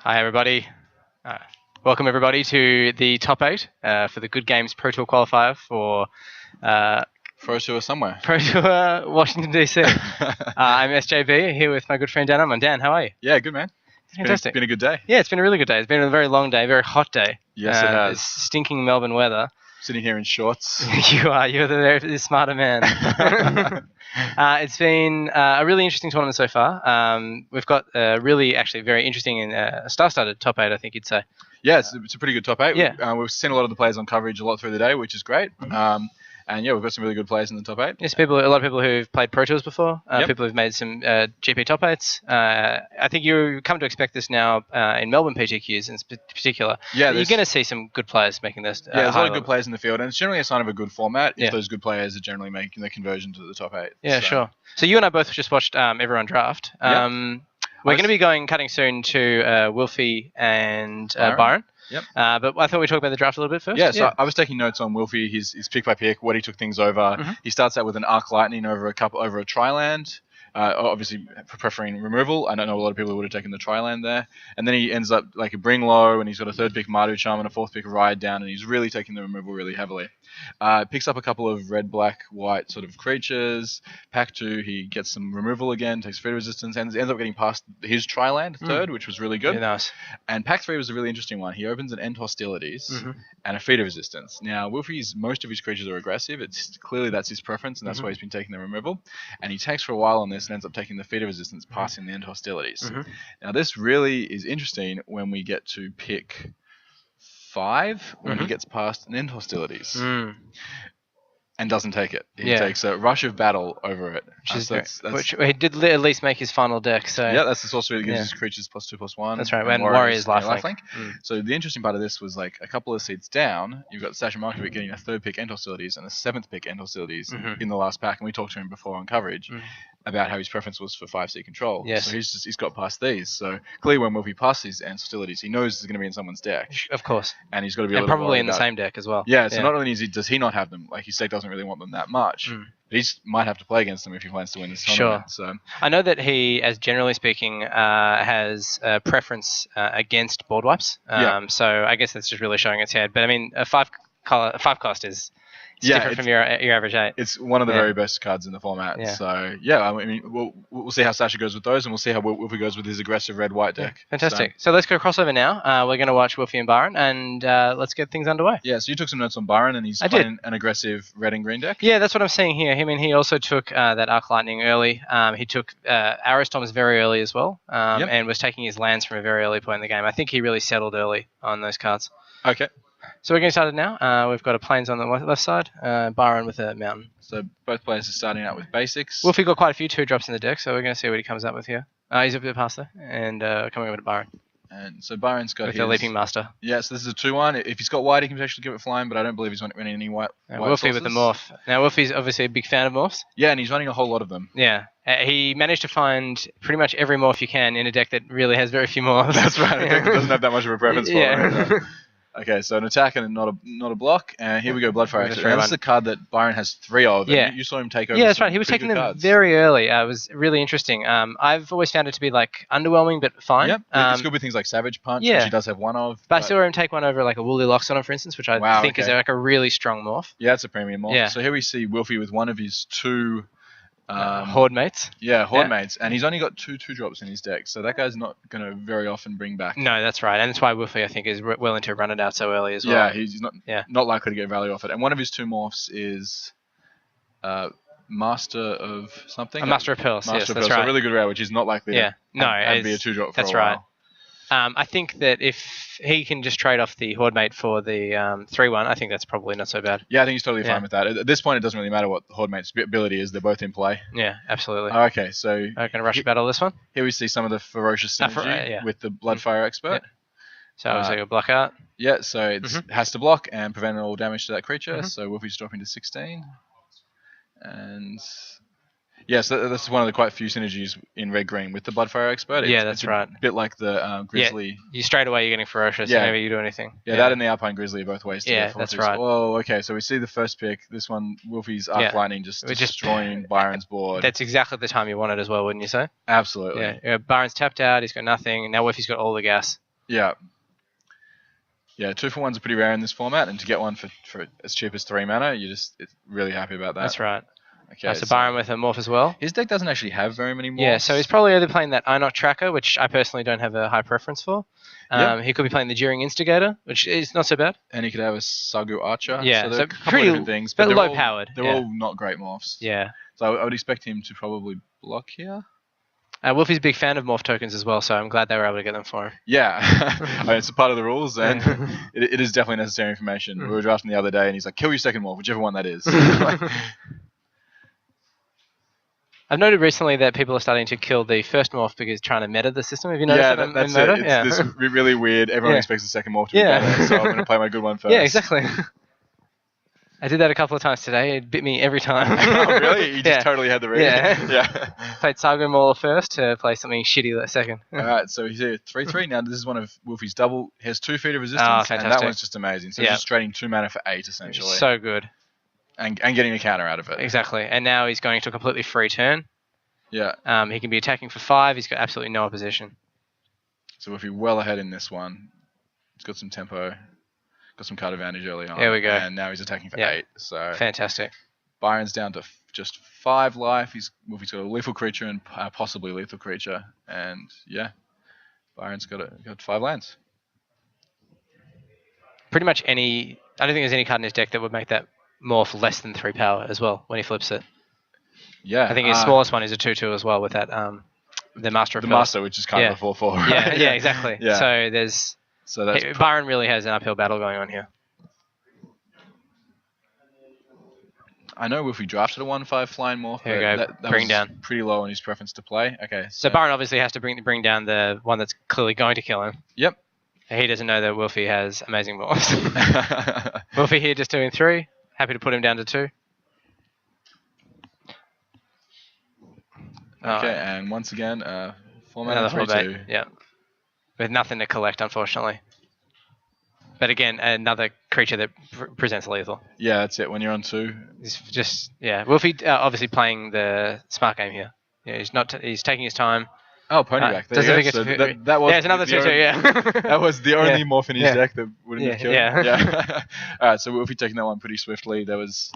Hi, everybody. Welcome, everybody, to the top 8 for the Good Games Pro Tour qualifier for Pro Tour somewhere. Pro Tour Washington, D.C. I'm SJB, here with my good friend Dan Ullman. Dan, how are you? Yeah, good, man. Fantastic. It's been a good day. Yeah, it's been a really good day. It's been a very long day, very hot day. Yes, it has. It's stinking Melbourne weather. Sitting here in shorts. You're the smarter man. It's been a really interesting tournament so far. We've got actually very interesting and star-studded top 8, I think you'd say. Yeah, it's a pretty good top 8. Yeah. We've seen a lot of the players on coverage a lot through the day, which is great. And yeah, we've got some really good players in the top 8. Yes, a lot of people who've played Pro Tours before, Yep. people who've made some GP top 8s. I think you come to expect this now in Melbourne PTQs in particular. Yeah, you're going to see some good players making this. Yeah, there's a lot of good players in the field, and it's generally a sign of a good format if Yeah. those good players are generally making the conversion to the top 8. Yeah, sure. So you and I both just watched Everyone Draft. We're going to be cutting soon to Wilfie and Byron. Yep. But I thought we'd talk about the draft a little bit first. Yeah, so I was taking notes on Wilfie, his pick by pick, what he took things over. He starts out with an Arc Lightning over a Triland. Obviously preferring removal. I don't know a lot of people who would have taken the Triland there. And then he ends up like a Bring Low, and he's got a 3rd pick Mardu Charm and a 4th pick Ride Down, and he's really taking the removal really heavily. Picks up a couple of red, black, white sort of creatures. Pack 2, he gets some removal again, takes Feed Resistance, and ends up getting past his Triland 3rd, which was really good. Yeah, nice. And Pack 3 was a really interesting one. He opens an End Hostilities and a Feed Resistance. Now, most of his creatures are aggressive. It's clearly that's his preference, and that's why he's been taking the removal. And he takes for a while on this and ends up taking the Feed Resistance, passing the End Hostilities. Now, this really is interesting when we get to pick 5, when he gets past an End Hostilities. And doesn't take it. He takes a Rush of Battle over it. Which he did at least make his final deck. So yeah, that's the sorcery that gives his creatures +2/+1. That's right, and Warriors lifelink. So the interesting part of this was like a couple of seats down, you've got Sasha Markovic getting a 3rd pick End Hostilities and a 7th pick End Hostilities in the last pack, and we talked to him before on coverage about how his preference was for 5 seat control. Yes. So he's got past these. So clearly when Wilfie passes End Hostilities, he knows it's going to be in someone's deck. Of course. And he's got to be and probably in the same deck as well. Yeah, so not only does he not have them, like his deck doesn't really want them that much, but he might have to play against them if he plans to win this tournament. Sure. So I know that he, as generally speaking, has a preference against board wipes. So I guess that's just really showing its head. But I mean, a 5 cost is different from your average 8. It's one of the very best cards in the format. Yeah. So yeah, I mean, we'll see how Sasha goes with those, and we'll see how Wilfie goes with his aggressive red-white deck. Fantastic. So let's go crossover now. We're going to watch Wilfie and Byron, and let's get things underway. Yeah. So you took some notes on Byron, and he's playing an aggressive red and green deck. Yeah, that's what I'm seeing here. I mean, he also took that Arc Lightning early. He took Aristoms very early as well, and was taking his lands from a very early point in the game. I think he really settled early on those cards. Okay. So we're getting started now. We've got a Plains on the left side, Byron with a Mountain. So both players are starting out with basics. Wolfie got quite a few 2-drops in the deck, so we're going to see what he comes up with here. He's a bit past there, and coming over to Byron. And so Byron's got with the Leaping Master. Yeah, so this is a 2/1. If he's got white, he can actually give it flying, but I don't believe he's running any white. Wolfie with the morph. Now Wolfie's obviously a big fan of morphs. Yeah, and he's running a whole lot of them. Yeah. He managed to find pretty much every morph you can in a deck that really has very few morphs. That's right. A deck that doesn't have that much of a preference for it. Okay, so an attack and not a block, and here we go, Bloodfire. This is a card that Byron has 3 of. Yeah, you saw him take over. Yeah, that's right. He was taking them cards very early. It was really interesting. I've always found it to be like underwhelming, but fine. Yep, it's good with things like Savage Punch, which he does have 1 of. But I saw him take one over like a Woolly Loxodon, for instance, which I think is like a really strong morph. Yeah, it's a premium morph. Yeah. So here we see Wilfie with one of his 2 Horde mates. Yeah, Horde mates, and he's only got 2/2-drops in his deck, so that guy's not going to very often bring back. No, that's right, and that's why Wilfie, I think, is willing to run it out so early as well. Yeah, he's not likely to get value off it. And one of his 2 morphs is Master of something. A Master of Pearls. Yes, that's right. So a really good rare, which is not likely to be a 2-drop for a while. That's right. I think that if he can just trade off the Horde Mate for the 3/1, I think that's probably not so bad. Yeah, I think he's totally fine with that. At this point, it doesn't really matter what the Horde Mate's ability is. They're both in play. Yeah, absolutely. Okay, so I'm going to rush battle this one. Here we see some of the ferocious synergy with the Bloodfire Expert. Yeah. So obviously a block out. Yeah, so it has to block and prevent all damage to that creature. So Wolfie's dropping to 16. And yes, that's one of the quite few synergies in red-green with the Bloodfire Expert. That's right. A bit like the Grizzly. Yeah, you straight away you're getting Ferocious whenever you do anything. Yeah, that and the Alpine Grizzly are both ways to get that's right. Oh, okay, so we see the first pick. This one, Wolfie's Arc Lightning just destroying Byron's board. That's exactly the time you want it as well, wouldn't you say? Absolutely. Yeah, Byron's tapped out, he's got nothing, and now Wolfie's got all the gas. Yeah. Yeah, 2-for-1's are pretty rare in this format, and to get one for as cheap as 3 mana, you're just really happy about that. That's right. Okay, so Byron with a morph as well. His deck doesn't actually have very many morphs. Yeah, so he's probably either playing that Inok Tracker, which I personally don't have a high preference for. He could be playing the Jeering Instigator, which is not so bad. And he could have a Sagu Archer. Yeah, so a couple of different things, but low powered. They're all not great morphs. Yeah. So I would expect him to probably block here. Wolfie's a big fan of morph tokens as well, so I'm glad they were able to get them for him. Yeah, I mean, it's a part of the rules, and it is definitely necessary information. We were drafting the other day, and he's like, kill your second morph, whichever one that is. I've noted recently that people are starting to kill the first morph because trying to meta the system. Have you noticed that? That's in it. It's this really weird, everyone expects the second morph to be better, so I'm going to play my good one first. Yeah, exactly. I did that a couple of times today. It bit me every time. Oh, really? You just totally had the read? Yeah. Played Saga Mauler first to play something shitty second. Alright, so he's here 3/3. Now, this is one of Wolfie's double. He has 2 feet of resistance, fantastic. and that one's just amazing. So he's just trading 2 mana for 8, essentially. So good. And getting a counter out of it. Exactly. And now he's going to a completely free turn. Yeah. He can be attacking for 5. He's got absolutely no opposition. So Wolfie well ahead in this one. He's got some tempo. Got some card advantage early on. There we go. And now he's attacking for 8. So fantastic. Byron's down to just 5 life. Wolfie's got a lethal creature and possibly lethal creature. And yeah, Byron's got 5 lands. Pretty much any... I don't think there's any card in his deck that would make that morph less than 3 power as well when he flips it. Yeah. I think his smallest one is a 2/2 as well with that the Master of the Spells. Master, which is kind of a 4/4. Right? Yeah, exactly. Yeah. So there's... Byron really has an uphill battle going on here. I know if we drafted a 1/5 flying morph, here we go. that bring was down. pretty low on his preference to play. Okay. So Byron obviously has to bring down the one that's clearly going to kill him. Yep. He doesn't know that Wolfie has amazing morphs. Wolfie here just doing 3. Happy to put him down to 2. Okay, and once again, 4 mana 3/2. Yeah. With nothing to collect, unfortunately. But again, another creature that presents lethal. Yeah, that's it. When you're on 2, he's just Wolfie obviously playing the smart game here. Yeah, he's taking his time. Oh, Ponyback. There you go. So that was it's another 2/2. Yeah. That was the only morph in his deck that wouldn't have killed. Yeah. All right, so Wolfie taking that one pretty swiftly. There was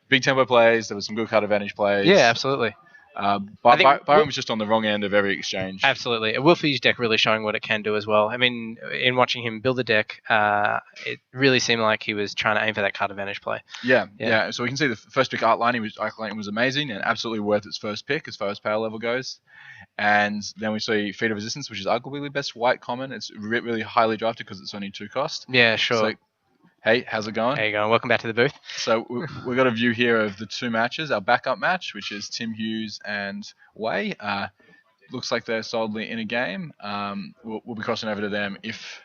big tempo plays. There was some good card advantage plays. Yeah, absolutely. Byron was just on the wrong end of every exchange. Absolutely. Wolfie's deck really showing what it can do as well. I mean, in watching him build the deck, it really seemed like he was trying to aim for that card advantage play. Yeah. So we can see the first pick Art Lightning was amazing and absolutely worth its first pick as far as power level goes. And then we see Feat of Resistance, which is arguably the best white common. It's really highly drafted because it's only 2 cost. Yeah, sure. So, hey, how's it going? How you going? Welcome back to the booth. So we've got a view here of the 2 matches. Our backup match, which is Tim Hughes and Wei. Looks like they're solidly in a game. We'll be crossing over to them if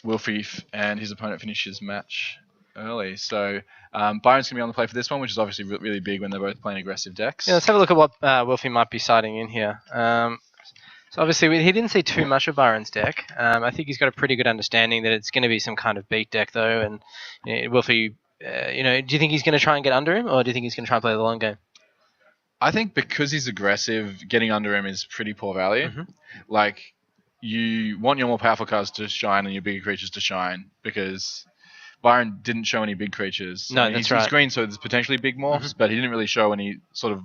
Wolfie and his opponent finish his match early. So Byron's going to be on the play for this one, which is obviously really big when they're both playing aggressive decks. Yeah, let's have a look at what Wolfie might be siding in here. So obviously he didn't see too much of Byron's deck. I think he's got a pretty good understanding that it's going to be some kind of beat deck though. And Wolfie, do you think he's going to try and get under him, or do you think he's going to try and play the long game? I think because he's aggressive, getting under him is pretty poor value. Mm-hmm. Like, you want your more powerful cards to shine and your bigger creatures to shine because Byron didn't show any big creatures. No, that's right. He's green, so there's potentially big morphs, but he didn't really show any sort of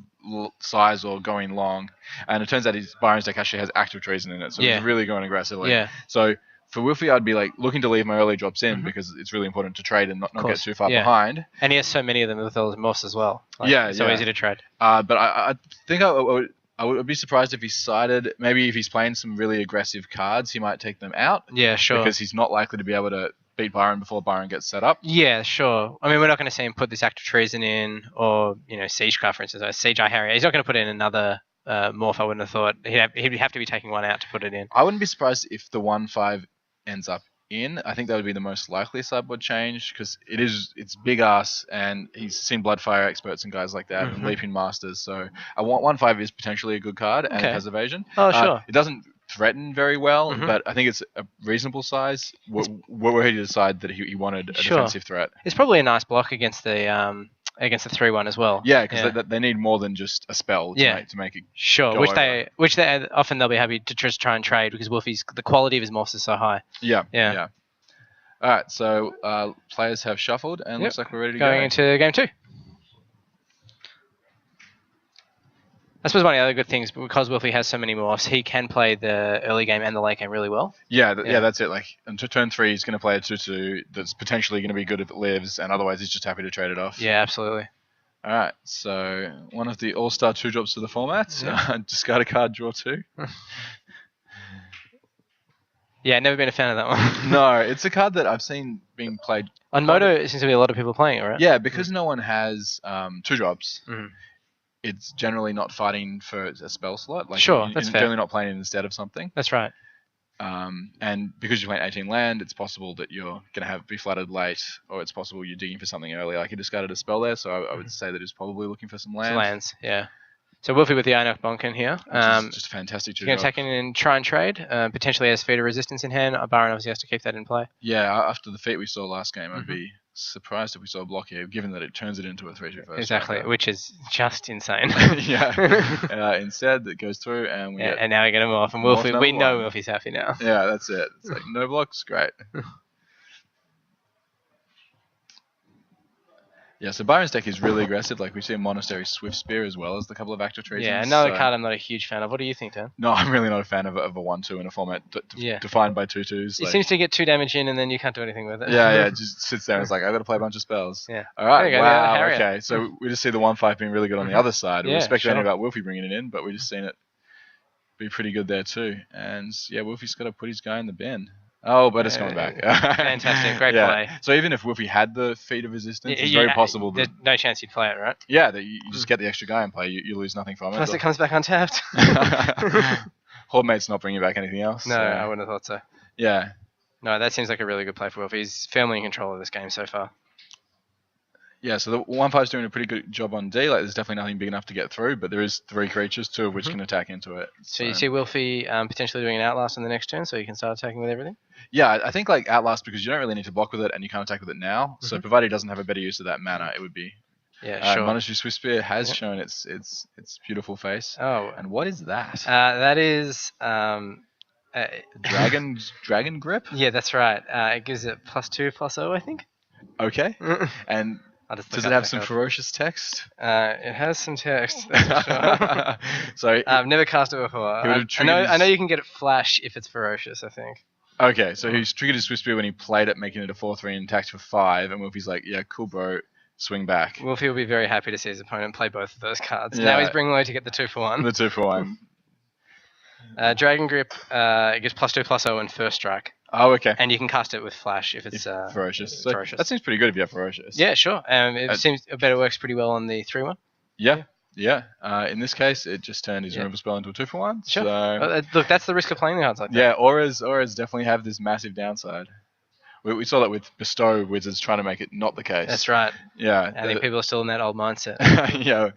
size or going long. And it turns out Byron's deck actually has active treason in it, so he's really going aggressively. Yeah. So for Wolfie, I'd be like looking to leave my early drops in because it's really important to trade and not get too far behind. And he has so many of them with all his morphs as well. So easy to trade. But I think I would be surprised if he sided. Maybe if he's playing some really aggressive cards, he might take them out. Yeah, sure. Because he's not likely to be able to beat Byron before Byron gets set up. Yeah, sure. I mean, we're not going to see him put this active treason in, or Siegecraft, for instance, or Siege Eye Harrier. He's not going to put in another morph. I wouldn't have thought he'd have to be taking one out to put it in. I wouldn't be surprised if the 1/5 ends up in. I think that would be the most likely sideboard change because it's big ass, and he's seen Bloodfire experts and guys like that and Leaping Masters. So I want 1/5 is potentially a good card and it has evasion. Oh, sure. It doesn't threaten very well, but I think it's a reasonable size. Were he to decide that he wanted a defensive threat. It's probably a nice block against the against the 3/1 as well. Yeah, because they need more than just a spell to make it. Sure, go which over. they often they'll be happy to just try and trade because the quality of his moss is so high. Yeah. All right, so players have shuffled, and looks like we're ready to go. Going into game 2. I suppose one of the other good things, because Wolfie has so many morphs, he can play the early game and the late game really well. Yeah, that's it. Like, until turn 3, he's going to play a 2/2 that's potentially going to be good if it lives, and otherwise he's just happy to trade it off. Yeah, absolutely. All right, so one of the all-star 2-drops to the format. Discard a card, draw 2. Yeah, never been a fan of that one. No, it's a card that I've seen being played. On Moto, it seems to be a lot of people playing it, right? Yeah, because no one has 2-drops. Mm. It's generally not fighting for a spell slot. Like, sure, that's fair. Generally not playing it instead of something. That's right. And because you're playing 18 land, it's possible that you're going to be flooded late, or it's possible you're digging for something early. Like, he discarded a spell there, so I would say that he's probably looking for some lands. Some lands, yeah. So Wolfie with the Einok Bonkin here. Just a fantastic 2-drop. He's going to attack in and try and trade. Potentially has feeder resistance in hand. Baron obviously has to keep that in play. Yeah, after the feat we saw last game, I'd be surprised if we saw a block here, given that it turns it into a 3/2 first. Exactly, which is just insane. Yeah. Instead, it goes through, and we get... And now we get him off, and Wolfie, we know Wolfie's happy now. Yeah, that's it. It's like, no blocks, great. Yeah, so Byron's deck is really aggressive. Like, we see a Monastery Swift Spear as well as the couple of Active Treasons. Yeah, another card I'm not a huge fan of. What do you think, Dan? No, I'm really not a fan of a 1/2 in a format defined by 2/2s. It seems to get 2 damage in, and then you can't do anything with it. Yeah, just sits there and it's like, I've got to play a bunch of spells. Yeah. All right, wow, okay. So we just see the 1/5 being really good on the other side. We were speculating about Wolfie bringing it in, but we just seen it be pretty good there too. And yeah, Wolfie's got to put his guy in the bin. Oh, but it's coming back. Fantastic, great play. So even if Wolfie had the feat of resistance, it's very possible that... There's no chance you'd play it, right? Yeah, that you just get the extra guy and play, you lose nothing from it. Plus it comes back untapped. Hordemate's not bringing back anything else. No, I wouldn't have thought so. Yeah. No, that seems like a really good play for Wolfie. He's firmly in control of this game so far. Yeah, so the 1/5's doing a pretty good job on D. Like, there's definitely nothing big enough to get through, but there is 3 creatures, 2 of which can attack into it. So you see Wolfie potentially doing an Outlast in the next turn, so you can start attacking with everything? Yeah, I think like Outlast, because you don't really need to block with it and you can't attack with it now. So provided he doesn't have a better use of that mana, it would be... Yeah, sure. Monastery Swift Spear has shown its beautiful face. Oh. And what is that? That is... Dragon Grip? Yeah, that's right. It gives it +2/+0, I think. Okay. And... does it have some ferocious text? It has some text. Sure. So I've never cast it before. I know you can get it flash if it's ferocious, I think. Okay, so he's triggered his Swift Spear when he played it, making it a 4/3 and attacked for 5, and Wolfie's like, yeah, cool, bro, swing back. Wolfie will be very happy to see his opponent play both of those cards. Yeah. Now he's bringing low to get the 2-for-1. The 2-for-1. Dragon Grip, it gives +2/+0 and first strike. Oh, okay. And you can cast it with flash if it's ferocious. So ferocious. That seems pretty good if you have ferocious. Yeah, sure. It seems it works pretty well on the 3/1. Yeah. In this case, it just turned his removal spell into a 2-for-1. Sure. So... look, that's the risk of playing the cards like that. Yeah, auras definitely have this massive downside. We saw that with Bestow Wizards trying to make it not the case. That's right. Yeah. I think people are still in that old mindset. Yeah.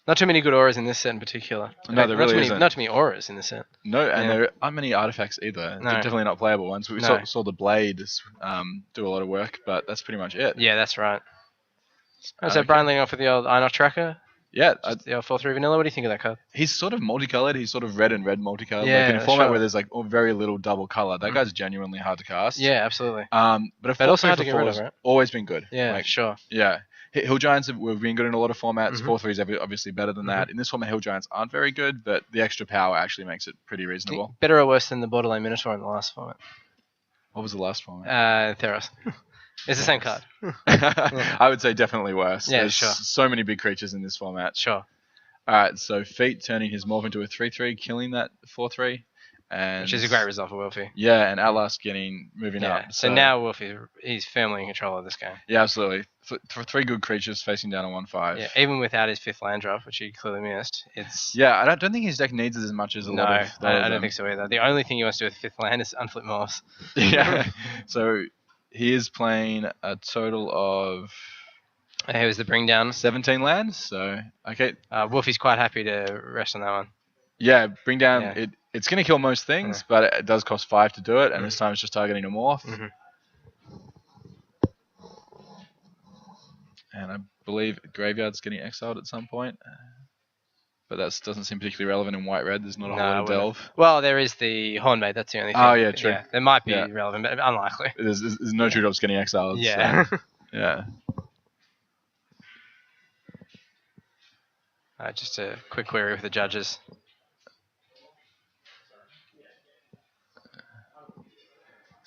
Not too many good auras in this set in particular. No, there really isn't. Not too many auras in this set. No, and there aren't many artifacts either. No. They're definitely not playable ones. We saw the Blades do a lot of work, but that's pretty much it. Yeah, that's right. So Brian leading off with the old Einok Tracker. Yeah. The old 4/3 vanilla. What do you think of that card? He's sort of multicolored. He's sort of red and red multicolored. Yeah, like in a format where there's like very little double color. That guy's genuinely hard to cast. Yeah, absolutely. But also hard to get rid of, right? Always been good. Yeah, sure. Yeah. Hill Giants have been good in a lot of formats. 4/3 is obviously better than that. In this format, Hill Giants aren't very good, but the extra power actually makes it pretty reasonable. Better or worse than the Borderline Minotaur in the last format? What was the last format? Theros. It's the same card. I would say definitely worse. Yeah, There's sure. so many big creatures in this format. Sure. Alright, so Feet turning his Morph into a 3/3, killing that 4/3. Which is a great result for Wolfie. Yeah, and Outlast moving up. So now Wolfie, he's firmly in control of this game. Yeah, absolutely. For 3 good creatures facing down a 1/5. Yeah, even without his 5th land drop, which he clearly missed. Yeah, I don't think his deck needs it as much as a lot of those. I don't think so either. The only thing he wants to do with 5th land is unflip morphs. Yeah. So he is playing a total of... He was the bring down. 17 lands, so okay. Wolfie's quite happy to rest on that one. Yeah, bring down, it's going to kill most things, but it does cost 5 to do it, and this time it's just targeting a morph. And I believe Graveyard's getting exiled at some point. But that doesn't seem particularly relevant in white-red. There's not a whole lot of delve. Well, there is the Hornmaid. That's the only thing. Oh, yeah, true. Yeah, there might be relevant, but unlikely. There's no True Drops getting exiled. Yeah. So, yeah. Just a quick query with the judges.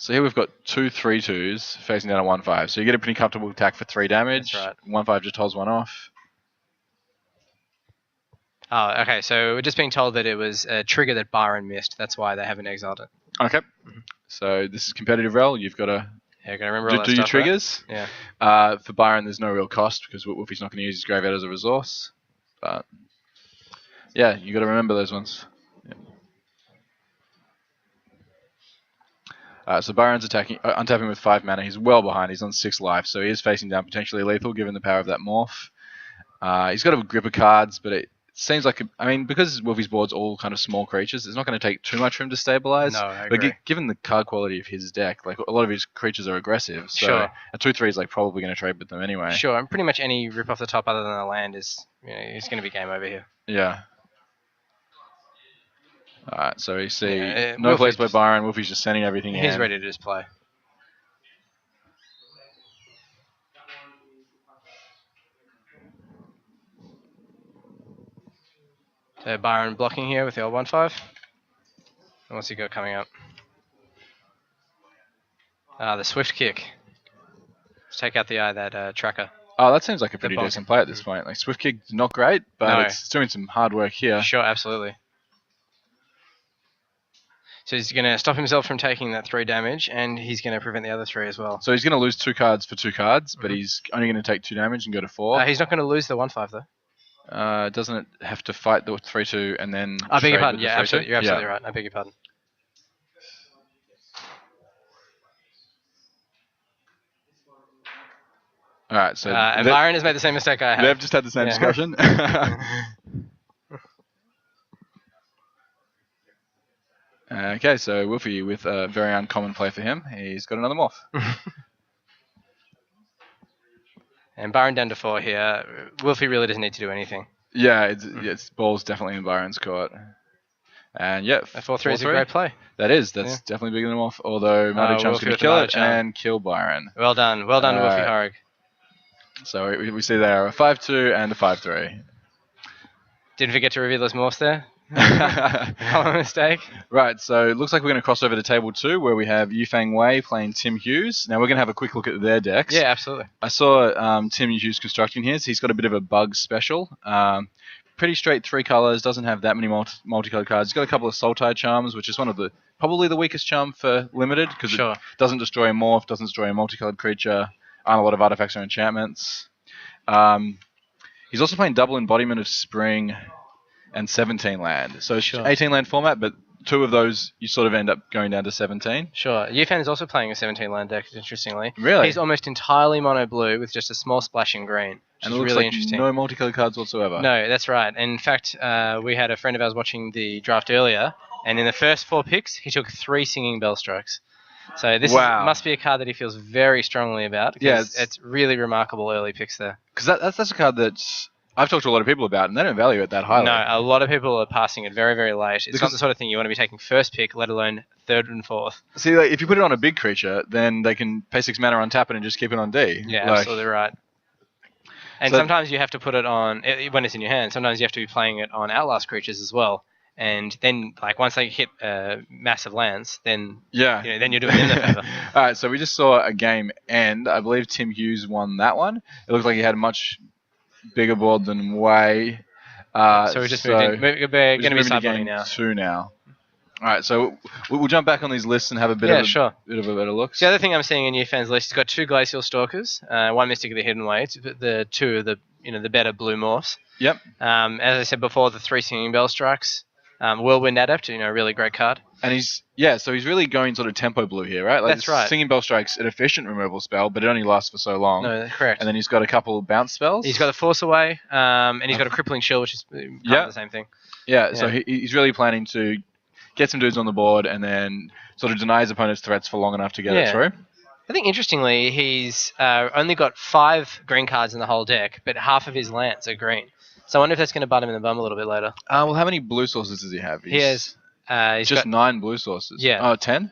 So here we've got 2 3/2s facing down a 1/5. So you get a pretty comfortable attack for 3 damage. That's right. 1/5 just holds 1 off. Oh, okay. So we're just being told that it was a trigger that Byron missed. That's why they haven't exiled it. Okay. So this is competitive rel. You've got to remember all that do your stuff, triggers. Right? Yeah. For Byron, there's no real cost because Wolfie's not going to use his Graveyard as a resource. But yeah, you got to remember those ones. So Byron's untapping with 5 mana. He's well behind. He's on 6 life, so he is facing down potentially lethal given the power of that morph. He's got a grip of cards, but it seems like, because Wolfie's board's all kind of small creatures, it's not going to take too much for him to stabilize. No, I agree. But given the card quality of his deck, like a lot of his creatures are aggressive, so sure. a 2/3 is like probably going to trade with them anyway. Sure, and pretty much any rip off the top other than a land is, he's going to be game over here. Yeah. Alright, so you see no place by Byron. Wolfie's just sending everything in. He's ready to just play. So Byron blocking here with the old 1/5. And what's he got coming up? The Swift Kick. Let's take out the eye, that tracker. Oh, that seems like a pretty decent play at this point. Like Swift Kick, not great, but it's doing some hard work here. Sure, absolutely. So he's going to stop himself from taking that 3 damage, and he's going to prevent the other 3 as well. So he's going to lose 2 cards for 2 cards, but he's only going to take 2 damage and go to 4. He's not going to lose the 1/5 though. Doesn't it have to fight the 3/2 and then? I beg your pardon. Yeah, absolutely. You're absolutely right. I beg your pardon. All right. So and Byron has made the same mistake I have. They've just had the same discussion. Okay, so Wolfie with a very uncommon play for him. He's got another morph. And Byron down to 4 here. Wolfie really doesn't need to do anything. Yeah, it's ball's definitely in Byron's court. And yeah, a 4/3 is a great play. That's definitely bigger than morph. Although Mardu-chan's going to kill it and kill Byron. Well done, Wolfie Horrig. So we see there a 5/2 and a 5/3. Didn't forget to reveal those morphs there. Common mistake. Right, so it looks like we're going to cross over to table 2 where we have Yufeng Wei playing Tim Hughes. Now we're going to have a quick look at their decks. Yeah, absolutely. I saw Tim Hughes constructing his. He's got a bit of a bug special. Pretty straight 3 colors, doesn't have that many multicolored cards. He's got a couple of Sultai charms, which is one of probably the weakest charm for limited because it doesn't destroy a morph, doesn't destroy a multicolored creature, aren't a lot of artifacts or enchantments. He's also playing double embodiment of Spring and 17 land. So it's 18 land format, but 2 of those you sort of end up going down to 17. Sure. Yufan is also playing a 17 land deck, interestingly. Really? He's almost entirely mono blue with just a small splash in green. And it looks really interesting. No multicolored cards whatsoever. No, that's right. In fact, we had a friend of ours watching the draft earlier, and in the first 4 picks, he took 3 Singing Bell Strikes. So this must be a card that he feels very strongly about. Yeah, it's really remarkable early picks there. Because that's a card that's I've talked to a lot of people about, and they don't value it that highly. No, a lot of people are passing it very, very late. It's not the sort of thing you want to be taking first pick, let alone 3rd and 4th. See, like, if you put it on a big creature, then they can pay 6 mana on tap it and just keep it on D. Yeah, absolutely right. And sometimes you have to put it on, when it's in your hand, sometimes you have to be playing it on Outlast creatures as well. And then, like, once they hit massive lands, then then you're doing them a favor. All right, so we just saw a game end. I believe Tim Hughes won that one. It looked like he had a much bigger board than Wei. So we just moved in. We're going to be sideboarding now. 2 now. All right, so we'll jump back on these lists and have a bit of a better look. So the other thing I'm seeing in Yufan's list, he's got 2 Glacial Stalkers, 1 Mystic of the Hidden Way, the 2 of the better blue morphs. Yep. As I said before, the 3 Singing Bell Strikes. Whirlwind Adept, a really great card. And he's really going sort of tempo blue here, right? Like That's right. Singing Bell Strike's an efficient removal spell, but it only lasts for so long. No, that's correct. And then he's got a couple bounce spells. He's got the Force Away, and he's got a Crippling Chill, which is kind of the same thing. Yeah, so he's really planning to get some dudes on the board and then sort of deny his opponent's threats for long enough to get it through. I think interestingly, he's only got 5 green cards in the whole deck, but half of his lands are green. So I wonder if that's going to butt him in the bum a little bit later. Well, how many blue sources does he have? He has. He's just got 9 blue sources. Yeah. Oh, 10?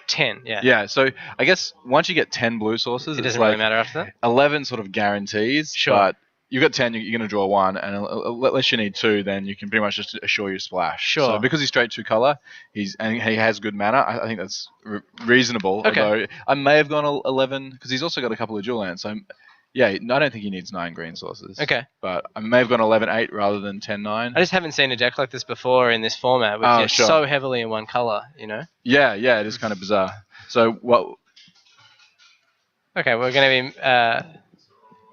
10, yeah. Yeah, so I guess once you get 10 blue sources, It it's doesn't like really matter after that. 11 sort of guarantees. Sure. But you've got 10, you're going to draw 1, and unless you need 2, then you can pretty much just assure your splash. Sure. So because he's straight 2 color, and he has good mana, I think that's reasonable. Okay. Although I may have gone 11, because he's also got a couple of dual lands. So yeah, I don't think he needs 9 green sources. Okay. But I may have gone 11-8 rather than 10-9. I just haven't seen a deck like this before in this format, which is so heavily in one color, you know? Yeah, it is kind of bizarre. So what... Okay, we're going to be...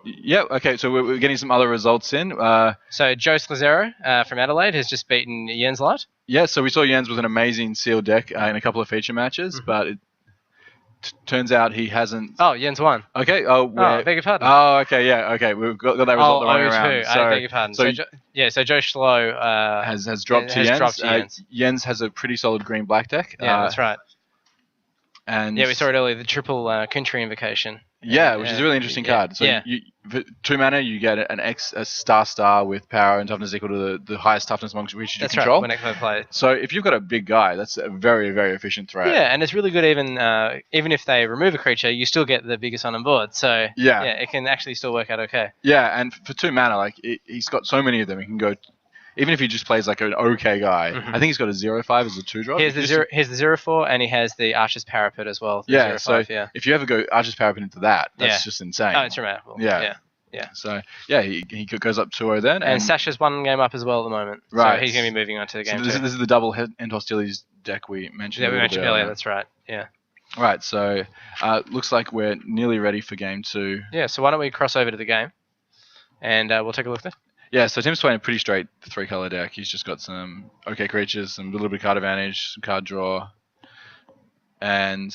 Yeah, okay, so we're getting some other results in. So Joe Scalzero from Adelaide has just beaten Jens Light. Yeah, so we saw Jens with an amazing sealed deck in a couple of feature matches, but it turns out he hasn't... Oh, Jens won. Okay, I beg your pardon. Oh, okay, yeah, okay, we've got that result the wrong around. So, I beg your pardon. So Joe Schlo has dropped to Jens. Jens has a pretty solid green-black deck. Yeah, that's right. And yeah, we saw it earlier, the triple country invocation. Yeah, which is a really interesting card. So for 2 mana, you get a star with power and toughness equal to the highest toughness amongst which you control. Right, when play. So if you've got a big guy, that's a very, very efficient threat. Yeah, and it's really good even if they remove a creature, you still get the biggest one on board. So yeah, it can actually still work out okay. Yeah, and for 2 mana, like he's got so many of them, he can go... Even if he just plays like an okay guy, I think he's got a 0/5 as a 2-drop. He has the 0/4, and he has the Archer's Parapet as well. Yeah, so if you ever go Archer's Parapet into that, that's just insane. Oh, it's remarkable. Yeah. So yeah, he goes up 2-0 then. And Sasha's 1 game up as well at the moment. Right. So he's going to be moving on to the game. So this is the double end hostilities deck we mentioned. Yeah, we mentioned earlier. That's right. Yeah. Right. So looks like we're nearly ready for game 2. Yeah. So why don't we cross over to the game, and we'll take a look there. Yeah, so Tim's playing a pretty straight 3-color deck. He's just got some okay creatures, some little bit of card advantage, some card draw, and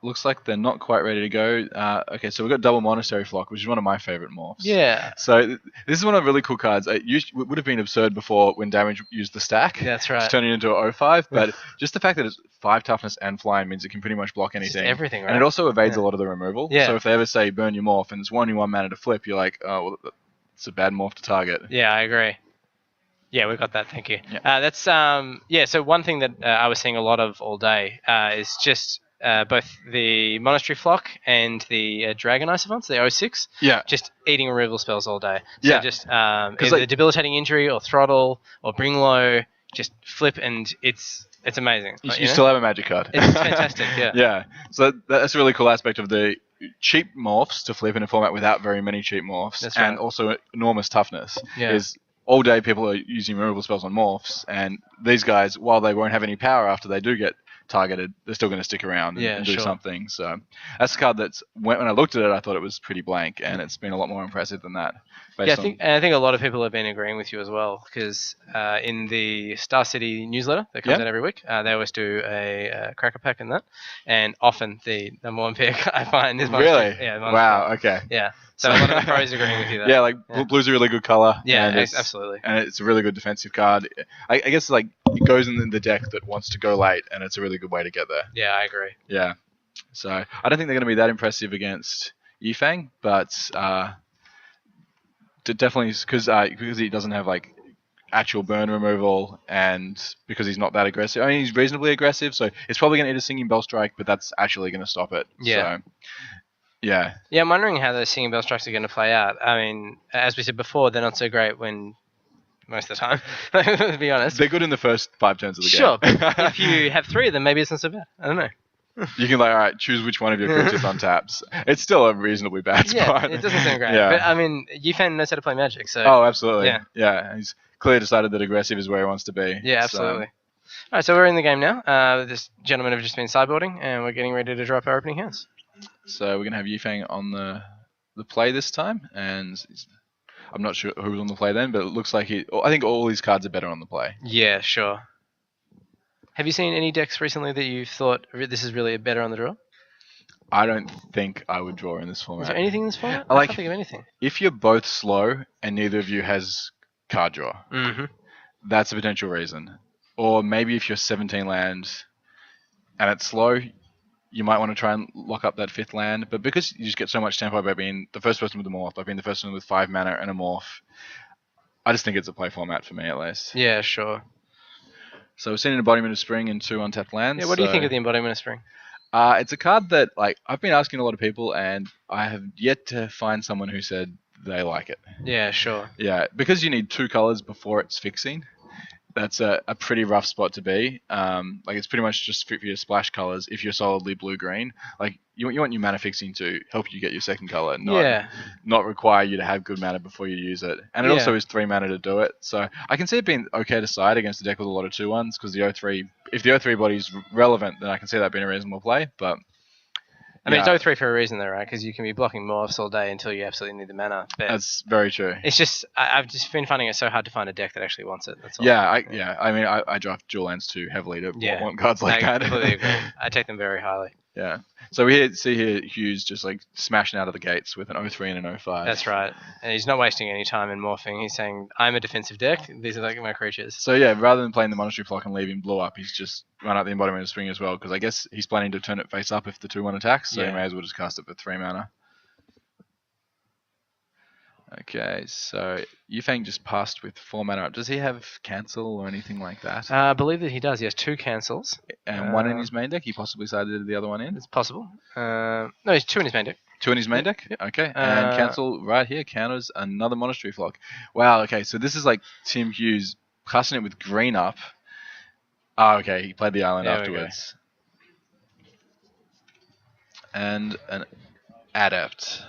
looks like they're not quite ready to go. Okay, so we've got double Monastery Flock, which is one of my favorite morphs. Yeah. So this is one of the really cool cards. It would have been absurd before when damage used the stack. That's right. Just turning it into an 0/5, but just the fact that it's 5 toughness and flying means it can pretty much block anything. Just everything, right? And it also evades a lot of the removal. Yeah. So if they ever say burn your morph and it's only 1 mana to flip, you're like, oh, well, it's a bad morph to target. Yeah, I agree. Yeah, we got that. Thank you. Yeah. That's So one thing that I was seeing a lot of all day is just both the Monastery Flock and the Dragon Isophants, the 06. Yeah. Just eating removal spells all day. So yeah. Just either debilitating injury or throttle or bring low, just flip, and it's amazing. You still have a magic card. It's fantastic. Yeah. Yeah. So that's a really cool aspect of the cheap morphs to flip in a format without very many cheap morphs. That's right. And also enormous toughness. Yeah. Is all day people are using removal spells on morphs, and these guys, while they won't have any power after they do get targeted, they're still going to stick around and do something. So that's a card that's when I looked at it, I thought it was pretty blank, and it's been a lot more impressive than that. Yeah, I think a lot of people have been agreeing with you as well, because in the Star City newsletter that comes out every week, they always do a cracker pack in that, and often the number 1 pick I find is Monster. Really? Yeah. Monster. Wow. Okay. Yeah. So a lot of the pros are agreeing with you there. Yeah, like blue's a really good color. Yeah, absolutely. And it's a really good defensive card. I guess like it goes in the deck that wants to go late, and it's a really good way to get there. Yeah, I agree. Yeah. So I don't think they're going to be that impressive against Yifeng, but definitely because he doesn't have like actual burn removal, and because he's not that aggressive. I mean, he's reasonably aggressive, so it's probably going to eat a Singing Bell Strike, but that's actually going to stop it. Yeah. So, yeah. Yeah, I'm wondering how those Singing Bell Strikes are going to play out. I mean, as we said before, they're not so great when most of the time, to be honest. They're good in the first 5 turns of the game. Sure, but if you have 3 of them, maybe it's not so bad. I don't know. You can all right, choose which one of your creatures on taps. It's still a reasonably bad spot. Yeah, it doesn't sound great. Yeah. But I mean, Yifan knows how to play Magic, so. Oh, absolutely. Yeah. He's clearly decided that aggressive is where he wants to be. Yeah, absolutely. All right, so we're in the game now. This gentleman have just been sideboarding, and we're getting ready to drop our opening hands. So we're gonna have Yifang on the play this time, and I'm not sure who was on the play then, but it looks like I think all these cards are better on the play. Yeah, sure. Have you seen any decks recently that you thought this is really better on the draw? I don't think I would draw in this format. Is there anything in this format? I can't think of anything. If you're both slow and neither of you has card draw, that's a potential reason. Or maybe if you're 17 land and it's slow, you might want to try and lock up that 5th land. But because you just get so much tempo by being the first person with a morph, by being the first one with 5 mana and a morph, I just think it's a play format for me at least. Yeah, sure. So we've seen an Embodiment of Spring in 2 untapped lands. Yeah, what do you think of the Embodiment of Spring? It's a card that I've been asking a lot of people, and I have yet to find someone who said they like it. Yeah, sure. Yeah, because you need 2 colors before it's fixing. That's a pretty rough spot to be. It's pretty much just fit for your splash colors if you're solidly blue-green. You want your mana fixing to help you get your second color, not require you to have good mana before you use it. And it also is 3 mana to do it. So I can see it being okay to side against a deck with a lot of 2/1s because if the O3 body's relevant, then I can see that being a reasonable play. But I mean, it's O3 for a reason, though, right? Because you can be blocking morphs all day until you absolutely need the mana. But that's very true. It's just I've just been finding it so hard to find a deck that actually wants it. That's all. I draft dual lands too heavily to want cards like that. I completely agree. I take them very highly. Yeah. So we see here Hughes just smashing out of the gates with an O3 and an O5. That's right. And he's not wasting any time in morphing. He's saying, I'm a defensive deck. These are my creatures. So yeah, rather than playing the Monastery Flock and leaving blue up, he's just run out the Embodiment of Spring as well, because I guess he's planning to turn it face up if the 2/1 attacks, so he may as well just cast it for 3 mana. Okay, so Yufeng just passed with 4 mana up. Does he have cancel or anything like that? I believe that he does. He has 2 cancels. And 1 in his main deck? He possibly sided the other one in? It's possible. No, he's 2 in his main deck. 2 in his main deck? Yep. Okay. And cancel right here counters another Monastery Flock. Wow, okay, so this is Tim Hughes casting it with green up. Oh, okay, he played the island afterwards. And an Adept.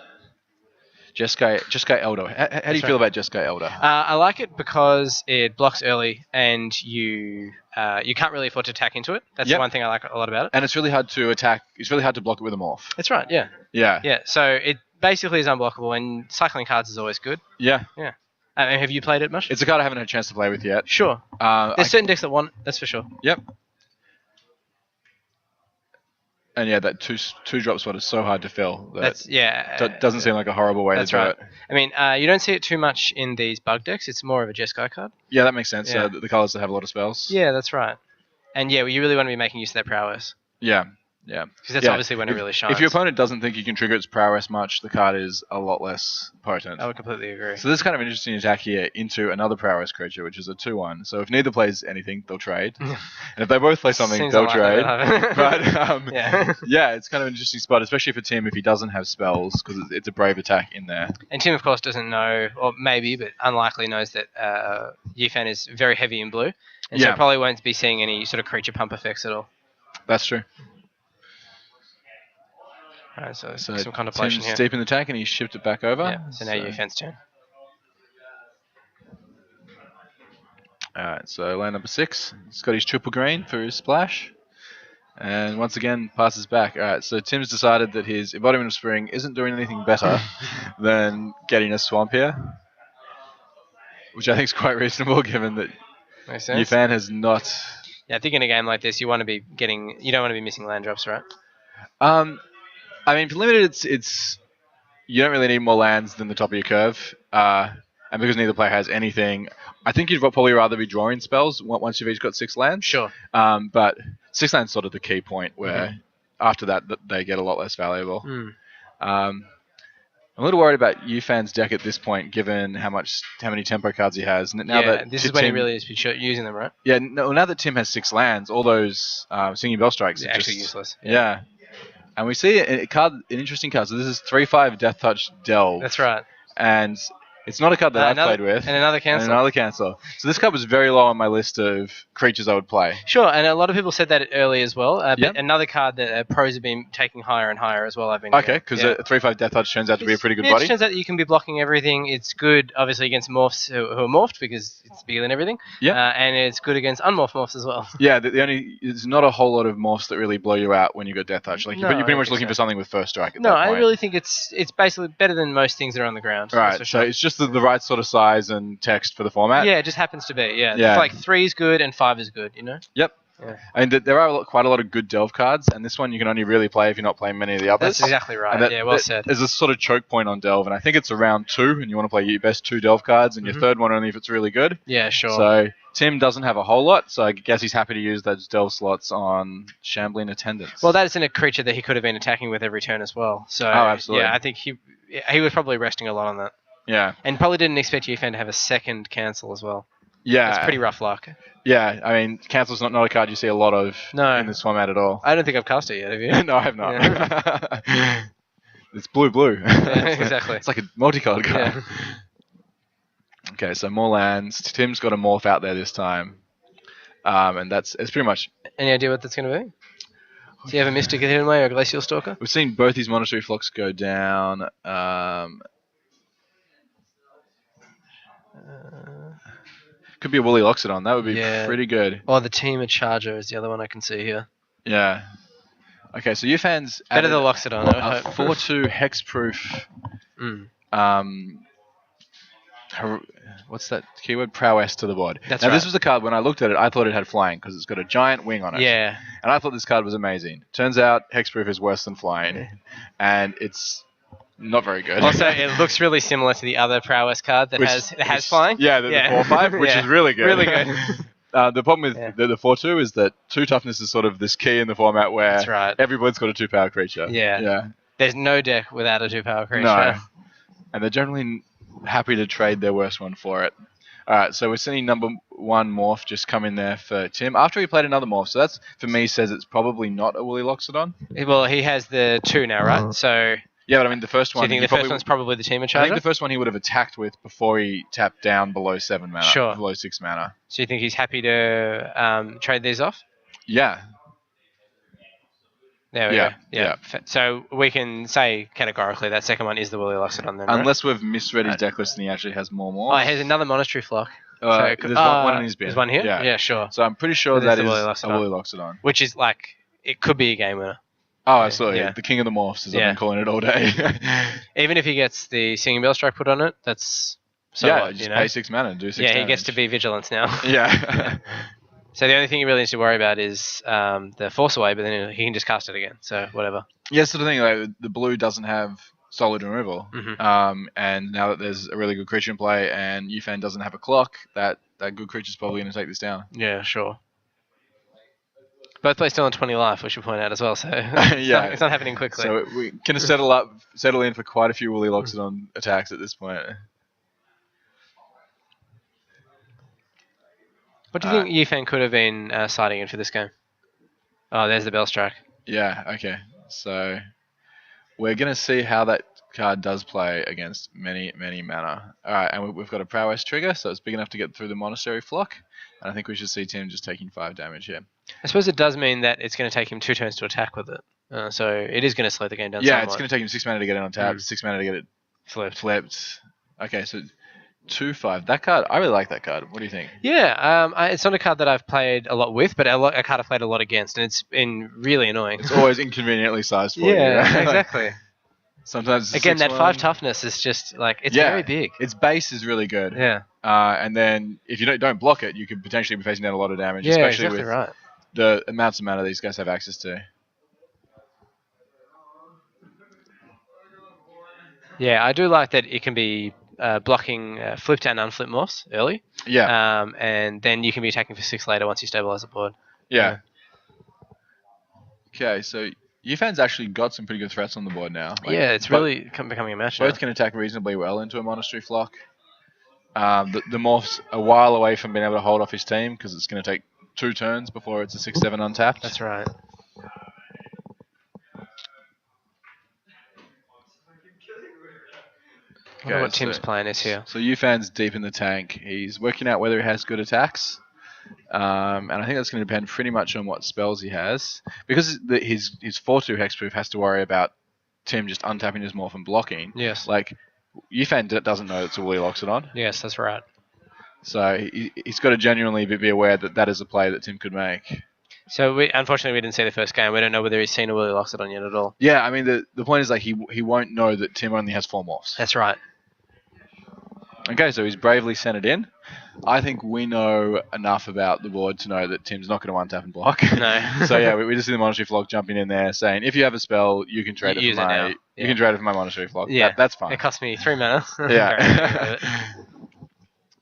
Jeskai Elder. How do you feel about Jeskai Elder? I like it because it blocks early, and you can't really afford to attack into it. That's the one thing I like a lot about it. And it's really hard to attack. It's really hard to block it with a morph. That's right. Yeah. Yeah. Yeah. So it basically is unblockable, and cycling cards is always good. Yeah. Yeah. Have you played it much? It's a card I haven't had a chance to play with yet. Sure. There's certain decks that want it, that's for sure. Yep. And yeah, that two drop spot is so hard to fill. Doesn't seem like a horrible way to do it. I mean, you don't see it too much in these bug decks. It's more of a Jeskai card. Yeah, that makes sense. Yeah. The colors that have a lot of spells. Yeah, that's right. And yeah, you really want to be making use of that prowess. Yeah. Yeah. Because that's obviously when it really shines. If your opponent doesn't think you can trigger its prowess much, the card is a lot less potent. I would completely agree. So this is kind of an interesting attack here into another prowess creature, which is a 2/1. So if neither plays anything, they'll trade. And if they both play something, they'll trade. But it's kind of an interesting spot, especially for Tim if he doesn't have spells, because it's a brave attack in there. And Tim, of course, doesn't know, or maybe, but unlikely knows that Yufan is very heavy in blue, and so probably won't be seeing any sort of creature pump effects at all. That's true. Alright, so some contemplation Tim's here. deep in the tank and he shipped it back over. Yeah, so now Yufan's turn. Alright, so land number 6. He's got his triple green for his splash. And once again, passes back. Alright, so Tim's decided that his Embodiment of Spring isn't doing anything better than getting a swamp here. Which I think is quite reasonable given that Yufan has not... Yeah, I think in a game like this, you don't want to be missing land drops, right? I mean, for limited, it's you don't really need more lands than the top of your curve, and because neither player has anything, I think you'd probably rather be drawing spells once you've each got 6 lands. Sure. But 6 lands is sort of the key point where after that they get a lot less valuable. I'm a little worried about Yufan's deck at this point, given how many tempo cards he has. This is when he really is using them, right? Yeah. Now that Tim has 6 lands, all those Singing Bell Strikes are actually useless. Yeah. And we see an interesting card. So this is 3/5 Death Touch Delve. That's right. And it's not a card that I've played with. And another cancel. So this card was very low on my list of creatures I would play. Sure, and a lot of people said that early as well. But another card that pros have been taking higher and higher as well. Okay, because a 3/5 Death Touch turns out to be a pretty good body. It turns out that you can be blocking everything. It's good, obviously, against morphs who are morphed because it's bigger than everything. Yeah. And it's good against unmorphed morphs as well. Yeah, there's not a whole lot of morphs that really blow you out when you got Death Touch. You're pretty much looking for something with first strike at that point. I really think it's basically better than most things that are on the ground. Right, so it's just the right sort of size and text for the format. Yeah, it just happens to be. Yeah. 3 is good and 5 is good. Yep. Yeah. I mean, there are quite a lot of good delve cards, and this one you can only really play if you're not playing many of the others. That's exactly right. Yeah, well said. There's a sort of choke point on delve, and I think it's around 2, and you want to play your best 2 delve cards, and your third one only if it's really good. Yeah, sure. So Tim doesn't have a whole lot, so I guess he's happy to use those delve slots on Shambling Attendants. Well, that isn't a creature that he could have been attacking with every turn as well. So absolutely. Yeah, I think he was probably resting a lot on that. Yeah. And probably didn't expect Yufan to have a second cancel as well. Yeah. It's pretty rough luck. Yeah, I mean, cancel's not a card you see a lot of in this format at all. I don't think I've cast it yet, have you? No, I have not. Yeah. It's blue. Yeah, exactly. It's like a multicolored card. Yeah. Okay, so more lands. Tim's got a morph out there this time. And it's pretty much... Any idea what that's going to be? Do you have a Mystic Hidden Way or a Glacial Stalker? We've seen both these Monastery Flocks go down. Could be a Woolly Loxodon. That would be pretty good. Or the Team Charger is the other one I can see here. Yeah. Okay, so Yufan's better than Loxodon. A 4/2 hexproof. What's that keyword? Prowess to the board. That's now, right. This was a card, when I looked at it, I thought it had flying because it's got a giant wing on it. Yeah. And I thought this card was amazing. Turns out hexproof is worse than flying. And it's not very good. Also, it looks really similar to the other Prowess card that has flying. Yeah, the 4/5, which is really good. Really good. The problem with the 4/2 is that 2 toughness is sort of this key in the format where everybody's got a 2-power creature. Yeah. There's no deck without a 2-power creature. No. And they're generally happy to trade their worst one for it. Alright, so we're seeing number 1 morph just come in there for Tim after he played another morph. So that's, for me, says it's probably not a Woolly Loxodon. Well, he has the 2 now, right? So... Yeah, but I mean, the first one... So you think the first one's probably the Team Charger? I think the first one he would have attacked with before he tapped down below 7 mana. Sure. Below 6 mana. So you think he's happy to trade these off? Yeah. There we go. Yeah. So we can say categorically that second one is the Woolly Loxodon then, unless we've misread his deck list and he actually has more morphs. Oh, he has another Monastery Flock. There's one in his bin. There's one here? Yeah, sure. So I'm pretty sure that is a Woolly Loxodon. Which is like, it could be a game winner. Oh, absolutely. Yeah. The king of the morphs, as I've been calling it all day. Even if he gets the Singing Bell Strike put on it, that's just pay 6 mana and do 6 damage. He gets to be Vigilance now. Yeah. So the only thing he really needs to worry about is the Force Away, but then he can just cast it again, so whatever. Yeah, sort of thing. Like, the blue doesn't have solid removal, and now that there's a really good creature in play and Yufan doesn't have a clock, that good creature's probably going to take this down. Yeah, sure. Both play still on 20 life, we should point out as well, so it's not happening quickly. So we can settle in for quite a few Woolly Loxodon attacks at this point. What do you think Yufan could have been siding in for this game? Oh, there's the Bell Strike. Yeah, okay. So we're going to see how that card does play against many mana. Alright, and we've got a Prowess trigger, so it's big enough to get through the Monastery Flock. And I think we should see Tim just taking 5 damage here. I suppose it does mean that it's going to take him 2 turns to attack with it. So it is going to slow the game down somewhat. It's going to take him 6 mana to get it on tap, 6 mana to get it flipped. Okay, so 2/5. That card, I really like that card. What do you think? Yeah, it's not a card that I've played a lot with, but a card I've played a lot against, and it's been really annoying. It's always inconveniently sized for you. Yeah, exactly. Sometimes again, that 5 toughness is just like it's very big. Its base is really good. Yeah. And then if you don't block it, you could potentially be facing down a lot of damage, especially with the amounts of mana these guys have access to. Yeah, I do like that it can be blocking flipped and unflipped morphs early. Yeah. And then you can be attacking for 6 later once you stabilize the board. Yeah. Okay, so Yufan's actually got some pretty good threats on the board now. It's really becoming a match. Both can attack reasonably well into a Monastery Flock. The morph's a while away from being able to hold off his team because it's going to take 2 turns before it's a 6/7 untapped. That's right. I wonder what Tim's plan is here. So Yufan's deep in the tank. He's working out whether he has good attacks. And I think that's going to depend pretty much on what spells he has. Because his 4/2 hexproof has to worry about Tim just untapping his morph and blocking. Yes. Like, Yufan doesn't know it's a Woolly Loxodon. Yes, that's right. So he's got to genuinely be aware that is a play that Tim could make. So unfortunately we didn't see the first game. We don't know whether he's seen a Woolly Loxodon yet at all. Yeah, I mean the point is like he won't know that Tim only has 4 morphs. That's right. Okay, so he's bravely sent it in. I think we know enough about the board to know that Tim's not going to untap and block. No. So yeah, we just see the Monastery Flock jumping in there saying, if you have a spell, you can trade it for my you can trade it for my Monastery Flock. Yeah, that's fine. It cost me 3 mana. Yeah.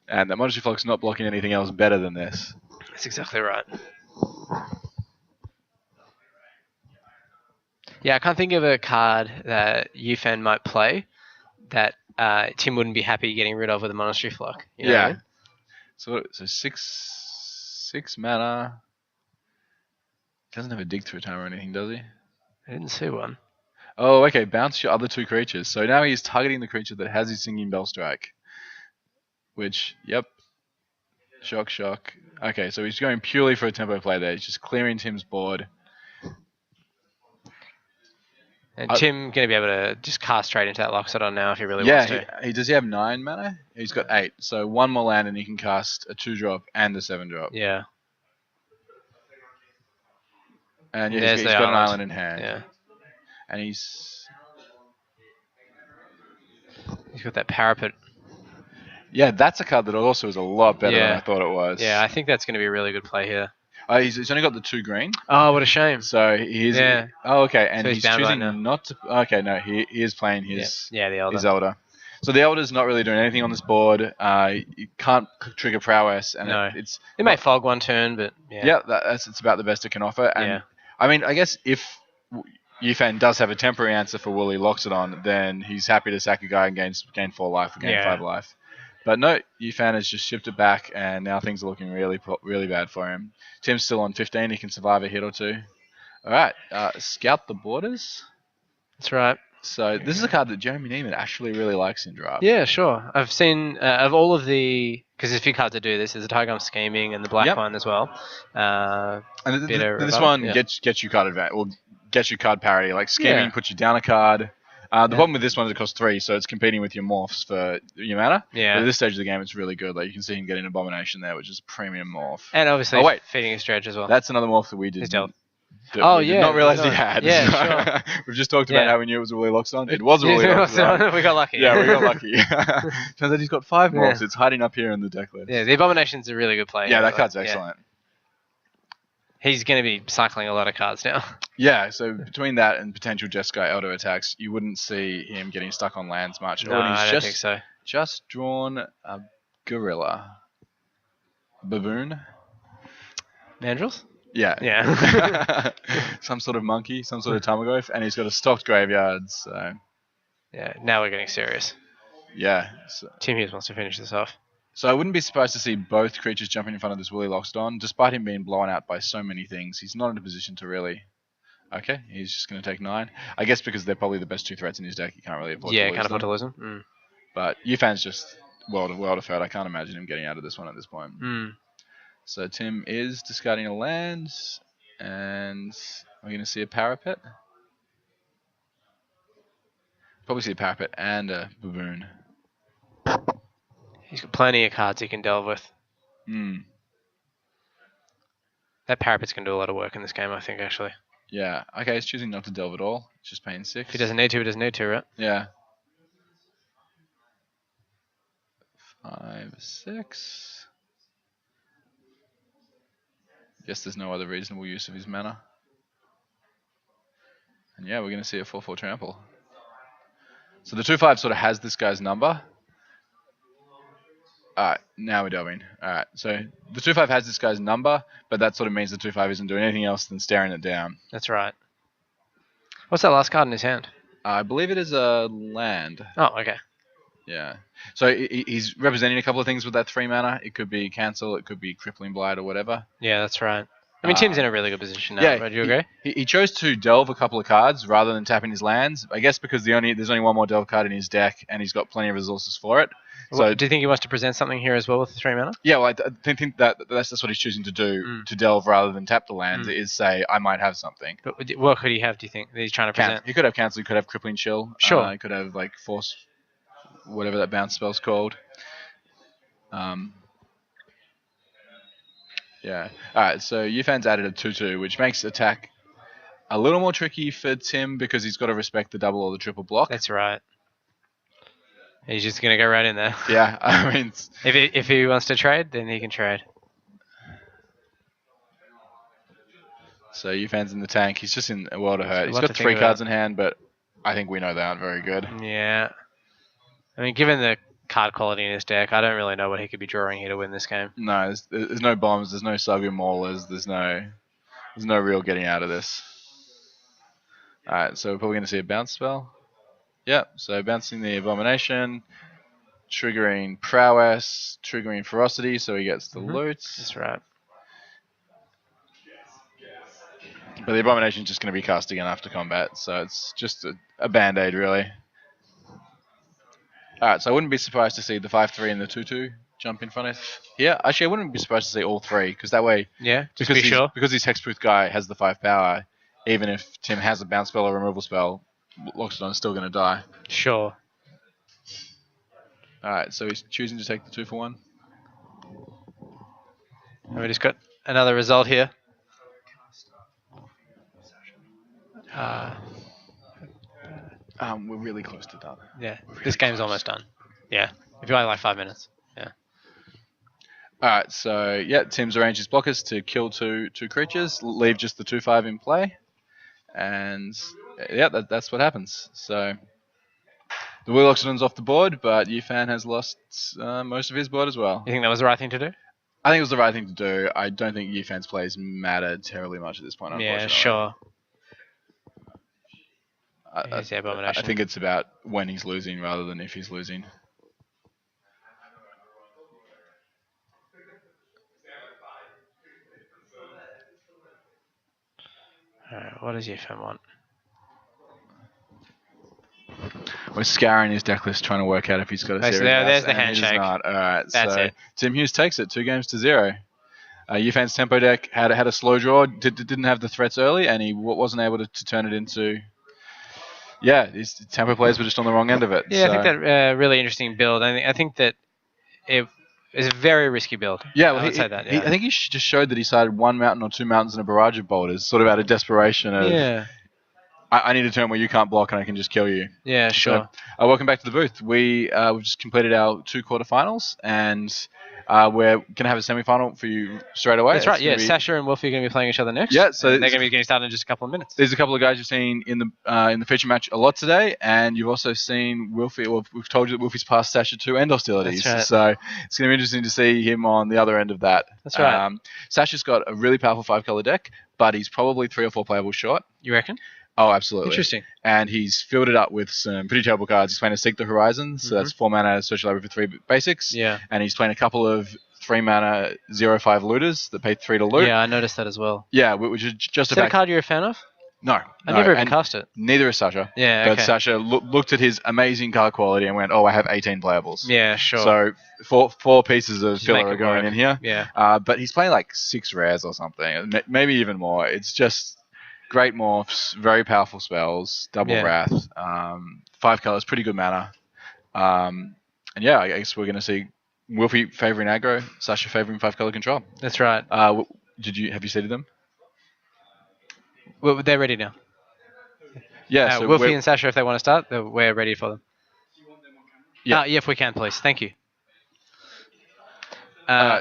And that Monastery Flock's not blocking anything else better than this. That's exactly right. Yeah, I can't think of a card that Yufan might play that Tim wouldn't be happy getting rid of with a Monastery Flock. You know what I mean? So 6 mana. Doesn't have a dig through time or anything, does he? I didn't see one. Oh, okay. Bounce your other 2 creatures. So now he's targeting the creature that has his Singing Bell Strike. Which, yep. Shock. Okay, so he's going purely for a tempo play there. He's just clearing Tim's board. And Tim going to be able to just cast straight into that Loxodon now if he really wants to. Yeah, does he have 9 mana? He's got 8. So 1 more land and he can cast a 2-drop and a 7-drop. Yeah. And yeah, he's got an island in hand. Yeah. And he's got that parapet. Yeah, that's a card that also is a lot better than I thought it was. Yeah, I think that's going to be a really good play here. He's only got the 2 green. Oh, what a shame. So he's Oh, okay, and so he's choosing not to. Okay, no, he is playing his the Elder. His Elder. So the Elder's not really doing anything on this board. You can't trigger prowess, and it may fog one turn, but it's about the best it can offer. And I mean, I guess if Yufan does have a temporary answer for Wooly Loxodon, then he's happy to sack a guy and gain 4 life or gain 5 life. But no, Yufan has just shipped it back, and now things are looking really bad for him. Tim's still on 15. He can survive a hit or 2. All right, Scout the Borders. That's right. So this is a card that Jeremy Neiman actually really likes in draft. Yeah, sure. I've seen of all of the because there's a few cards that do this. There's the Tiger Scheming and the black one as well. And this one gets you card advantage or gets you card parity. Like Scheming puts you down a card. The problem with this one is it costs 3, so it's competing with your morphs for your mana. Yeah. But at this stage of the game, it's really good. Like you can see him getting Abomination there, which is a premium morph. And obviously feeding his dredge as well. That's another morph that we did. Did not realize he had. Yeah, sure. We've just talked about how we knew it was a Woolly Loxodon. It was a Woolly Loxodon. We got lucky. Yeah, we got lucky. Turns out he's got 5 morphs. It's hiding up here in the deck list. Yeah, the Abomination's a really good play. Yeah, that card's excellent. He's going to be cycling a lot of cards now. Yeah, so between that and potential Jeskai Elder attacks, you wouldn't see him getting stuck on lands much. No, I don't think so. Just drawn a Gorilla. Baboon. Mandrills? Yeah. Some sort of monkey, some sort of Tamagotchi, and he's got a stocked graveyard, so... Yeah, now we're getting serious. Yeah. Tim Hughes wants to finish this off. So I wouldn't be surprised to see both creatures jumping in front of this Woolly Loxodon. Despite him being blown out by so many things, he's not in a position to really... Okay, he's just going to take 9. I guess because they're probably the best 2 threats in his deck, he can't really afford to lose them. Yeah, can't afford to lose them. Mm. But Yufan's just world of hurt. I can't imagine him getting out of this one at this point. Mm. So Tim is discarding a land, and we're going to see a Parapet. Probably see a Parapet and a Baboon. He's got plenty of cards he can delve with. That Parapet's going to do a lot of work in this game, I think, actually. Yeah. Okay, he's choosing not to delve at all. He's just paying 6. If he doesn't need to, he doesn't need to, right? Yeah. 5, 6. Guess there's no other reasonable use of his mana. And yeah, we're going to see a 4/4 trample. So the 2/5 sort of has this guy's number. Alright, now we're delving. Alright, so the 2/5 has this guy's number, but that sort of means the 2/5 isn't doing anything else than staring it down. That's right. What's that last card in his hand? I believe it is a land. Oh, okay. Yeah. So he's representing a couple of things with that 3 mana. It could be Cancel, it could be Crippling Blight or whatever. Yeah, that's right. I mean, Tim's in a really good position now, right? Do you agree? He chose to delve a couple of cards rather than tapping his lands. I guess because there's only one more delve card in his deck, and he's got plenty of resources for it. So, do you think he wants to present something here as well with the 3 mana? Yeah, well, I think that's what he's choosing to do, to delve rather than tap the lands, is say, I might have something. But what could he have, do you think, that he's trying to present? He could have Cancel, he could have Crippling Chill. Sure. He could have, like, Force, whatever that bounce spell's called. Yeah. Alright, so Yufan's added a 2/2, which makes attack a little more tricky for Tim because he's got to respect the double or the triple block. That's right. He's just going to go right in there. Yeah, I mean... If he wants to trade, then he can trade. So Yufan's in the tank. He's just in a world of hurt. He's got 3 cards in hand, but I think we know they aren't very good. Yeah. I mean, given the card quality in his deck, I don't really know what he could be drawing here to win this game. No, there's no bombs. There's no Sagu Maulers. There's no real getting out of this. Alright, so we're probably going to see a bounce spell. Yep, so bouncing the Abomination, triggering Prowess, triggering Ferocity, so he gets the loot. That's right. But the Abomination's just going to be cast again after combat, so it's just a band-aid, really. Alright, so I wouldn't be surprised to see the 5-3 and the 2-2 jump in front of here. Actually, I wouldn't be surprised to see all 3, because that way... Yeah, because his Hexproof guy has the 5 power, even if Tim has a bounce spell or removal spell, Loxodon's still going to die. Sure. Alright, so he's choosing to take the 2-for-1. And we just got another result here. We're really close to done. Yeah, this game's almost done. Yeah, if you only like 5 minutes. Yeah. Alright, so yeah, Tim's arranged his blockers to kill two creatures, leave just the 2-5 in play, and yeah, that's what happens. So the Will Loxodon's off the board, but Yufan has lost most of his board as well. You think that was the right thing to do? I think it was the right thing to do. I don't think Yufan's plays matter terribly much at this point, unfortunately. Yeah, sure. I think it's about when he's losing rather than if he's losing. Alright, what does Yufan want? We're scouring his deck list trying to work out if he's got a series. There's the handshake. Alright, that's it. Tim Hughes takes it 2-0. Yufan's tempo deck had a slow draw, didn't have the threats early, and he wasn't able to turn it into... Yeah, his tempo players were just on the wrong end of it. Yeah, so. I think that really interesting build. I think that it is a very risky build. Yeah, well, I would say that. Yeah. I think he just showed that he sided 1 mountain or 2 mountains and a barrage of boulders, sort of out of desperation of... Yeah. I need a turn where you can't block and I can just kill you. Yeah, sure. So, welcome back to the booth. We've just completed our 2 quarterfinals, and we're going to have a semi-final for you straight away. That's right, yeah. Sasha and Wolfie are going to be playing each other next. Yeah, so they're going to be getting started in just a couple of minutes. There's a couple of guys you've seen in the feature match a lot today, and you've also seen Wolfie. Well, we've told you that Wolfie's passed Sasha to end hostilities. That's So right. it's going to be interesting to see him on the other end of that. That's right. Sasha's got a really powerful 5-color deck, but he's probably 3 or 4 playable short. You reckon? Oh, absolutely. Interesting. And he's filled it up with some pretty terrible cards. He's playing a Seek the Horizon, so that's 4 mana Social Library for 3 basics. Yeah. And he's playing a couple of 3 mana 0/5 looters that pay 3 to loot. Yeah, I noticed that as well. Yeah, which is just is that a card you're a fan of? No. I never even cast it. Neither is Sasha. Yeah, But Sasha looked at his amazing card quality and went, oh, I have 18 playables. Yeah, sure. So 4 pieces of filler are going in here. Yeah. But he's playing like 6 rares or something, maybe even more. It's just... Great morphs, very powerful spells, double wrath, 5 colors, pretty good mana. And yeah, I guess we're going to see Wolfie favouring aggro, Sasha favouring 5-color control. That's right. Have you seeded them? Well, they're ready now. Yeah, so Wolfie and Sasha, if they want to start, we're ready for them. Yeah, if we can, please. Thank you.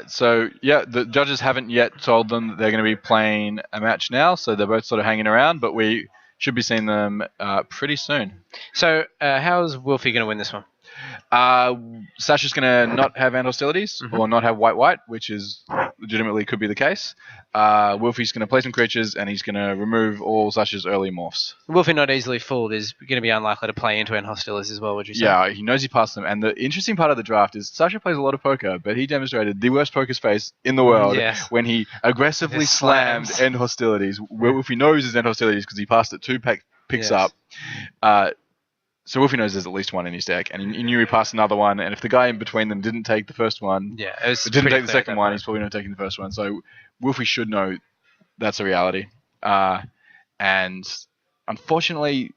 So yeah, the judges haven't yet told them that they're going to be playing a match now, so they're both sort of hanging around, but we should be seeing them pretty soon. So how's Wolfie going to win this one? Sasha's going to not have end hostilities or not have white, which is legitimately could be the case. Wolfie's going to play some creatures and he's going to remove all Sasha's early morphs. Wolfie not easily fooled is going to be unlikely to play into end hostilities as well, would you say? Yeah, he knows he passed them. And the interesting part of the draft is Sasha plays a lot of poker, but he demonstrated the worst poker face in the world when he aggressively slammed end hostilities. Wolfie knows his end hostilities because he passed it 2 picks up. So Wolfie knows there's at least 1 in his deck, and he knew he passed another one, and if the guy in between them didn't take the first one, didn't take the second one, he's probably not taking the first one. So Wolfie should know that's a reality. And unfortunately,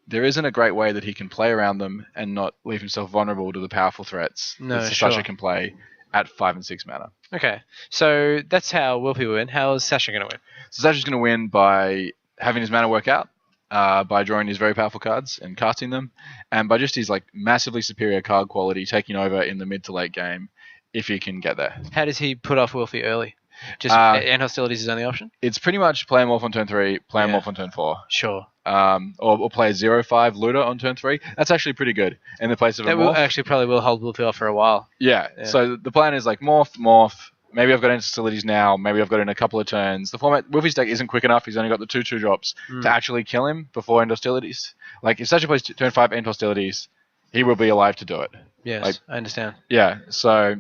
there isn't a great way that he can play around them and not leave himself vulnerable to the powerful threats that Sasha can play at 5 and 6 mana. Okay, so that's how Wolfie will win. How is Sasha going to win? So Sasha's going to win by having his mana work out. by drawing these very powerful cards and casting them, and by just his like massively superior card quality taking over in the mid to late game if he can get there. How does he put off Wolfie early? Just end hostilities is the only option? It's pretty much play him off on turn 3, play him off on turn 4. Sure. Or play a 0/5 looter on turn 3. That's actually pretty good in the place of a morph. Actually probably will hold Wolfie off for a while. Yeah. So the plan is like morph. Maybe I've got end hostilities now. Maybe I've got it in a couple of turns. The format Wolfie's deck isn't quick enough. He's only got the 2/2 drops to actually kill him before end hostilities. Like if Sasha plays turn 5 end hostilities, he will be alive to do it. Yes, like, I understand. Yeah. So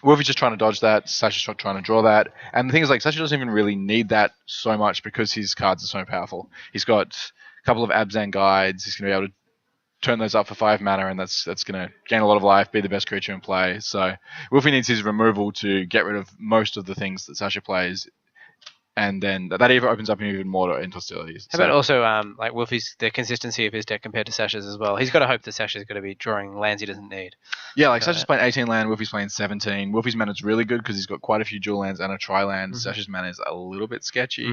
Wolfie's just trying to dodge that. Sasha's trying to draw that. And the thing is, like, Sasha doesn't even really need that so much because his cards are so powerful. He's got a couple of Abzan guides. He's going to be able to turn those up for 5 mana, and that's going to gain a lot of life, be the best creature in play. So Wolfie needs his removal to get rid of most of the things that Sasha plays. And then that even opens up even more to end hostilities. How about also like Wolfie's the consistency of his deck compared to Sasha's as well? He's got to hope that Sasha's going to be drawing lands he doesn't need. Yeah, like Sasha's playing 18 land, Wolfie's playing 17. Wolfie's mana's really good because he's got quite a few dual lands and a tri-land. Sasha's mana is a little bit sketchy.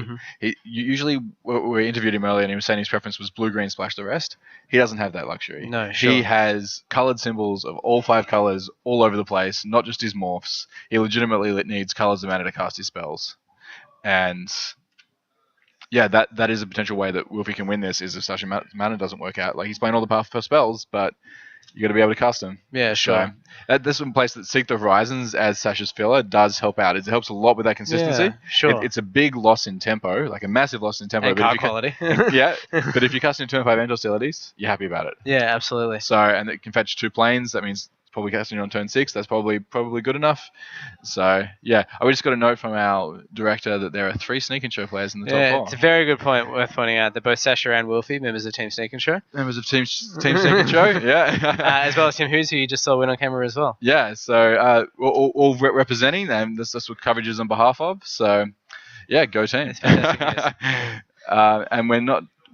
Usually, we interviewed him earlier and he was saying his preference was blue-green splash the rest. He doesn't have that luxury. No, sure. He has coloured symbols of all 5 colours all over the place, not just his morphs. He legitimately needs colours of mana to cast his spells. And yeah, that is a potential way that Wolfie can win this is if Sasha mana doesn't work out. Like he's playing all the powerful spells, but you got to be able to cast them. Yeah, sure. So this one place that Seek the Horizons as Sasha's filler does help out. It helps a lot with that consistency. Yeah, sure. It's a big loss in tempo, like a massive loss in tempo. And card quality. Yeah, but if you cast in turn 5 end hostilities, you're happy about it. Yeah, absolutely. So and it can fetch 2 planes. That means probably casting on turn 6. That's probably good enough. So yeah, we just got a note from our director that there are 3 Sneak and Show players in the top 4. It's a very good point worth pointing out that both Sasha and Wolfie, members of Team Sneak and Show. Members of Team Sneak and Show, yeah. As well as Tim Hughes, who you just saw win on camera as well. Yeah, so all representing, and that's what coverage is on behalf of. So yeah, go team. It's fantastic. And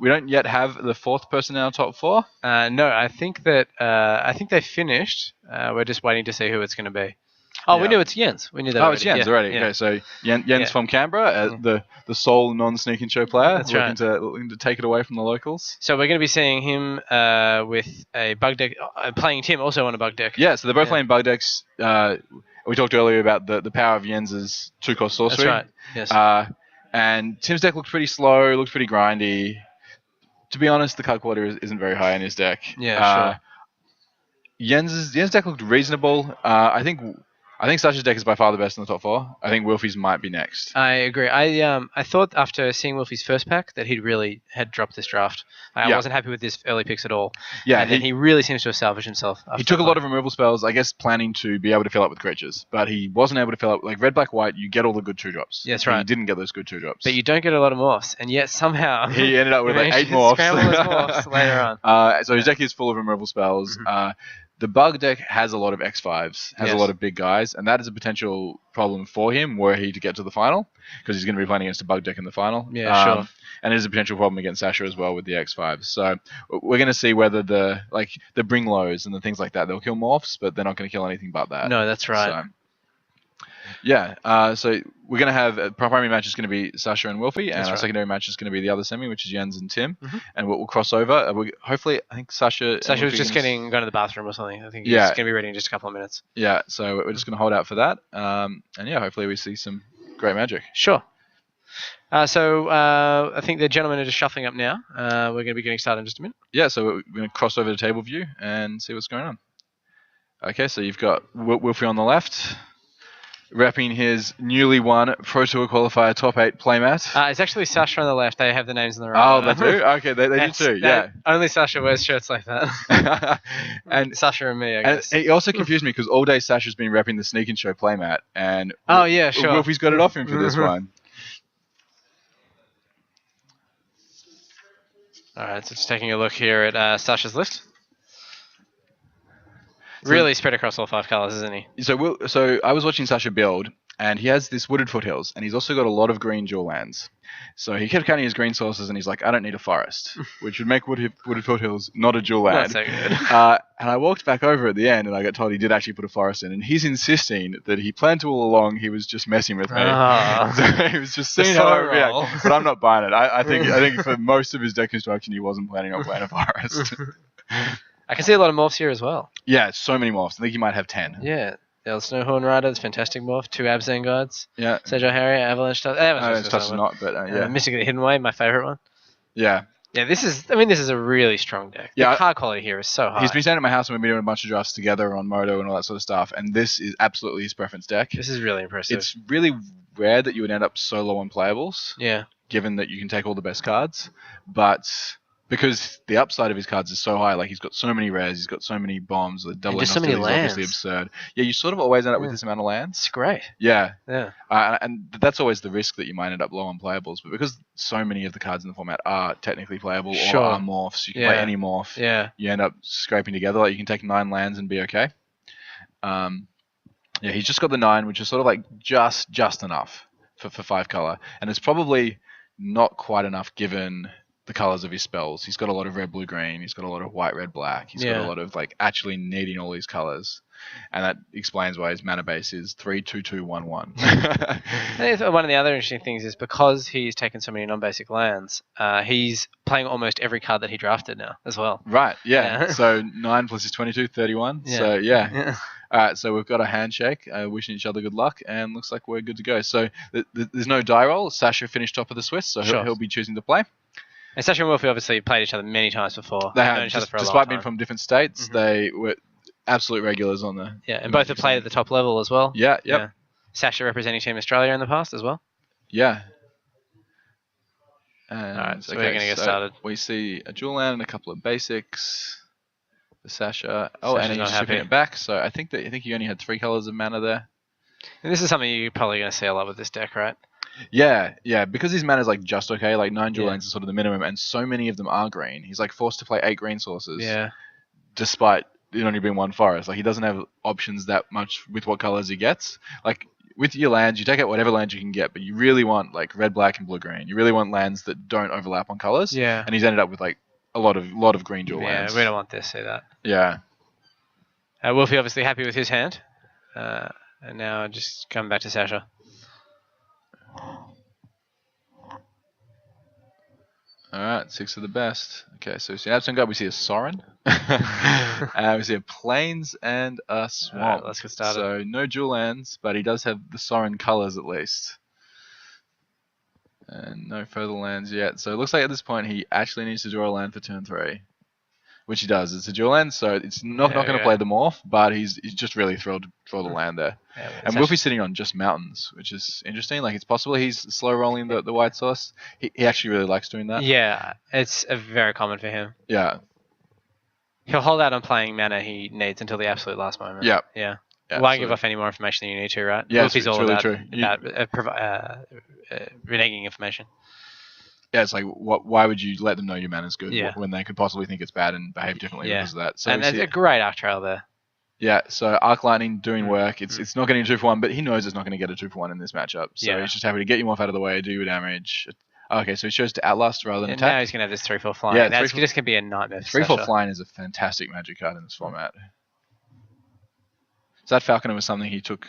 we don't yet have the 4th person in our top 4. No, I think they finished. We're just waiting to see who it's going to be. Oh, yeah. We knew it's Jens. We knew that. Oh, already. It's Jens already. Yeah. Okay, so Jens from Canberra, the sole non-Sneak and Show player, That's looking to take it away from the locals. So we're going to be seeing him with a bug deck, playing Tim also on a bug deck. Yeah, so they're both playing bug decks. We talked earlier about the power of Jens's 2-cost sorcery. That's right. Yes. And Tim's deck looks pretty slow, looks pretty grindy. To be honest, the card quality isn't very high in his deck. Yeah, sure. Jens' deck looked reasonable. I think Sasha's deck is by far the best in the top 4. I think Wolfie's might be next. I agree. I thought after seeing Wolfie's first pack that he'd really had dropped this draft. I wasn't happy with his early picks at all. Yeah, and then he really seems to have salvaged himself. He took a lot of removal spells, I guess, planning to be able to fill up with creatures, but he wasn't able to fill up. Like red, black, white, you get all the good 2 drops. Yeah, that's right. He didn't get those good 2 drops. But you don't get a lot of morphs, and yet somehow he ended up with like 8 morphs. Scramble his morphs later on. So his deck is full of removal spells. The bug deck has a lot of X5s, has a lot of big guys, and that is a potential problem for him were he to get to the final, because he's going to be playing against a bug deck in the final. Yeah, sure. And it is a potential problem against Sasha as well with the X5s. So we're going to see whether the bring lows and the things like that, they'll kill morphs, but they're not going to kill anything but that. No, that's right. So, yeah, so we're going to have a primary match is going to be Sasha and Wolfie, and our secondary match is going to be the other semi, which is Jens and Tim, and we'll cross over. Hopefully, I think Sasha was just going to the bathroom or something. I think he's going to be ready in just a couple of minutes. Yeah, so we're just going to hold out for that, and yeah, hopefully we see some great magic. Sure. So I think the gentlemen are just shuffling up now. We're going to be getting started in just a minute. Yeah, so we're going to cross over to table view and see what's going on. Okay, so you've got Wolfie on the left, repping his newly won Pro Tour Qualifier Top 8 playmat. It's actually Sasha on the left. They have the names on the right. Oh, they do? Okay, they do too, yeah. Only Sasha wears shirts like that. And Sasha and me, I guess. And it also confused me because all day Sasha's been repping the Sneak and Show playmat, and yeah, sure. Wolfie's got it off him for this one. All right, so just taking a look here at Sasha's list. Really spread across all 5 colors, isn't he? So I was watching Sasha build, And he has this wooded foothills, and he's also got a lot of green dual lands. So he kept counting his green sources, and he's like, I don't need a forest, which would make wooded foothills not a dual land. Not so good. And I walked back over at the end, and I got told he did actually put a forest in, and he's insisting that he planned to all along. He was just messing with me. So he was just seeing how I react. But I'm not buying it. I think for most of his deck construction, he wasn't planning on playing a forest. I can see a lot of morphs here as well. Yeah, so many morphs. I think he might have 10. Yeah. El Snowhorn Rider, it's fantastic morph. 2 Abzan Guards. Yeah. Sejo Harrier, Avalanche Tusk. Avalanche Tusk is not, but yeah. Mystic the Hidden Way, my favorite one. Yeah. Yeah, this is a really strong deck. The card quality here is so high. He's been staying at my house and we've been doing a bunch of drafts together on Moto and all that sort of stuff, and this is absolutely his preference deck. This is really impressive. It's really rare that you would end up so low on playables. Yeah. Given that you can take all the best cards, but because the upside of his cards is so high, like he's got so many rares, he's got so many bombs, the double so many lands. Obviously absurd. Yeah, you sort of always end up with this amount of lands. It's great. Yeah. Yeah. And that's always the risk that you might end up low on playables, but because so many of the cards in the format are technically playable or are morphs, you can play any morph. Yeah. You end up scraping together. Like you can take 9 lands and be okay. Yeah, he's just got the 9, which is sort of like just enough for 5 color, and it's probably not quite enough given the colors of his spells. He's got a lot of red, blue, green. He's got a lot of white, red, black. He's got a lot of like actually needing all these colors, and that explains why his mana base is 3/2/2/1/1. I think one of the other interesting things is because he's taken so many non-basic lands, he's playing almost every card that he drafted now as well. Right. Yeah. So 9 plus his 22, 31. Yeah. So yeah. All right, so we've got a handshake, wishing each other good luck, and looks like we're good to go. So there's no die roll. Sasha finished top of the Swiss, so he'll be choosing to play. And Sasha and Wolfie obviously played each other many times before. They have, despite being from different states, they were absolute regulars on the... Yeah, and both have played at the top level as well. Yeah, yep. Yeah. Sasha representing Team Australia in the past as well. Yeah. And all right, so we're going to get started. We see a dual land and a couple of basics. The Sasha. Sasha's and he's shipping it back. So I think he only had 3 colors of mana there. And this is something you're probably going to see a lot with this deck, right? Yeah, because his mana is like just okay. Like 9 dual lands is sort of the minimum, and so many of them are green. He's like forced to play 8 green sources. Yeah. Despite it only being 1 forest, like he doesn't have options that much with what colors he gets. Like with your lands, you take out whatever lands you can get, but you really want like red, black, and blue, green. You really want lands that don't overlap on colors. Yeah. And he's ended up with like a lot of green dual lands. Yeah, we don't want this. See that. Yeah. Wolfie obviously happy with his hand, and now just coming back to Sasha. Alright, 6 of the best. Okay, so we see an Absent Guard, we see a Sorin. We see a Plains and a Swamp. Alright, let's get started. So no dual lands, but he does have the Sorin colors at least. And no further lands yet. So it looks like at this point he actually needs to draw a land for turn 3. Which he does. It's a dual land, so it's not going to play the morph, but he's just really thrilled to draw the land there. Yeah, and Wolfie's sitting on just mountains, which is interesting. Like it's possible he's slow rolling the white source. He actually really likes doing that. Yeah, it's very common for him. Yeah. He'll hold out on playing mana he needs until the absolute last moment. Yeah. Yeah. Won't give off any more information than you need to, right? Yeah, Wolfie's all really about true. reneging information. Yeah, it's like, why would you let them know your mana's good when they could possibly think it's bad and behave differently because of that? So and there's a great Arc Trail there. Yeah, so Arc Lightning doing work. It's not getting a 2-for-1, but he knows it's not going to get a 2-for-1 in this matchup. So he's just happy to get you off out of the way, do your damage. Okay, so he chose to Outlast rather than attack. Now he's going to have this 3/4 flying. Yeah, that's just going to be a nightmare. 3/4 flying is a fantastic magic card in this format. So that Falconer was something he took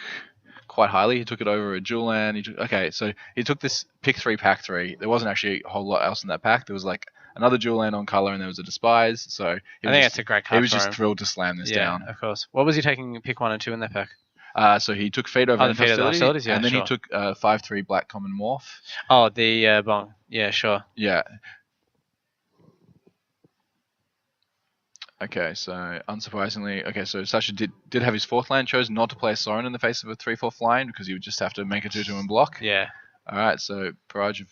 quite highly. He took it over a dual land. So he took this pick 3, pack 3. There wasn't actually a whole lot else in that pack. There was like another dual land on color, and there was a Despise. So I think that's a great card. He was just thrilled to slam this down. Yeah, of course. What was he taking? Pick 1 and 2 in that pack. So he took Fate over Hostilities, and then he took 5/3 Black Common Morph. Oh, the Bong. Yeah, sure. Yeah. Okay, so unsurprisingly, so Sasha did have his 4th land, chose not to play Sorin in the face of a 3/4 flying because he would just have to make a 2/2 and block. Yeah. Alright, so barrage of...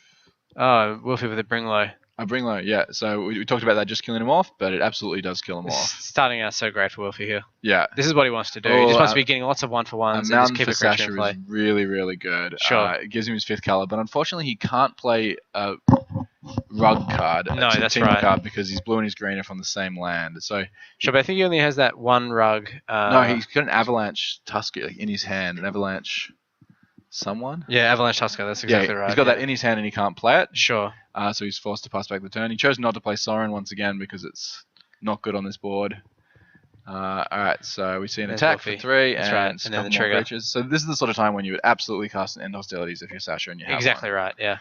Oh, Wolfie with a Bring Low. A Bring Low, yeah. So we talked about that just killing him off, but it absolutely does kill him off. Starting out so great for Wolfie here. Yeah. This is what he wants to do. He just wants to be getting lots of 1-for-1s and just keep for it Sasha in play. Is really, really good. Sure. It gives him his 5th color, but unfortunately he can't play a Rug card. No, that's team right. Card because he's blue and he's green are from the same land. So sure, but I think he only has that 1 Rug. No, he's got an Avalanche Tusk in his hand. An Avalanche someone. Yeah, Avalanche Tusker, that's exactly right. He's got that in his hand and he can't play it. Sure. So he's forced to pass back the turn. He chose not to play Sorin once again because it's not good on this board. Alright, so we see an attack for 3 and a couple more creatures. So this is the sort of time when you would absolutely cast an End Hostilities if you're Sasha and you have Exactly one. right, yeah.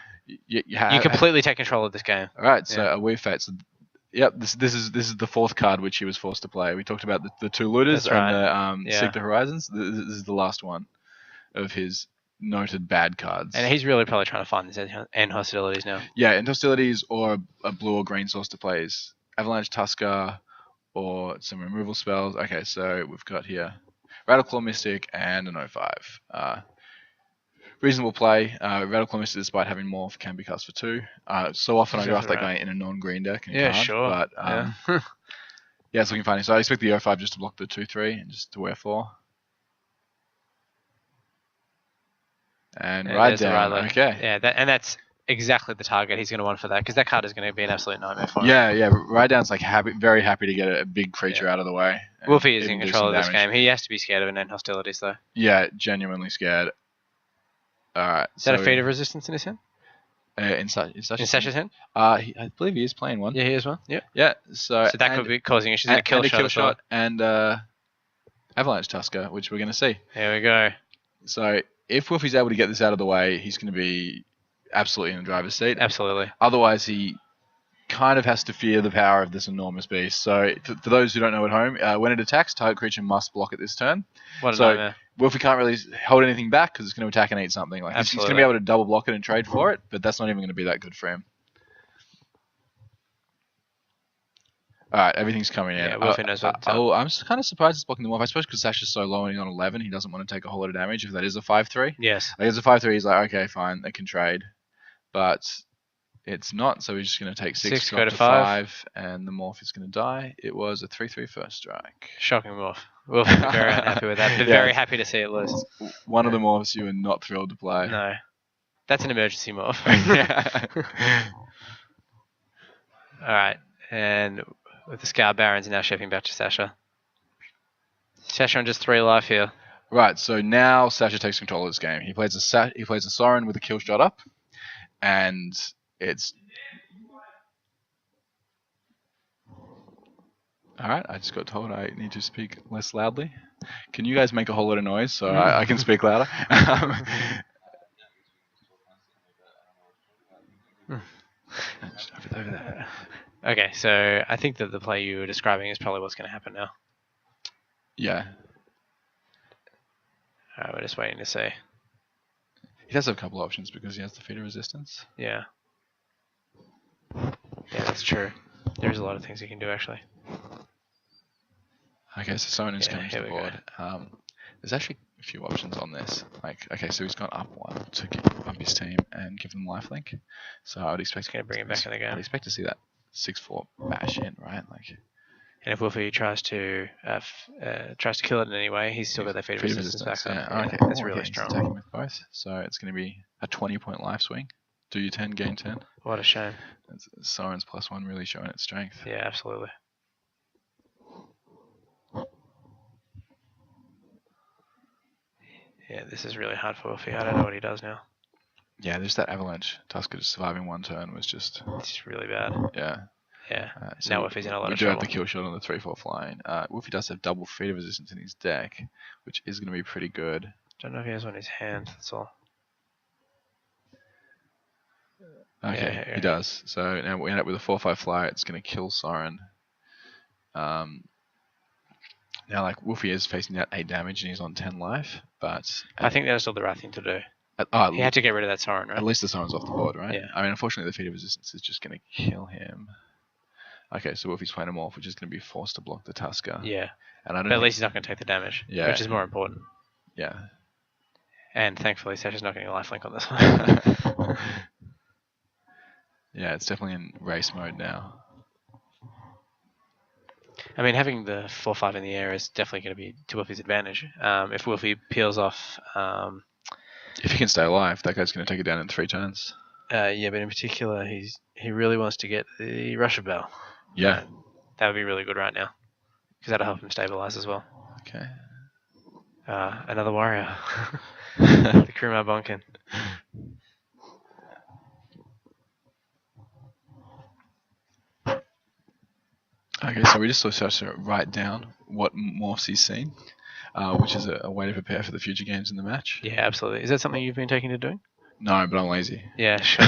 You completely take control of this game. Alright, so a Weird Fate. So, yep, this is the 4th card which he was forced to play. We talked about the 2 Looters and the Seek the Horizons. This is the last one of his noted bad cards. And he's really probably trying to find these End Hostilities now. Yeah, End Hostilities or a blue or green source to play is Avalanche Tusker or some removal spells. Okay, so we've got here Rattleclaw Mystic and an 05. Reasonable play. Rattleclaw Mystic, despite having morph, can be cast for 2. So often I draft that guy in a non-green deck and can't. Sure. But yeah, it's looking funny. So I expect the 05 just to block the 2/3 and just to wear 4. And ride down. Okay. Yeah, that's exactly the target he's going to want for that, because that card is going to be an absolute nightmare for him. Yeah. Ride down's like very happy to get a big creature out of the way. Wolfie is in control of this game. He has to be scared of an End Hostilities, though. Yeah, genuinely scared. Alright. Is that a Fate of Resistance in his hand? In Sasha's hand? I believe he is playing one. Yeah, he is one. Yeah. Yeah. So that could be causing issues. And a kill shot and Avalanche Tusker, which we're going to see. Here we go. So if Wolfie's able to get this out of the way, he's going to be absolutely in the driver's seat. Absolutely. Otherwise, he kind of has to fear the power of this enormous beast. So for those who don't know at home, when it attacks, target creature must block it this turn. What a nightmare. Wolfie can't really hold anything back because it's going to attack and eat something. Like he's going to be able to double block it and trade for it, but that's not even going to be that good for him. Alright, everything's coming in. Yeah, Wolfie knows what I'm kind of surprised it's blocking them off. I suppose because Sasha's so low and he's on 11, he doesn't want to take a whole lot of damage if that is a 5/3. Yes. Like, if it's a 5/3, he's like, okay, fine, they can trade. But it's not, so he's just going to take 6 go to 5, and the morph is going to die. It was a 3/3 first strike. Shocking morph. Wolfie's very unhappy with that, but very happy to see it lose. One of the morphs you are not thrilled to play. No. That's an emergency morph. Alright, and with the Scar Barons now shaping back to Sasha. Sasha on just 3 life here. Right, so now Sasha takes control of this game. He plays a Sorin with a kill shot up, and it's... Alright, I just got told I need to speak less loudly. Can you guys make a whole lot of noise so I can speak louder? Okay, so I think that the play you were describing is probably what's going to happen now. Yeah. Alright, we're just waiting to see. He does have a couple options because he has the feeder resistance. Yeah. Yeah, that's true. There's a lot of things he can do, actually. Okay, so someone is coming to the board. There's actually a few options on this. Like, okay, so he's gone up 1 to bump his team and give them lifelink. So I would expect to bring him back in the game. I'd expect to see that 6/4 bash in, right? Like, and if Wolfie tries to kill it in any way, he's still got that feeder resistance back up. Yeah. Okay, that's really strong. He's attacking with both, so it's going to be a 20-point life swing. Do you 10, gain 10? What a shame. Soren's +1 really showing its strength. Yeah, absolutely. Yeah, this is really hard for Wolfie. I don't know what he does now. Yeah, there's that Avalanche. Tusker just surviving 1 turn was just... It's really bad. Yeah. Yeah. So now Wolfie's in a lot of trouble. We do have the kill shot on the 3/4 flying. Wolfie does have double feeder resistance in his deck, which is going to be pretty good. Don't know if he has one in his hand, that's all. Okay, he does. So now we end up with a 4/5 flyer. It's going to kill Sorin. Now, like, Wolfie is facing that 8 damage and he's on 10 life, but... I think that's still the right thing to do. He had to get rid of that Sorin, right? At least the Sorin's off the board, right? Yeah. I mean, unfortunately, the feeder resistance is just going to kill him. Okay, so Wolfie's playing him off, which is going to be forced to block the Tusker. Yeah. And I don't but at least he's not going to take the damage, which is more important. Yeah. And thankfully, Sasha's not getting a lifelink on this one. Yeah, it's definitely in race mode now. I mean, having the 4/5 in the air is definitely going to be to Wolfie's advantage. If Wolfie peels off... if he can stay alive, that guy's going to take it down in 3 turns. Yeah, but in particular, he really wants to get the Russia Bell. Yeah. That would be really good right now, because that'll help him stabilize as well. Okay. Another warrior. The Kuruma Bonkin. Okay, so we just sort of to write down what morphs he's seen, which is a way to prepare for the future games in the match. Yeah, absolutely. Is that something you've been taking to doing? No, but I'm lazy. Yeah, sure.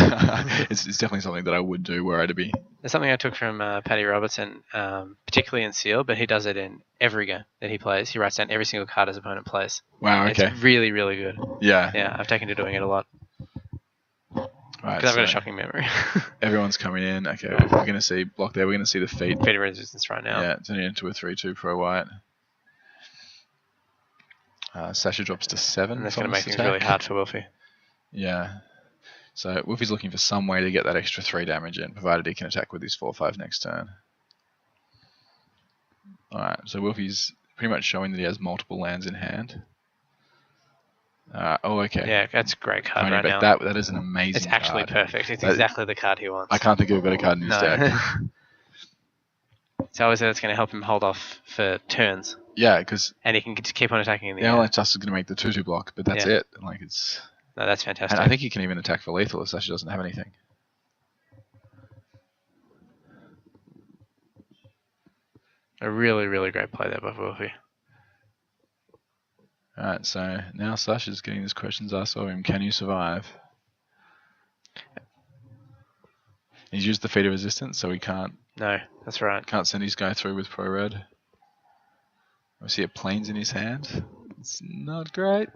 It's definitely something that I would do were I to be. It's something I took from Paddy Robertson, particularly in Seal, but he does it in every game that he plays. He writes down every single card his opponent plays. Wow, okay. It's really, really good. Yeah. Yeah, I've taken to doing it a lot. Right, because I've got a shocking memory. Everyone's coming in. Okay, we're going to see block there. We're going to see the feet. Feet of resistance right now. Yeah, turning into a 3-2 pro white. Sasha drops to 7. And that's going to make things really hard for Wolfie. Yeah. So Wolfie's looking for some way to get that extra 3 damage in, provided he can attack with his 4/5 next turn. Alright, so Wolfie's pretty much showing that he has multiple lands in hand. Oh, okay. Yeah, that's a great card right now. That is an amazing It's actually card. perfect. It's exactly the card he wants. I can't think of a better card in his deck. So I always say that's going to help him hold off for turns. Yeah, because... And he can just keep on attacking in the air. Avalanche Dust is going to make the 2/2 block, but that's it. Like, it's... No, that's fantastic. And I think he can even attack for lethal if Sasha doesn't have anything. A really, really great play there by Wolfie. Alright, so now Sasha's getting his questions asked of him. Can you survive? He's used the feat of resistance, so he can't... No, that's right. Can't send his guy through with Pro Red. I see a planes in his hand. It's not great.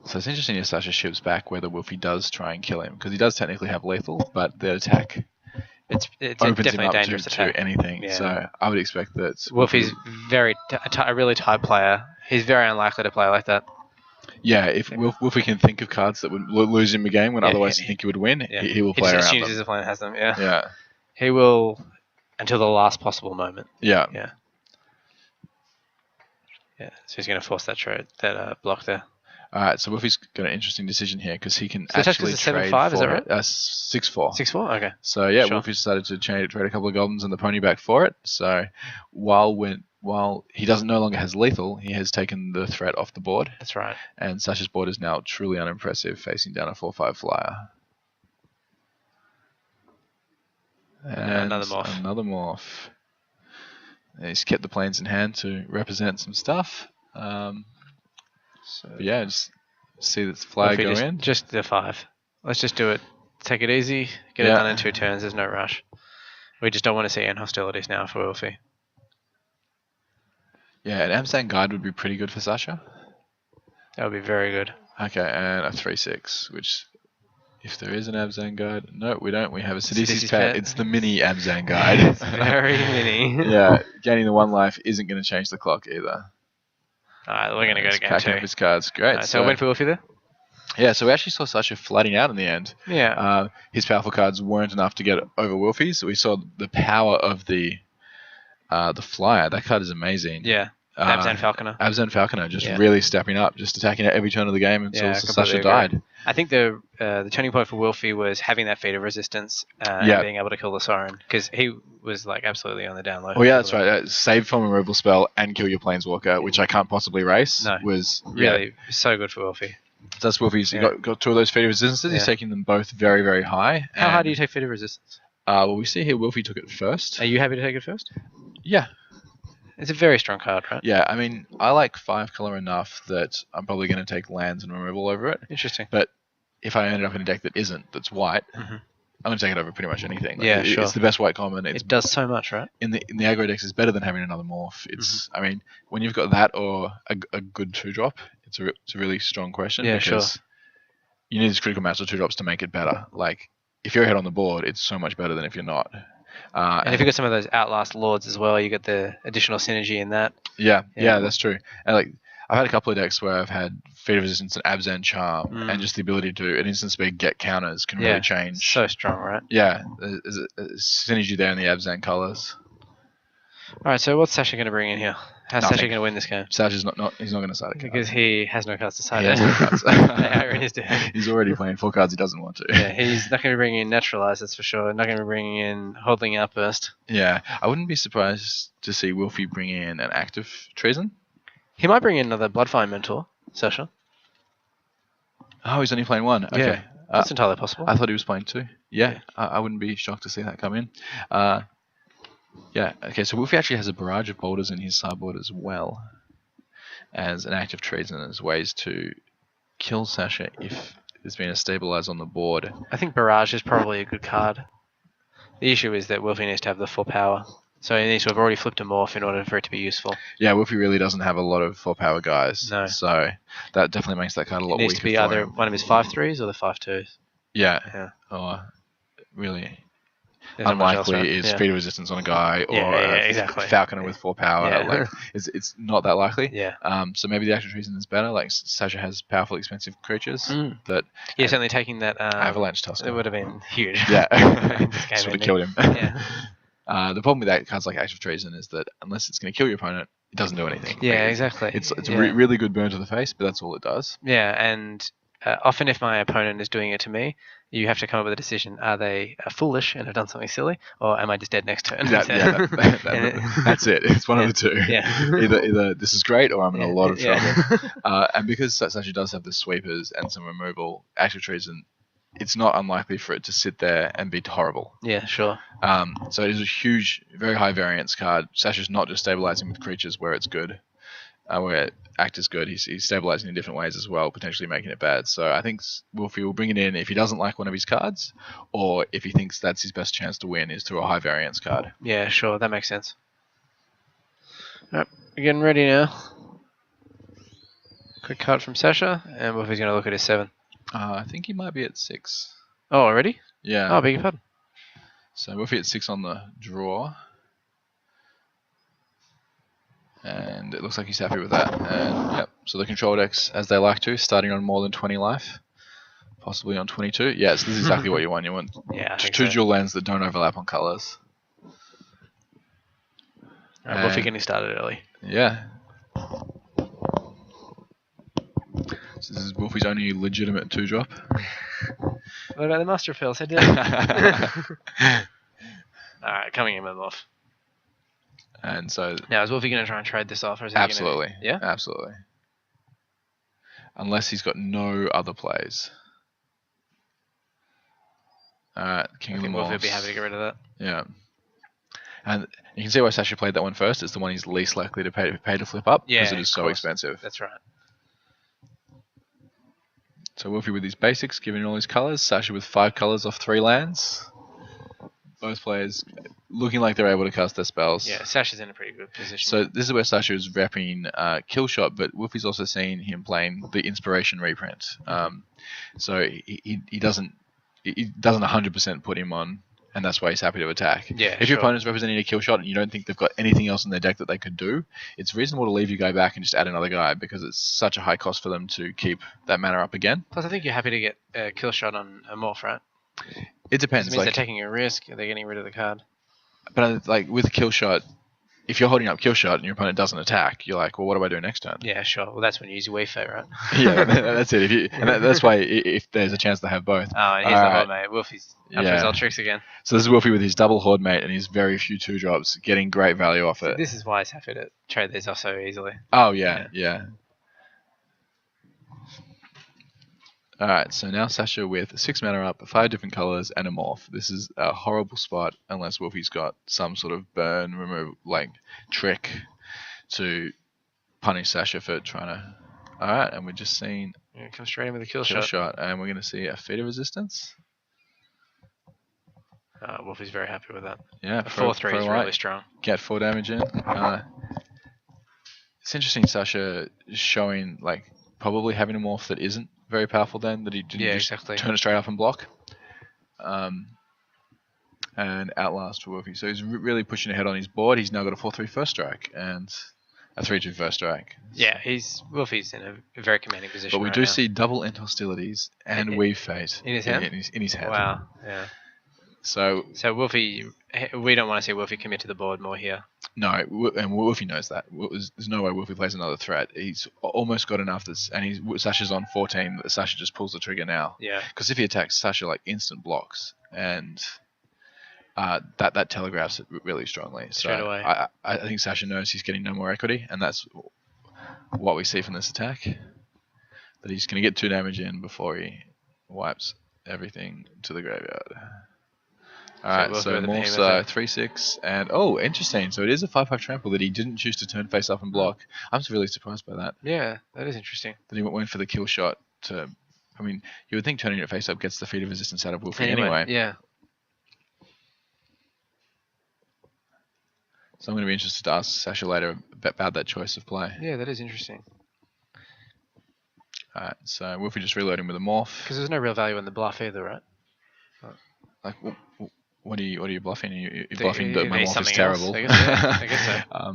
So it's interesting if Sasha ships back whether Wolfie does try and kill him, because he does technically have lethal, but the attack it's opens definitely him up a dangerous attack. to anything. Yeah. So I would expect that Wolfie's a really tight player. He's very unlikely to play like that. Yeah, if Wolfie can think of cards that would lose him a game when otherwise you think he would win, he will play around them. As soon as his opponent has them, Yeah. He will until the last possible moment. Yeah. So he's going to force that block there. Alright, so Wolfie's got an interesting decision here because he can so actually trade 7/5, is that right? 6/4. 6/4, okay. So yeah, sure. Wolfie decided to trade a couple of goblins and the pony back for it. So while he no longer has lethal, he has taken the threat off the board. That's right. And Sasha's board is now truly unimpressive, facing down a 4/5 flyer. And another morph. Another morph. He's kept the planes in hand to represent some stuff. But yeah, just see the flyer go in. Just the 5. Let's just do it. Take it easy. Get it done in 2 turns. There's no rush. We just don't want to see end hostilities now for Wolfie. Yeah, an Amzan Guide would be pretty good for Sasha. That would be very good. Okay, and a 3/6, which, if there is an Amzan Guide, no, we don't. We have a Sidisi's Pet. It's the mini Amzan Guide. It's very mini. Yeah, gaining the 1 life isn't going to change the clock either. Alright, we're going to go to game 2. Packing up his cards. Great. Right, so win for Wolfie there? Yeah, so we actually saw Sasha flatting out in the end. Yeah. His powerful cards weren't enough to get over Wolfie, so we saw the power of the flyer. That card is amazing. Yeah. Abzan Falconer. Abzan Falconer just really stepping up, just attacking at every turn of the game until Sasha died. I think the turning point for Wolfie was having that feat of resistance and being able to kill the Sorin, because he was like absolutely on the down low. Oh yeah, that's right. Save from a removal spell and kill your Planeswalker, which I can't possibly race. No, was really so good for Wolfie. So that's Wolfie's. He got 2 of those feat of resistances. He's taking them both very, very high. How high do you take feat of resistance? Well, we see here Wolfie took it first. Are you happy to take it first? Yeah. It's a very strong card, right? Yeah, I mean, I like 5 color enough that I'm probably going to take lands and removal over it. Interesting. But if I ended up in a deck that's white, I'm going to take it over pretty much anything. Like, sure. It's the best white common. It does so much, right? In the aggro decks, it's better than having another morph. It's, I mean, when you've got that or a good 2-drop, it's a really strong question. Yeah, because you need this critical mass of 2-drops to make it better. Like, if you're ahead on the board, it's so much better than if you're not. And if you got some of those Outlast Lords as well, you get the additional synergy in that. Yeah, that's true. And like, I've had a couple of decks where I've had Feat of Resistance and Abzan Charm, and just the ability to do an instant speed get counters can really change. So strong, right? Yeah, there's a synergy there in the Abzan colors. Alright, so what's Sasha going to bring in here? How's Sasha going to win this game? Sasha's he's not going to side a card. Because he has no cards to side He has no cards. They are in his deck. He's already playing 4 cards he doesn't want to. Yeah, he's not going to be bringing in Naturalize, that's for sure. Not going to be bringing in Holding Outburst. Yeah, I wouldn't be surprised to see Wolfie bring in an active Treason. He might bring in another Bloodfire Mentor, Sasha. Oh, he's only playing 1. Okay. Yeah, that's entirely possible. I thought he was playing 2. Yeah. I wouldn't be shocked to see that come in. Yeah, okay, so Wolfie actually has a barrage of boulders in his sideboard as well as an active Treason as ways to kill Sasha if there's been a stabilize on the board. I think Barrage is probably a good card. The issue is that Wolfie needs to have the full power. So he needs to have already flipped a morph in order for it to be useful. Yeah, Wolfie really doesn't have a lot of 4 power guys. No. So that definitely makes that card a lot weaker. It needs to be either one of his 5/3s or the 5/2s. Yeah. Or really... There's unlikely is speed of resistance on a guy or exactly. Falconer with 4 power. Yeah. Like it's not that likely. Yeah. So maybe the actual Treason is better. Like Sasha has powerful, expensive creatures that. Yeah, certainly taking that Avalanche Tusker. It would have been huge. Yeah. Should have killed him. Yeah. The problem with that cards like Active Treason is that unless it's going to kill your opponent, it doesn't do anything. Yeah, exactly. It's really good burn to the face, but that's all it does. Yeah, and often if my opponent is doing it to me, you have to come up with a decision. Are they foolish and have done something silly, or am I just dead next turn? That's it. It's one of the two. Yeah. Either this is great or I'm in a lot of trouble. And because Sasha does have the sweepers and some removal, Active Treason, it's not unlikely for it to sit there and be horrible. Yeah, sure. So it is a huge, very high variance card. Sasha's not just stabilizing with creatures where it's good. Where Act is good, he's stabilizing in different ways as well, potentially making it bad. So I think Wolfie will bring it in if he doesn't like one of his cards, or if he thinks that's his best chance to win is through a high variance card. Yeah, sure, that makes sense. Alright, we're getting ready now. Quick card from Sasha, and Wolfie's going to look at his 7. I think he might be at 6. Oh, already? Yeah. Oh, beg your pardon. So Wolfie at 6 on the draw. And it looks like he's happy with that. And yep, so the control decks, as they like to, starting on more than 20 life, possibly on 22. Yes, this is exactly what you want. You want two dual lands that don't overlap on colors. Alright, Wolfie getting started early. Yeah. So this is Wolfie's only legitimate 2-drop. What about the Master of Pearls? Alright, coming in with them off. And so now is Wolfie going to try and trade this off? Or is he absolutely. Yeah? Absolutely. Unless he's got no other plays. Alright, King of the Morphs. Wolfie would be happy to get rid of that. Yeah. And you can see why Sasha played that one first. It's the one he's least likely to pay to flip up because it is so expensive. That's right. So Wolfie with his basics, giving all his colours. Sasha with 5 colours off 3 lands. Both players looking like they're able to cast their spells. Yeah, Sasha's in a pretty good position. So this is where Sasha is repping Killshot, but Wolfie's also seen him playing the Inspiration reprint. So he doesn't 100% put him on, and that's why he's happy to attack. Yeah, if your opponent's representing a Killshot and you don't think they've got anything else in their deck that they could do, it's reasonable to leave your guy back and just add another guy because it's such a high cost for them to keep that mana up again. Plus, I think you're happy to get a Killshot on a Morph, right? It depends. It means they're taking a risk. They're getting rid of the card. But like with Killshot, if you're holding up Killshot and your opponent doesn't attack, you're like, well, what do I do next turn? Yeah, sure. Well, that's when you use your Wii Fate, right? Yeah, that's it. That's why if there's a chance to have both. Oh, and here's the Horde Mate. Wolfie's up to his old tricks again. So this is Wolfie with his double Horde Mate and his very few 2-drops, getting great value off it. This is why he's happy to trade these off so easily. Oh, yeah. Alright, so now Sasha with 6 mana up, 5 different colours, and a morph. This is a horrible spot unless Wolfie's got some sort of burn, remove, trick to punish Sasha for trying to... Alright, and we're just seeing... Yeah, come straight in with a Killshot. And we're going to see a Feat of Resistance. Wolfie's very happy with that. Yeah, 4/3 is really strong. Get 4 damage in. It's interesting Sasha showing, probably having a morph that isn't very powerful then, that he didn't turn it straight up and block. And Outlast for Wolfie. So he's really pushing ahead on his board. He's now got a 4/3 first strike and a 3/2 first strike. Yeah, Wolfie's in a very commanding position. But we do see double End Hostilities and Weave Fate in his hand. In his hand. Wow, yeah. So Wolfie, we don't want to see Wolfie commit to the board more here. No, and Wolfie knows that. There's no way Wolfie plays another threat. He's almost got enough. Sasha's on 14. That Sasha just pulls the trigger now. Yeah. Because if he attacks, Sasha like instant blocks, and that telegraphs it really strongly. Straight away. I think Sasha knows he's getting no more equity, and that's what we see from this attack. That he's going to get 2 damage in before he wipes everything to the graveyard. Alright, so Morph's 3/6, and oh, interesting. So it is a 5/5 trample that he didn't choose to turn face up and block. I'm really surprised by that. Yeah, that is interesting. That he went for the kill shot to. I mean, you would think turning it face up gets the feat of resistance out of Wolfie anyway. Yeah. So I'm going to be interested to ask Sasha later about that choice of play. Yeah, that is interesting. Alright, so Wolfie just reloading with a morph. Because there's no real value in the bluff either, right? Like, what are you bluffing? You're bluffing that my morph is terrible. I guess so.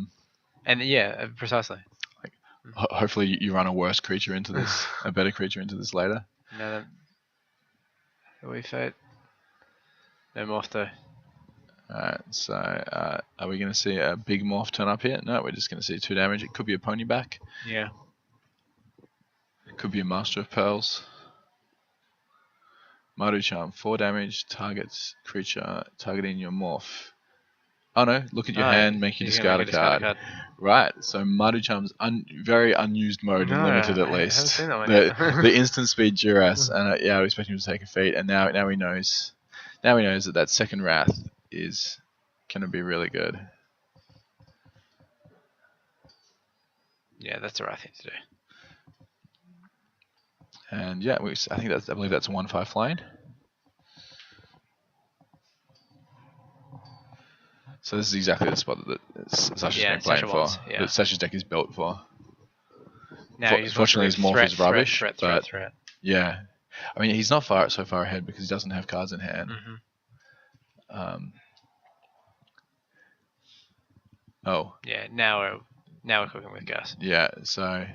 And yeah, precisely. Like, hopefully you run a worse creature into this, a better creature into this later. No, we fate. No morph though. Alright, so are we going to see a big morph turn up here? No, we're just going to see 2 damage. It could be a pony back. Yeah. It could be a Master of Pearls. Mardu Charm, 4 damage, targets creature, targeting your morph. Oh no, look at your hand, make you discard a card. Right, so Mardu Charm's very unused mode, limited at least. I haven't seen that one yet. The instant speed duress, and yeah, I was expecting him to take a feat, and now he knows. Now he knows that second Wrath is going to be really good. Yeah, that's the right thing to do. And yeah, I believe that's a 1/5 flying. So this is exactly the spot that Sasha's been playing for. That Sasha's deck is built for. Fortunately, his morph is rubbish. Threat. Yeah, I mean he's not so far ahead because he doesn't have cards in hand. Oh. Yeah, now we're cooking with gas. Yeah, so.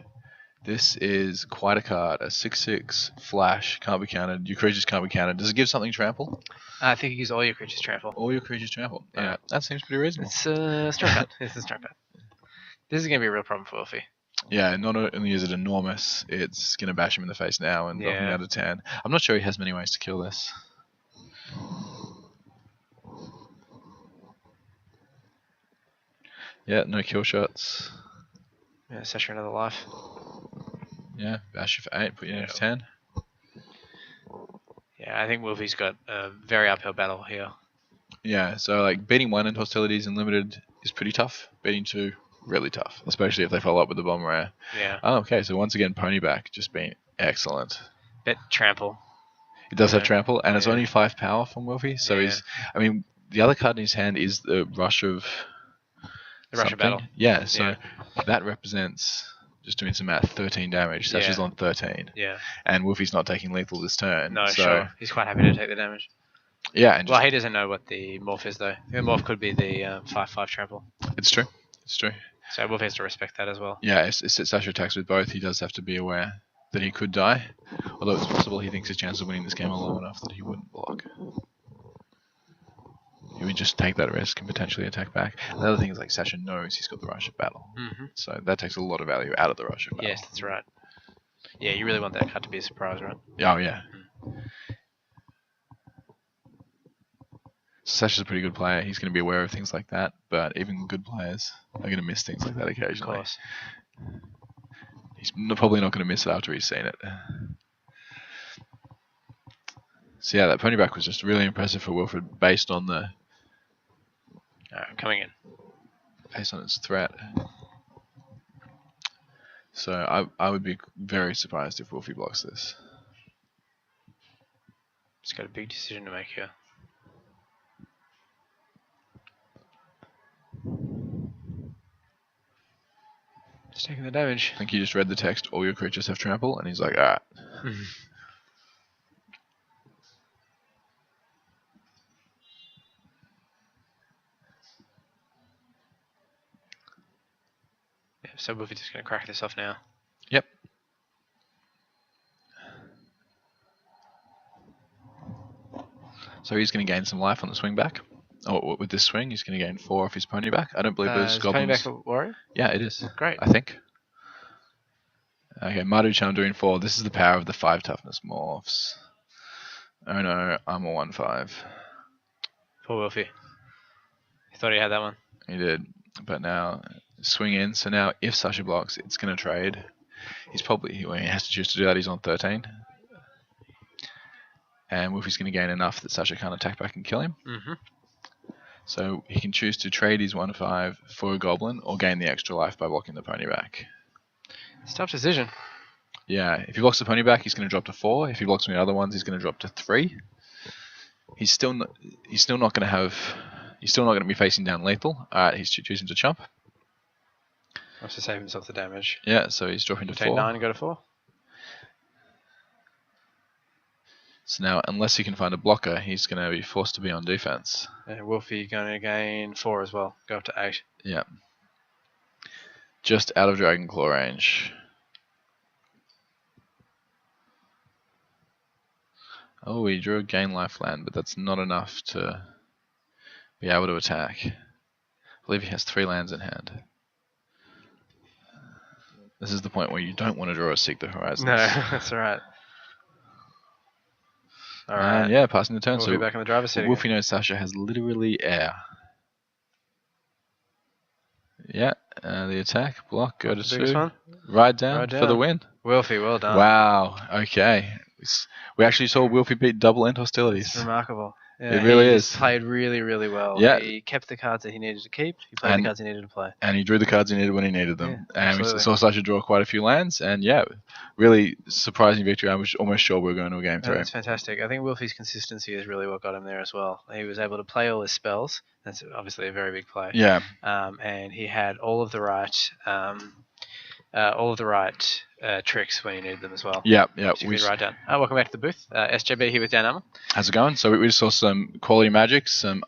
This is quite a card. A 6/6 flash, can't be countered. Your creatures can't be countered. Does it give something trample? I think it gives all your creatures trample. All your creatures trample. Yeah, that seems pretty reasonable. It's a strong card. It's a strong card. This is going to be a real problem for Wolfie. Yeah, not only is it enormous, it's going to bash him in the face now and knock him out of 10. I'm not sure he has many ways to kill this. Yeah, no kill shots. Yeah, Sasha another life. Yeah, bash you for 8, put you in for 10. Yeah, I think Wolfie's got a very uphill battle here. Yeah, so like beating 1 in hostilities and limited is pretty tough. Beating 2, really tough, especially if they follow up with the bomb rare. Yeah. Oh, okay, so once again, pony back just being excellent. Bet trample. It does have trample, and it's only 5 power from Wolfie. So I mean, the other card in his hand is the Rush of. The Rush of Battle. Yeah, so that represents. Just doing some math, 13 damage. Sasha's on 13. Yeah. And Wolfie's not taking lethal this turn. No, sure. He's quite happy to take the damage. Yeah. And well, he doesn't know what the morph is, though. The morph could be the 5/5 trample. It's true. So Wolfie has to respect that as well. Yeah, if Sasha attacks with both, he does have to be aware that he could die. Although it's possible he thinks his chance of winning this game are low enough that he wouldn't block. He would just take that risk and potentially attack back. And the other thing is, like, Sasha knows he's got the Rush of Battle. So that takes a lot of value out of the Rush of Battle. Yes, that's right. Yeah, you really want that card to be a surprise, right? Oh, yeah. Sasha's a pretty good player. He's going to be aware of things like that, but even good players are going to miss things like that occasionally. Of course. He's probably not going to miss it after he's seen it. So yeah, that pony back was just really impressive for Wilfred based on the... coming in. Based on its threat. So I would be very surprised if Wolfie blocks this. He's got a big decision to make here. He's taking the damage. I think he just read the text, all your creatures have trample, and he's like, alright. So Wolfie's just going to crack this off now. Yep. So he's going to gain some life on the swing back. Oh, with this swing, he's going to gain 4 off his pony back. I don't believe those goblins. Pony back a warrior? Yeah, it is. Great. I think. Okay, Maruchan doing 4. This is the power of the 5 toughness morphs. Oh no, I'm a 1/5. Poor Wolfie. He thought he had that one. He did, but now swing in. So now, if Sasha blocks, it's going to trade. He's probably when he has to choose to do that. He's on 13, and Wolfie's going to gain enough that Sasha can't attack back and kill him. Mm-hmm. So he can choose to trade his 1/5 for a goblin or gain the extra life by blocking the pony back. It's a tough decision. Yeah, if he blocks the pony back, he's going to drop to 4. If he blocks the other ones, he's going to drop to 3. He's still not going to have. He's still not going to be facing down lethal. Alright, he's choosing to chump. Wants to save himself the damage. Yeah, so he's dropping to 4. Take 9 and go to 4. So now, unless he can find a blocker, he's going to be forced to be on defense. And Wolfie going to gain 4 as well. Go up to 8. Yeah. Just out of Dragon Claw range. Oh, he drew a gain life land, but that's not enough to be able to attack. I believe he has 3 lands in hand. This is the point where you don't want to draw a Seek the Horizons. No, that's alright. Alright. Yeah, passing the turn. We'll be back in the driver's seat. Wolfie knows Sasha has literally air. Yeah, the attack, block, go to 2. Ride down for the win. Wolfie, well done. Wow, okay. We actually saw Wolfie beat double end hostilities. It's remarkable. Yeah, it really is. He played really, really well. Yeah. He kept the cards that he needed to keep. He played the cards he needed to play. And he drew the cards he needed when he needed them. Yeah, and we saw Sasha draw quite a few lands. And yeah, really surprising victory. I was almost sure we were going to a game 3. That's fantastic. I think Wolfie's consistency is really what got him there as well. He was able to play all his spells. That's obviously a very big play. Yeah. And he had all of the right tricks when you need them as well. Yeah. We right down. Welcome back to the booth. SJB here with Dan Allen. How's it going? So we just saw some quality magic, some,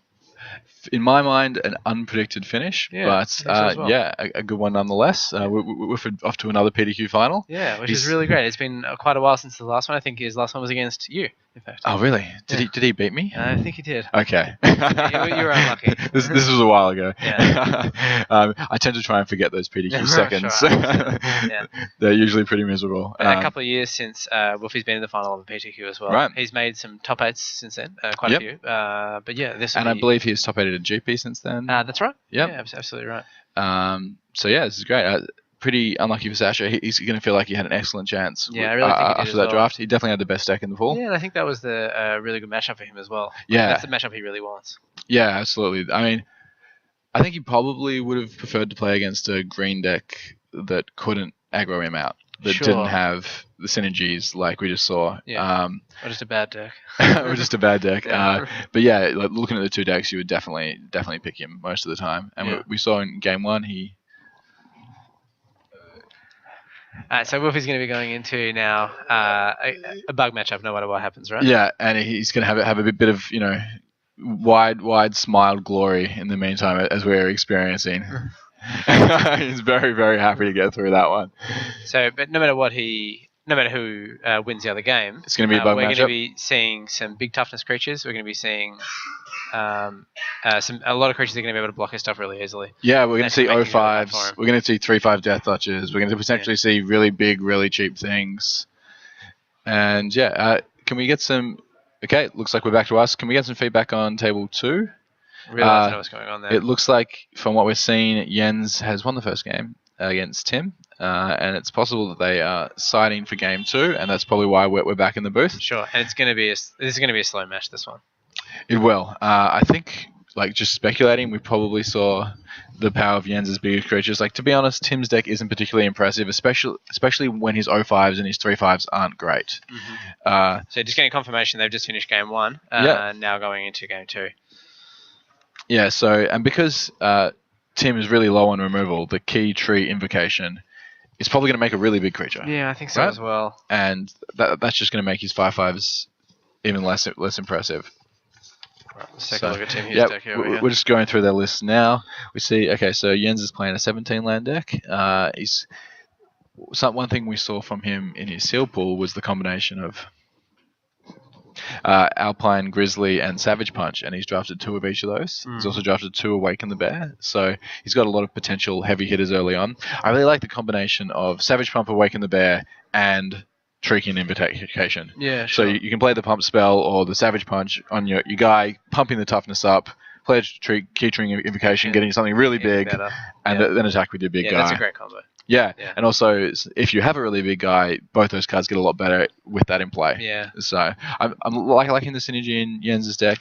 in my mind, an unpredicted finish, but well. Yeah, a good one nonetheless. We're off to another PTQ final. Yeah, which is really great. It's been quite a while since the last one. I think his last one was against you, in fact. Oh, really? Did he beat me? I think he did. Okay. You were unlucky. This was a while ago. Yeah. I tend to try and forget those PTQ seconds. Sure. Yeah. They're usually pretty miserable. A couple of years since Wolfie's been in the final of a PTQ as well. Right. He's made some top 8s since then, quite a few. But yeah, I believe he's top 8 at a GP since then. That's right. Yep. Yeah, absolutely right. So yeah, this is great. Pretty unlucky for Sasha. He's going to feel like he had an excellent chance. Yeah, I really think he did after that draft. He definitely had the best deck in the pool. Yeah, and I think that was the really good matchup for him as well. Yeah, that's the matchup he really wants. Yeah, absolutely. I mean, I think he probably would have preferred to play against a green deck that couldn't aggro him out, that didn't have the synergies like we just saw. Yeah. Or just a bad deck. Or just a bad deck. Yeah. But yeah, like looking at the 2 decks, you would definitely pick him most of the time. And we saw in game 1, he. So Wolfie's going to be going into now a bug matchup, no matter what happens, right? Yeah, and he's going to have a bit of wide smiled glory in the meantime as we're experiencing. He's very, very happy to get through that one. So, but no matter who wins the other game, it's going to be a bug matchup. We're going to be seeing some big toughness creatures. We're going to be seeing a lot of creatures that are going to be able to block his stuff really easily. Yeah, we're going to see 05s. We're going to see 3/5 Death Touches. We're going to potentially see really big, really cheap things. And yeah, can we get some? Okay, looks like we're back to us. Can we get some feedback on table 2? Really like to know what's going on there. It looks like, from what we're seeing, Jens has won the first game against Tim, and it's possible that they are siding for game 2, and that's probably why we're back in the booth. Sure, and this is going to be a slow match, this one. It will. I think, like, just speculating, we probably saw the power of Jens's bigger creatures. Like, to be honest, Tim's deck isn't particularly impressive, especially when his 05s and his 3/5s aren't great. Mm-hmm. So just getting confirmation they've just finished game 1, now going into game 2. Yeah, so, and because Tim is really low on removal, the key tree invocation is probably going to make a really big creature. Yeah, I think so as well. And that's just going to make his 5/5s even less impressive. Right, let's take a look at Tim Hughes' deck here. We're just going through their list now. We see, okay, so Jens is playing a 17 land deck. One thing we saw from him in his seal pool was the combination of Alpine, Grizzly, and Savage Punch, and he's drafted 2 of each of those. He's also drafted 2 Awaken the Bear, so he's got a lot of potential heavy hitters early on. I really like the combination of Savage Pump, Awaken the Bear, and Shrieking Invocation. Yeah, sure. So you can play the Pump spell or the Savage Punch on your guy, pumping the toughness up, play a Key String Invocation, getting something really big, and then attack with your big guy. Yeah, that's a great combo. Yeah, and also if you have a really big guy, both those cards get a lot better with that in play. Yeah. So I'm liking the synergy in Jens' deck.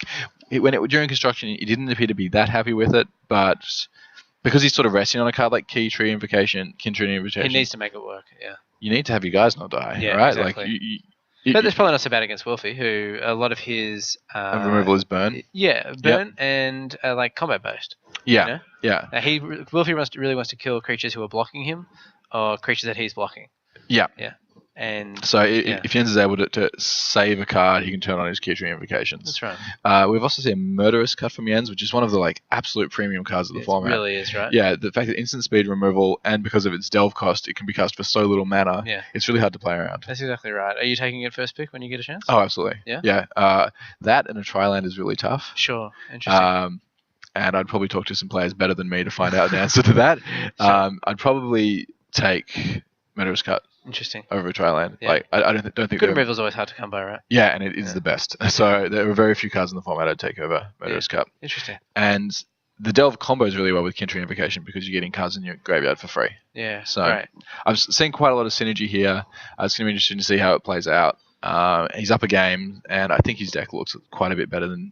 During construction, he didn't appear to be that happy with it, but because he's sort of resting on a card like Key Tree Invocation, he needs to make it work. Yeah. You need to have your guys not die, yeah, right? Exactly. But that's probably not so bad against Wolfie, who a lot of his removal is burn. Yeah, burn and like combat based. Yeah, you know? Yeah. Wolfie really wants to kill creatures who are blocking him, or creatures that he's blocking. Yeah. Yeah. And so if Jens is able to save a card, he can turn on his Key Tree Invocations. That's right. We've also seen a Murderous cut from Jens, which is one of the absolute premium cards of the format. It really is, right? Yeah, the fact that instant speed removal, and because of its delve cost, it can be cast for so little mana. Yeah. It's really hard to play around. That's exactly right. Are you taking it first pick when you get a chance? Oh, absolutely. Yeah? Yeah. That and a Triland is really tough. Sure. Interesting. And I'd probably talk to some players better than me to find out an answer to that. Sure. I'd probably take Murderous Cut. Interesting. Over a Triland. Yeah. I don't think good removal is always hard to come by, right? Yeah, and it is the best. So there are very few cards in the format I'd take over Murderous Cut. Interesting. And the Delve combos really well with Key Tree Invocation because you're getting cards in your graveyard for free. Yeah. So great. I've seen quite a lot of synergy here. It's going to be interesting to see how it plays out. He's up a game, and I think his deck looks quite a bit better than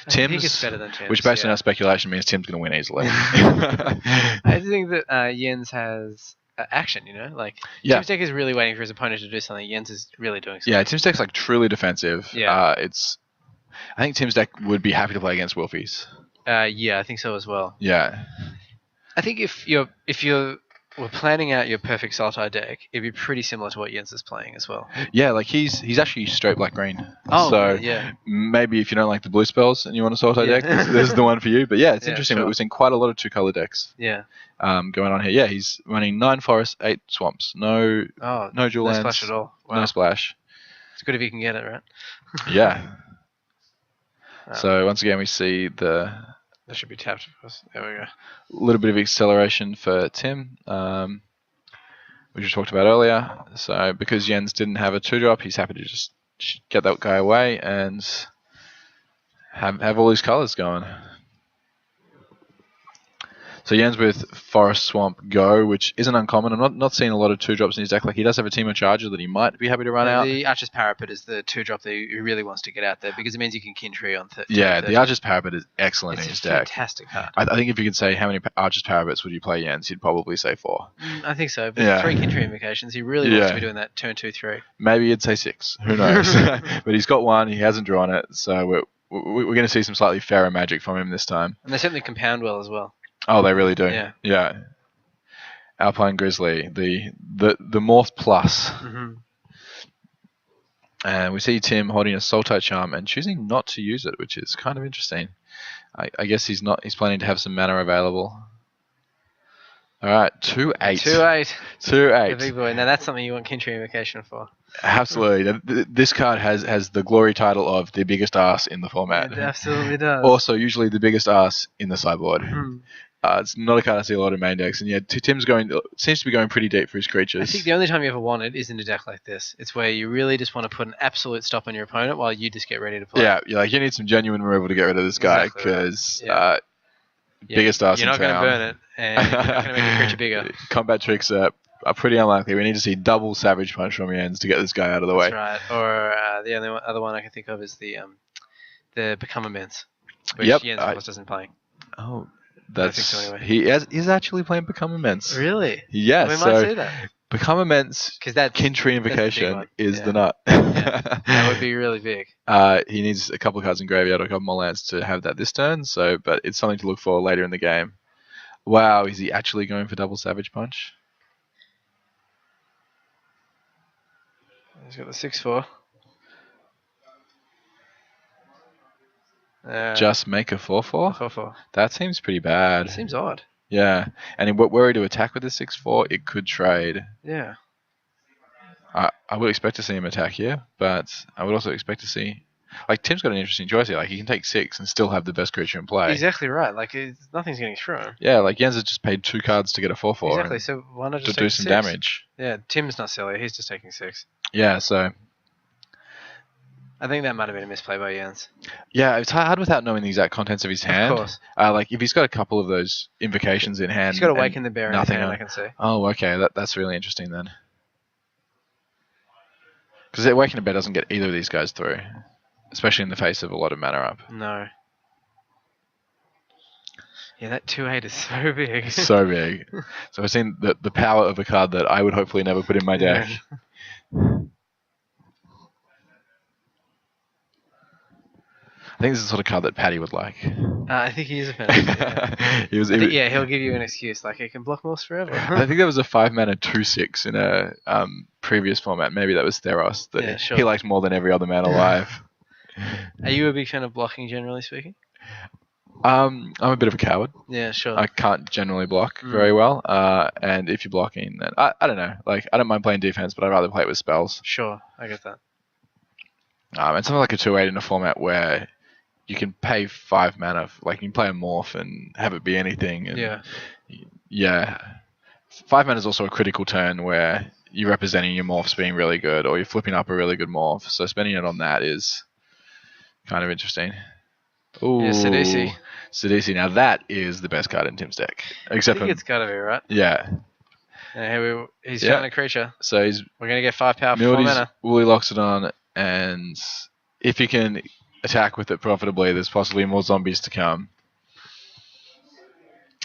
Tim's. I think it's better than Tim's. Which, based on our speculation, means Tim's going to win easily. I think that Jens has action, Tim's deck is really waiting for his opponent to do something. Jens is really doing something. Yeah, Tim's deck's truly defensive. Yeah. I think Tim's deck would be happy to play against Wolfie's. Yeah, I think so as well. Yeah. I think if we're planning out your perfect Sultai deck, it'd be pretty similar to what Jens is playing as well. Yeah, he's actually straight black-green. Oh, so yeah. Maybe if you don't like the blue spells and you want a Sultai deck, this is the one for you. But yeah, it's interesting. Sure. We've seen quite a lot of 2-color decks. Yeah. Going on here. Yeah, he's running 9 forests, 8 swamps. No dual lands. No splash at all. Wow. No splash. It's good if you can get it, right? Yeah. So once again, we see that should be tapped, of course. There we go. A little bit of acceleration for Tim, which we talked about earlier. So because Jens didn't have a 2-drop, he's happy to just get that guy away and have all his colors going. So Jens with Forest Swamp Go, which isn't uncommon. I'm not seeing a lot of 2-drops in his deck. He does have a Teemo Charger that he might be happy to run out. The Archer's Parapet is the 2-drop that he really wants to get out there because it means you can Kin Tree on 30. Yeah, the Archer's Parapet is excellent in his deck. Fantastic card. I think if you could say how many Archer's Parapets would you play Jens, you'd probably say 4. I think so. But 3 Kin Tree Invocations, he really wants to be doing that turn 2, 3. Maybe you'd say 6. Who knows? But he's got 1. He hasn't drawn it. So we're going to see some slightly fairer magic from him this time. And they certainly compound well as well. Oh, they really do. Yeah. Alpine Grizzly, the Morph Plus. Mm-hmm. And we see Tim holding a Sultai Charm and choosing not to use it, which is kind of interesting. I guess he's planning to have some mana available. All right, 2-8. 2-8. 2-8. The big boy. Now that's something you want Kin Tree Invocation for. Absolutely. This card has the glory title of the biggest ass in the format. It absolutely does. Also, usually the biggest ass in the sideboard. Mm-hmm. It's not a card I see a lot of main decks, and Tim's seems to be going pretty deep for his creatures. I think the only time you ever want it is in a deck like this. It's where you really just want to put an absolute stop on your opponent while you just get ready to play. Yeah, you need some genuine removal to get rid of this guy because biggest ass in town. You're not going to burn it, and you're not going to make the creature bigger. Combat tricks are pretty unlikely. We need to see double Savage Punch from Jens to get this guy out of the way. That's right. Or the only other one I can think of is the Become Immense, which Jens of course doesn't play. Oh. I think so anyway. He's actually playing Become Immense. Really? Yes. We might see that. Become Immense, because that Kin Tree Invocation is the nut. That would be really big. He needs a couple of cards in graveyard or a couple more lands to have that this turn. But it's something to look for later in the game. Wow, is he actually going for double Savage Punch? He's got the 6/4. Just make a 4/4? 4/4. That seems pretty bad. It seems odd. Yeah. And were he to attack with the 6/4, it could trade. Yeah. I would expect to see him attack here, but I would also expect to see... Like, Tim's got an interesting choice here. Like, he can take 6 and still have the best creature in play. Exactly right. Like, nothing's getting through him. Yeah, like, Jens has just paid 2 cards to get a 4/4. Exactly, so why not just to do some 6? damage? Yeah, Tim's not silly. He's just taking 6. Yeah, so... I think that might have been a misplay by Jens. Yeah, it's hard without knowing the exact contents of his hand. Of course. Like, if he's got a couple of those invocations in hand... He's got Awaken the Bear in his hand, on. I can see. Oh, okay, that's really interesting then. Because Awaken the Bear doesn't get either of these guys through. Especially in the face of a lot of mana up. No. Yeah, that 2/8 is so big. So big. So we're seeing the power of a card that I would hopefully never put in my deck. Yeah. I think this is the sort of card that Paddy would like. I think he is a fan. Yeah. He'll give you an excuse, like he can block Morphs forever. I think there was a 5-mana 2/6 in a previous format. Maybe that was Theros that he liked more than every other man alive. Are you a big fan of blocking, generally speaking? I'm a bit of a coward. Yeah, sure. I can't generally block very well. And if you're blocking, then I don't know. Like, I don't mind playing defense, but I'd rather play it with spells. Sure, I get that. And something like a 2/8 in a format where you can pay 5 mana, like you can play a morph and have it be anything. And yeah. 5 mana is also a critical turn where you're representing your morphs being really good, or you're flipping up a really good morph. So spending it on that is kind of interesting. Ooh, yeah, Sidisi. Sidisi. Now that is the best card in Tim's deck. Except I think it's gotta be, right? Yeah. And he's showing a creature. So we're gonna get 5 power for 4 mana. Woolly locks it on, and if he can attack with it profitably, there's possibly more zombies to come.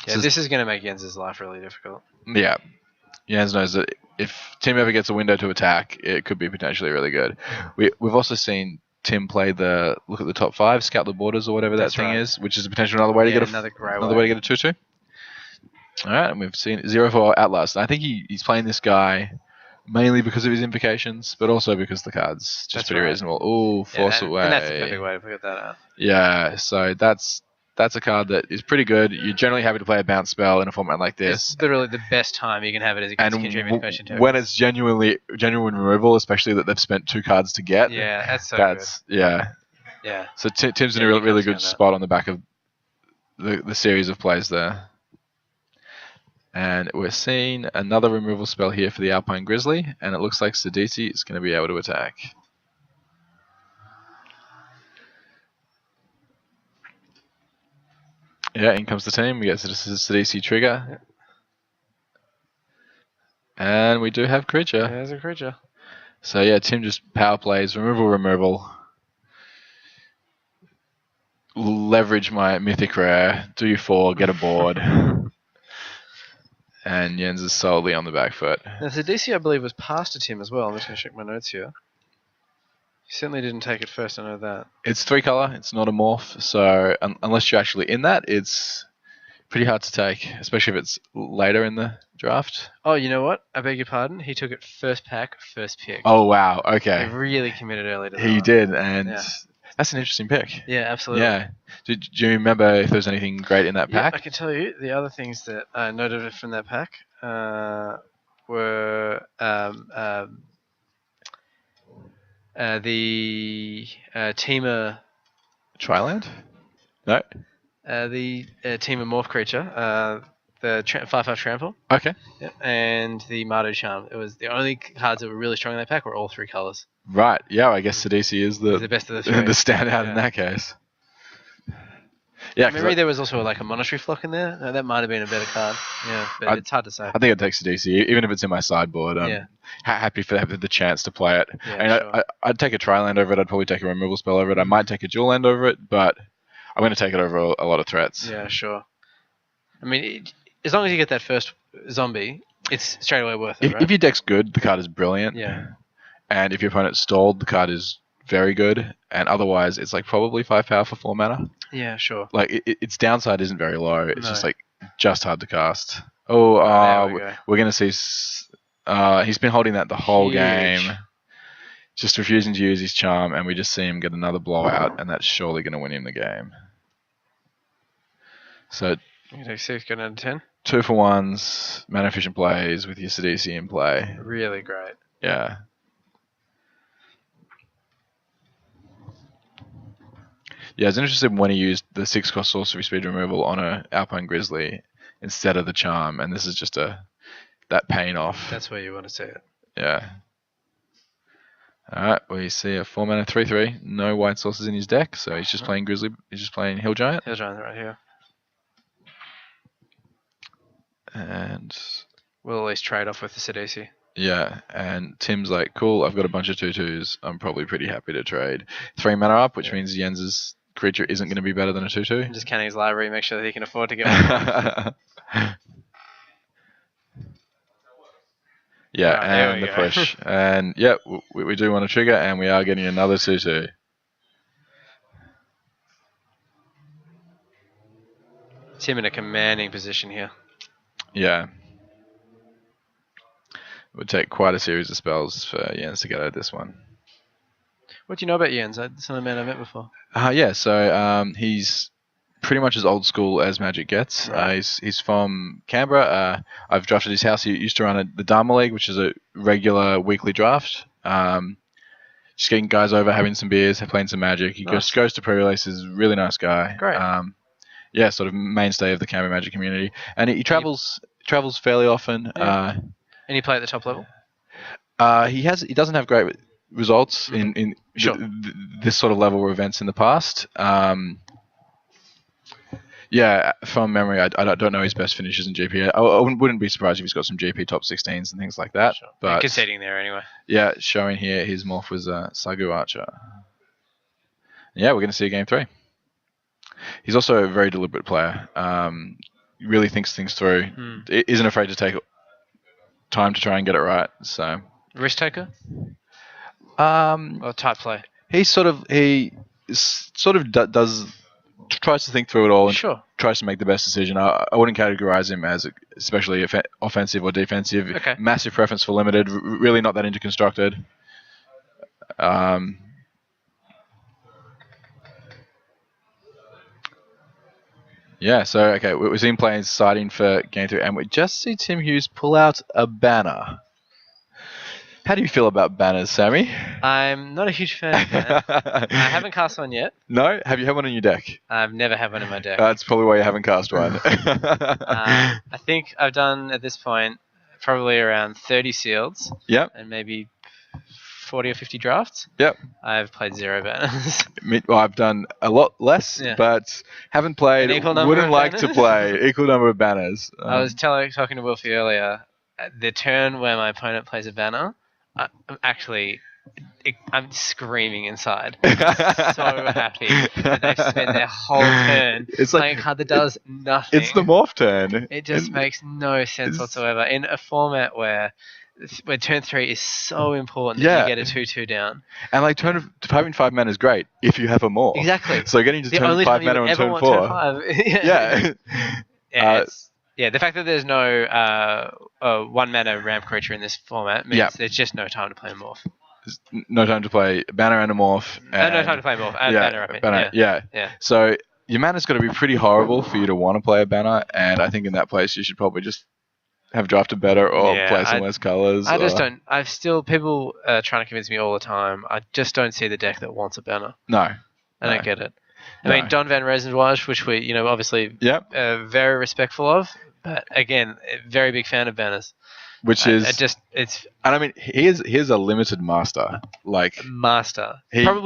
Yeah, this is going to make Jens' life really difficult. Yeah. Jens knows that if Tim ever gets a window to attack, it could be potentially really good. We've also seen Tim play look at the top 5, scout the borders or whatever that thing is, which is potentially another way to get another way to get a 2/2. All right, and we've seen 0/4 Outlast. I think he's playing this guy mainly because of his invocations, but also because the card's just pretty reasonable. Ooh, Force Away. And that's a perfect way to put that out. Yeah, so that's a card that is pretty good. You're generally happy to play a bounce spell in a format like this. It's literally the best time you can have it as a contributing token. When it's genuine removal, especially that they've spent 2 cards to get. Yeah, that's so good. Yeah. So Tim's in a really good spot on the back of the series of plays there. And we're seeing another removal spell here for the Alpine Grizzly, and it looks like Sidisi is going to be able to attack. Yeah, in comes the team. We get Sidisi trigger. Yep. And we do have creature. There's a creature. So yeah, Tim just power plays, removal. Leverage my mythic rare, do you 4, get a board. And Jens is solely on the back foot. Now, the DC, I believe, was passed to Tim as well. I'm just going to check my notes here. He certainly didn't take it first, I know that. It's 3 color, it's not a morph, so unless you're actually in that, it's pretty hard to take, especially if it's later in the draft. Oh, you know what? I beg your pardon. He took it first pack, first pick. Oh, wow, okay. He really committed early to that. He did, and that's an interesting pick. Yeah, absolutely. Yeah. Do you remember if there's anything great in that pack? I can tell you the other things that I noted from that pack were the Teamer... Triland? No? The Teamer Morph creature, the 5/5 Trample. Okay. Yep, and the Mardu Charm. It was the only cards that were really strong in that pack were all 3 colors. Right. Yeah, I guess Sidisi is the best of the 3. the standout in that case. Yeah, maybe there was also like a Monastery Flock in there. No, that might have been a better card. Yeah, but it's hard to say. I think I'd take Sidisi, even if it's in my sideboard. I'm happy for the chance to play it. Yeah, I'd take a Triland over it. I'd probably take a removal spell over it. I might take a Dual Land over it, but I'm going to take it over a lot of threats. Yeah, sure. I mean, as long as you get that first zombie, it's straight away worth it, right? If your deck's good, the card is brilliant. Yeah. And if your opponent's stalled, the card is very good. And otherwise, it's like probably 5 power for 4 mana. Yeah, sure. Like, its downside isn't very low. It's just hard to cast. We're going to see... he's been holding that the whole game. Just refusing to use his charm, and we just see him get another blowout, and that's surely going to win him the game. So... You take 6, go down to 10. 2-for-1s, mana efficient plays with your Sidisi in play. Really great. Yeah. Yeah, I was interested when he used the 6-cost sorcery speed removal on a Alpine Grizzly instead of the charm, and this is just that pain off. That's where you want to see it. Yeah. Alright, we see a 4-mana 3/3. No white sources in his deck, so he's just playing Grizzly. He's just playing Hill Giant. Hill Giant right here. And we'll always trade off with the Sidisi. Yeah, and Tim's like, cool, I've got a bunch of 2/2s. I'm probably pretty happy to trade 3 mana up, which means Jens's creature isn't going to be better than a 2/2. I'm just canning his library, make sure that he can afford to get one. Yeah, right, and the push. And yeah, we do want to trigger, and we are getting another 2/2. Tim in a commanding position here. Yeah. It would take quite a series of spells for Jens to get out of this one. What do you know about Jens? That's not a man I've met before. Yeah, so he's pretty much as old school as Magic gets. Right. He's from Canberra. I've drafted his house. He used to run the Dharma League, which is a regular weekly draft. Just getting guys over, having some beers, playing some Magic. He goes to pre-release. He's a really nice guy. Great. Yeah, sort of mainstay of the Canberra Magic community, and he travels fairly often. Yeah. And you play at the top level? He doesn't have great results in this sort of level of events in the past. Yeah, from memory, I don't know his best finishes in GP. I wouldn't be surprised if he's got some GP top 16s and things like that. Sure. But conceding there anyway. Yeah, showing here his morph was Sagu Archer. Yeah, we're going to see a game 3. He's also a very deliberate player. Really thinks things through. Isn't afraid to take time to try and get it right. So risk taker. Or type play. He tries to think through it all and tries to make the best decision. I wouldn't categorize him as especially offensive or defensive. Okay. Massive preference for limited. Really not that into constructed. Yeah, so, okay, we're seeing playing siding for game 3, and we just see Tim Hughes pull out a banner. How do you feel about banners, Sammy? I'm not a huge fan of banners. I haven't cast one yet. No? Have you had one in your deck? I've never had one in my deck. That's probably why you haven't cast one. I think I've done, at this point, probably around 30 seals. Yep. And maybe 40 or 50 drafts. Yep. I've played 0 banners. Well, I've done a lot less, but haven't played. Wouldn't like to play. Equal number of banners. I was talking to Wilfie earlier. The turn where my opponent plays a banner, I'm screaming inside. I'm so happy that they've spent their whole turn playing a card that does nothing. It's the morph turn. It just makes no sense whatsoever. In a format where turn 3 is so important that you get a 2/2 down. And like having 5 mana is great if you have a morph. Exactly. So getting to turn 5 mana on turn 4. Yeah, the fact that there's no 1 mana ramp creature in this format means there's just no time to play a morph. There's no time to play a banner and a morph. No time to play a morph and banner. Yeah. So your mana's got to be pretty horrible for you to want to play a banner, and I think in that place you should probably just have drafted better or play some less colors. I just don't. People trying to convince me all the time. I just don't see the deck that wants a banner. No. I don't get it. I mean, Don Van Rosenwaj, which we, obviously very respectful of, but again, very big fan of banners. Which is and I mean, he is a limited master. Probably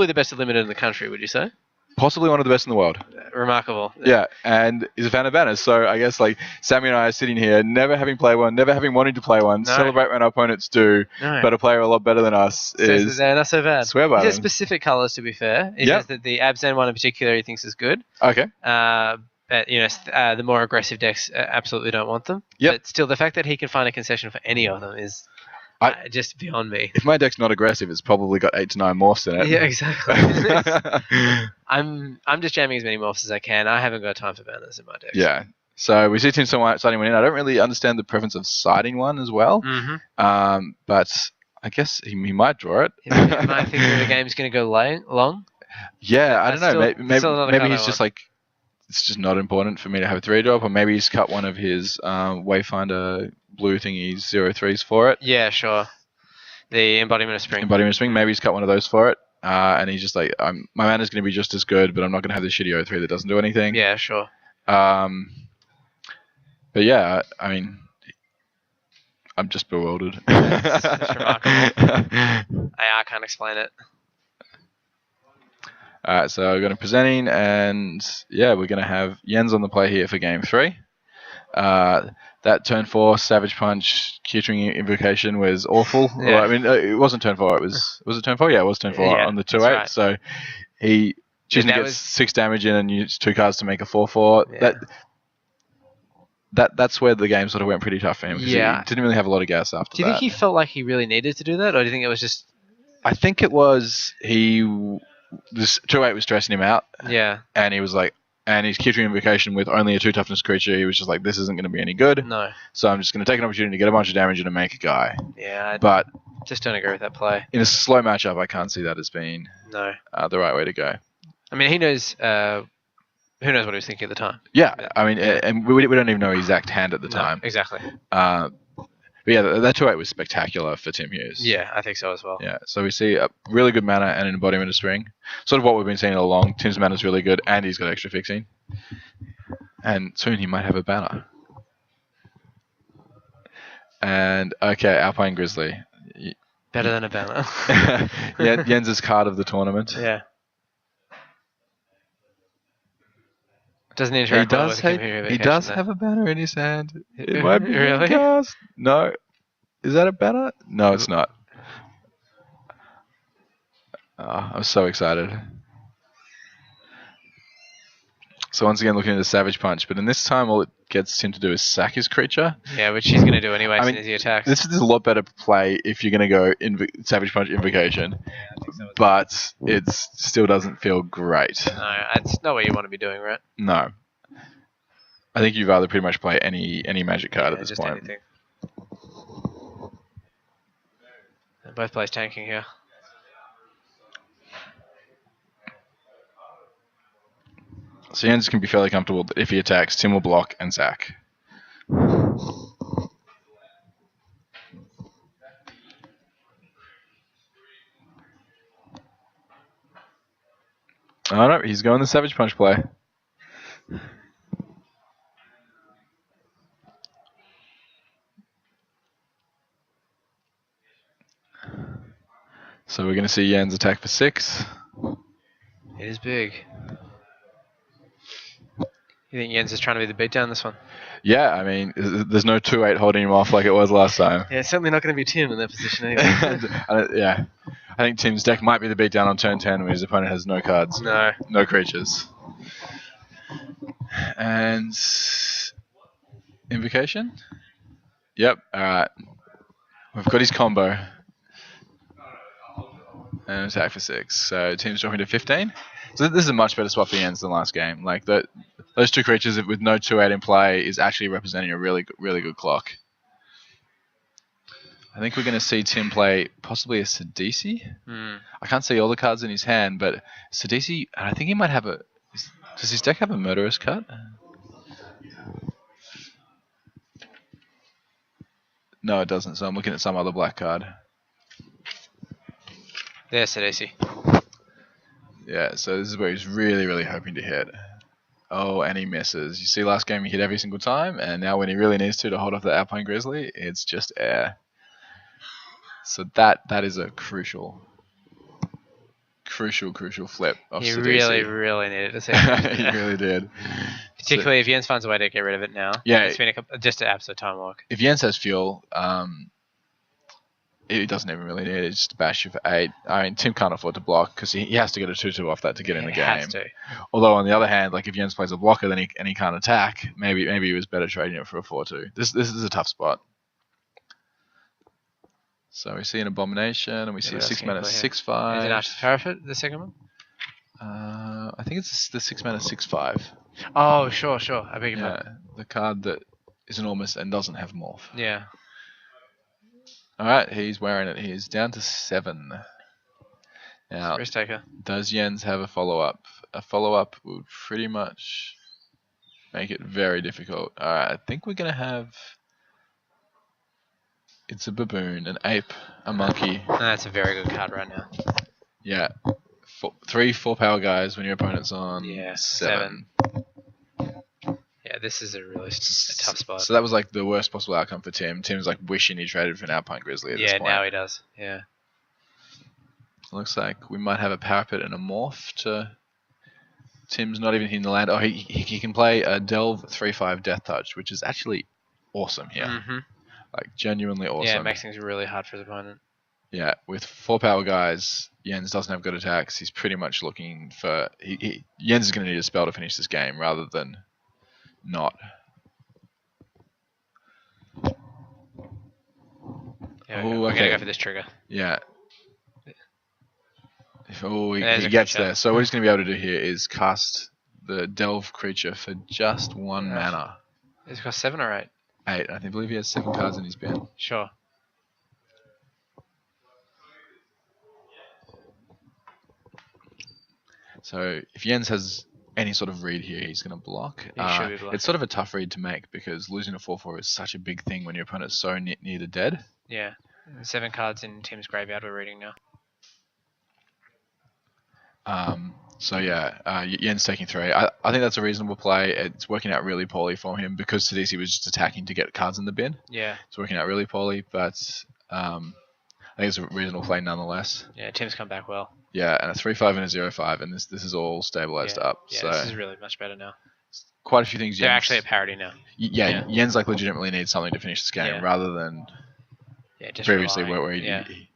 the best at limited in the country. Would you say? Possibly one of the best in the world. Remarkable. Yeah, and he's a fan of banners. So I guess Sammy and I are sitting here, never having played one, never having wanted to play one, celebrate when our opponents do, but a player a lot better than us they're not so bad. Swear by them. He says specific colours, to be fair. He says that the Abzan one in particular he thinks is good. Okay. But the more aggressive decks absolutely don't want them. Yep. But still, the fact that he can find a concession for any of them is just beyond me. If my deck's not aggressive, it's probably got 8 to 9 morphs in it. Yeah, exactly. I'm just jamming as many morphs as I can. I haven't got time for banners in my deck. Yeah. So we see Tim siding one in. I don't really understand the preference of siding one as well. Mm-hmm. But I guess he might draw it. He might think that the game's going to go long. Yeah, I don't know. Maybe he's just it's just not important for me to have a 3-drop, or maybe he's cut one of his Wayfinder blue thingies 0/3s for it. Yeah, sure. The Embodiment of Spring. Maybe he's cut one of those for it. and he's just like, my mana's going to be just as good, but I'm not going to have this shitty O3 that doesn't do anything. Yeah, sure. But yeah, I mean, I'm just bewildered. It's remarkable. I can't explain it. Alright, so we're going to presenting, and yeah, we're going to have Jens on the play here for game 3. That turn 4 Savage Punch Kettering Invocation was awful. Yeah. Well, I mean, it wasn't turn 4. Was it turn 4? Yeah, it was turn 4 on the 2-8. Right. So he choosing to get 6 damage in and use 2 cards to make a 4-4. Yeah. That's where the game sort of went pretty tough for him. He didn't really have a lot of gas after that. Do you think he felt like he really needed to do that, or do you think it was just? I think it was this 2-8 was stressing him out. Yeah. And he was like, and his Kettering Invocation with only a 2 toughness creature, he was just like, this isn't going to be any good. No. So I'm just going to take an opportunity to get a bunch of damage in and make a guy. Yeah. But just don't agree with that play. In a slow matchup, I can't see that as being the right way to go. I mean, he knows. Who knows what he was thinking at the time? Yeah, I mean, and we don't even know his exact hand at the time. Exactly. But yeah, that 2-8 was spectacular for Tim Hughes. Yeah, I think so as well. Yeah, so we see a really good mana and an embodiment of Spring. Sort of what we've been seeing all along. Tim's mana is really good, and he's got extra fixing. And soon he might have a banner. And, okay, Alpine Grizzly. Better than a banner. Yeah, Jens' card of the tournament. Yeah. Doesn't interact with He does have a banner in his hand. It might be really? cast. No. Is that a banner? No, it's not. Oh, I'm so excited. So once again, looking at the Savage Punch, but in this time, all it gets him to do is sack his creature. Yeah, which he's going to do anyway as soon as he attacks. This is a lot better play if you're going to go Savage Punch Invocation. Yeah, I think so. But it still doesn't feel great. No, it's not what you want to be doing, right? No. I think you'd rather pretty much play any magic card at this just point. Anything. Both plays tanking here. So Jens can be fairly comfortable that if he attacks, Tim will block and sack. Oh no, he's going the Savage Punch play. So we're going to see Jens attack for 6. It is big. You think Jens is trying to be the beatdown this one? Yeah, I mean, there's no 2-8 holding him off like it was last time. Yeah, it's certainly not going to be Tim in that position anyway. Yeah. I think Tim's deck might be the beatdown on turn 10 when his opponent has no cards. No creatures. And Invocation? Yep, alright. We've got his combo. And attack for 6. So Tim's dropping to 15. So this is a much better spot for Jens than last game. Like those 2 creatures with no 2-8 in play is actually representing a really good clock. I think we're going to see Tim play possibly a Sidisi. I can't see all the cards in his hand, but Sidisi, and I think he might have a... Does his deck have a Murderous Cut? No, it doesn't, so I'm looking at some other black card. There's Sidisi. Yeah, so this is where he's really hoping to hit. Oh, and he misses. You see last game he hit every single time, and now when he really needs to hold off the Alpine Grizzly, it's just air. So that is a crucial flip of Sidisi. He really needed to see it. He really did. Particularly if Jens finds a way to get rid of it now. Yeah. It's been just an absolute time walk. If Jens has fuel, it doesn't even really need it. It's just a bash you for 8. I mean, Tim can't afford to block because he has to get a 2-2 off that to get in the game. Has to. Although on the other hand, like if Jens plays a blocker then he can't attack, maybe he was better trading it for a 4-2. This is a tough spot. So we see an Abomination and we see a 6-mana 6/5. Is it after Parapet, the second one? I think it's the 6-mana 6/5. Oh, sure. I beg your pardon. The card that is enormous and doesn't have morph. Yeah. Alright, he's wearing it. He is down to 7. Now, Risk taker. Does Jens have a follow-up? A follow-up would pretty much make it very difficult. Alright, I think we're going to have... It's a baboon, an ape, a monkey. That's a very good card right now. Yeah. 3 4 power guys when your opponent's on 7. Yeah, this is a really tough spot. So that was like the worst possible outcome for Tim. Tim's like wishing he traded for an Alpine Grizzly at this point. Yeah, now he does. Yeah. Looks like we might have a Parapet and a Morph to... Tim's not even hitting the land. Oh, he can play a Delve 3/5 Death Touch, which is actually awesome here. Like, genuinely awesome. Yeah, it makes things really hard for his opponent. Yeah, with 4 power guys, Jens doesn't have good attacks. He's pretty much looking for... Jens is going to need a spell to finish this game rather than not. Yeah, we're going to go for this trigger. Yeah. He gets there. So what he's going to be able to do here is cast the Delve creature for just 1 mana. It's got 7 or 8? 8. I believe he has 7 cards in his bin. Sure. So if Jens has any sort of read here, he's going to block. Should be blocking. It's sort of a tough read to make because losing a 4/4 is such a big thing when your opponent's so near to dead. Yeah. 7 cards in Tim's graveyard we're reading now. So yeah, Jens taking 3. I think that's a reasonable play. It's working out really poorly for him because Sidisi was just attacking to get cards in the bin. Yeah. It's working out really poorly, but I think it's a reasonable play nonetheless. Yeah, Tim's come back well. Yeah, and a 3/5 and a 0/5, and this is all stabilized up. Yeah, so this is really much better now. Quite a few things. They're actually at parity now. Yeah, Jens like legitimately needs something to finish this game rather than just previously relying. where he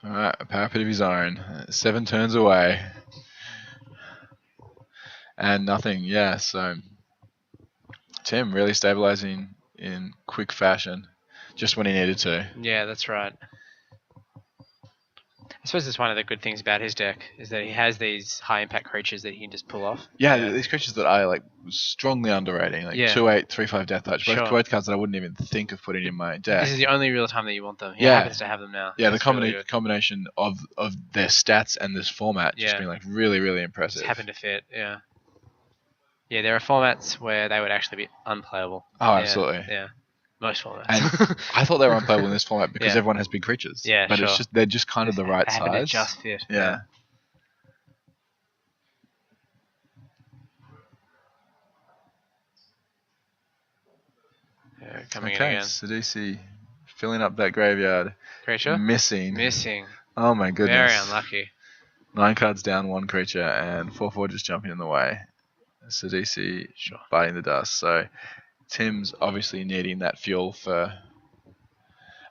Alright, a Parapet of his own. 7 turns away. And nothing, yeah, so Tim really stabilizing in quick fashion, just when he needed to. Yeah, that's right. I suppose that's one of the good things about his deck, is that he has these high impact creatures that he can just pull off. Yeah, these creatures that I like strongly underrating, like 2/8, 3/5 Death Touch, both cards that I wouldn't even think of putting in my deck. This is the only real time that you want them. He happens to have them now. Yeah, the combination of their stats and this format just being like really, really impressive. Just happen to fit, yeah. Yeah, there are formats where they would actually be unplayable. Oh, absolutely. Yeah. Most formats. And I thought they were unplayable in this format because everyone has big creatures. Yeah, but it's just they're just kind of the right size. They just fit. Yeah. Coming in again. Sidisi filling up that graveyard. Creature? Missing. Oh my goodness. Very unlucky. 9 cards down, 1 creature, and 4/4 just jumping in the way. Sidisi biting the dust. So Tim's obviously needing that fuel for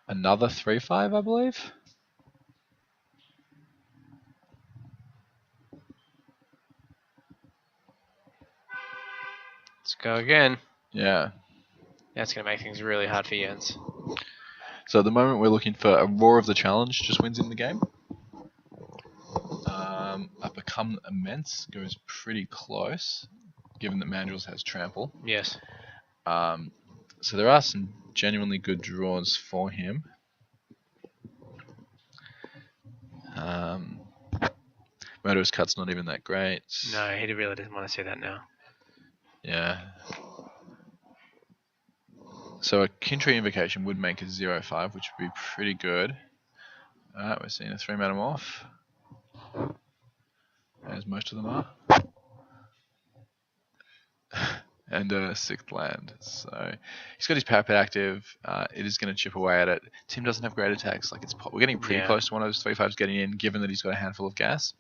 another 3/5, I believe. Let's go again. Yeah. That's going to make things really hard for Jens. So at the moment we're looking for a Roar of the Challenge, just wins in the game. A Become Immense goes pretty close, given that Mandrills has Trample. Yes. So there are some genuinely good draws for him. Murderous Cut's not even that great. No, he really doesn't want to see that now. Yeah. So a Kintree Invocation would make a 0/5, which would be pretty good. Alright, we're seeing a 3 mana morph. As most of them are. And a 6th land. So he's got his Parapet active. It is going to chip away at it. Tim doesn't have great attacks. Like we're getting pretty close to one of those 3/5s getting in, given that he's got a handful of gas.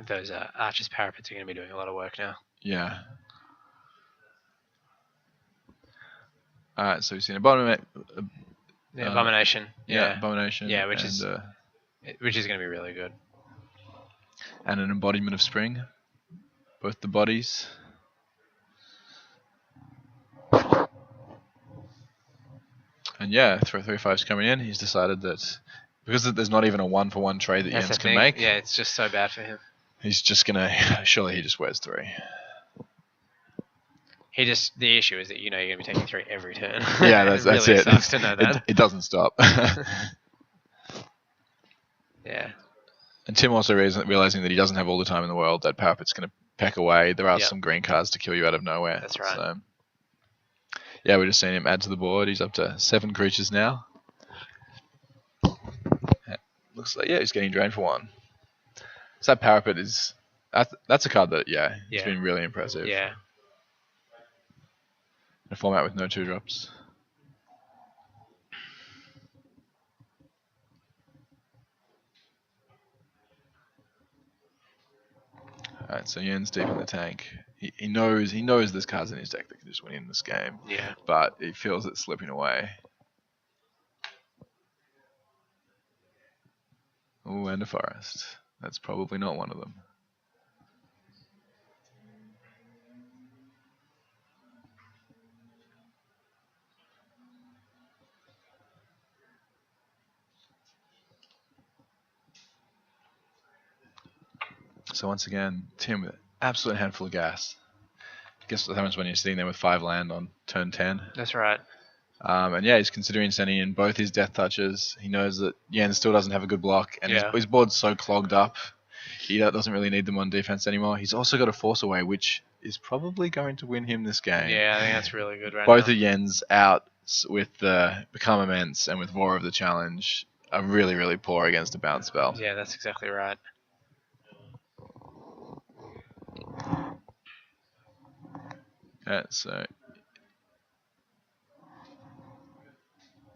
Those Archer's Parapets are going to be doing a lot of work now. Yeah. Alright, so we've seen Abomination. Abomination. Abomination. Yeah, which is going to be really good. And an Embodiment of Spring. Both the bodies. And yeah, 3/5's coming in. He's decided that because there's not even a 1-for-1 trade that Jens can make. Yeah, it's just so bad for him. He's just gonna surely he just wears 3. The issue is that you're gonna be taking 3 every turn. Yeah, that's really it. Sucks to know that. It doesn't stop. Yeah. And Tim also realizing that he doesn't have all the time in the world, that Parapet's gonna peck away. There are some green cards to kill you out of nowhere. That's right. So. Yeah, we're just seeing him add to the board. He's up to 7 creatures now. Looks like, yeah, he's getting drained for 1. So that Parapet is... That's a card that, it's been really impressive. Yeah. In a format with no 2-drops. Alright, so Yen's deep in the tank. He knows there's cards in his deck that can just win in this game. Yeah. But he feels it slipping away. Oh, and a forest. That's probably not one of them. So once again, Tim with an absolute handful of gas. I guess what happens when you're sitting there with 5 land on turn 10. That's right. And yeah, he's considering sending in both his death touches. He knows that Yen still doesn't have a good block, and his board's so clogged up, he doesn't really need them on defense anymore. He's also got a Force Away, which is probably going to win him this game. Yeah, I think that's really good right Both now. of Yen's out with Become Immense and with Roar of the Challenge are really, really poor against a bounce spell. Yeah, that's exactly right. Yeah, so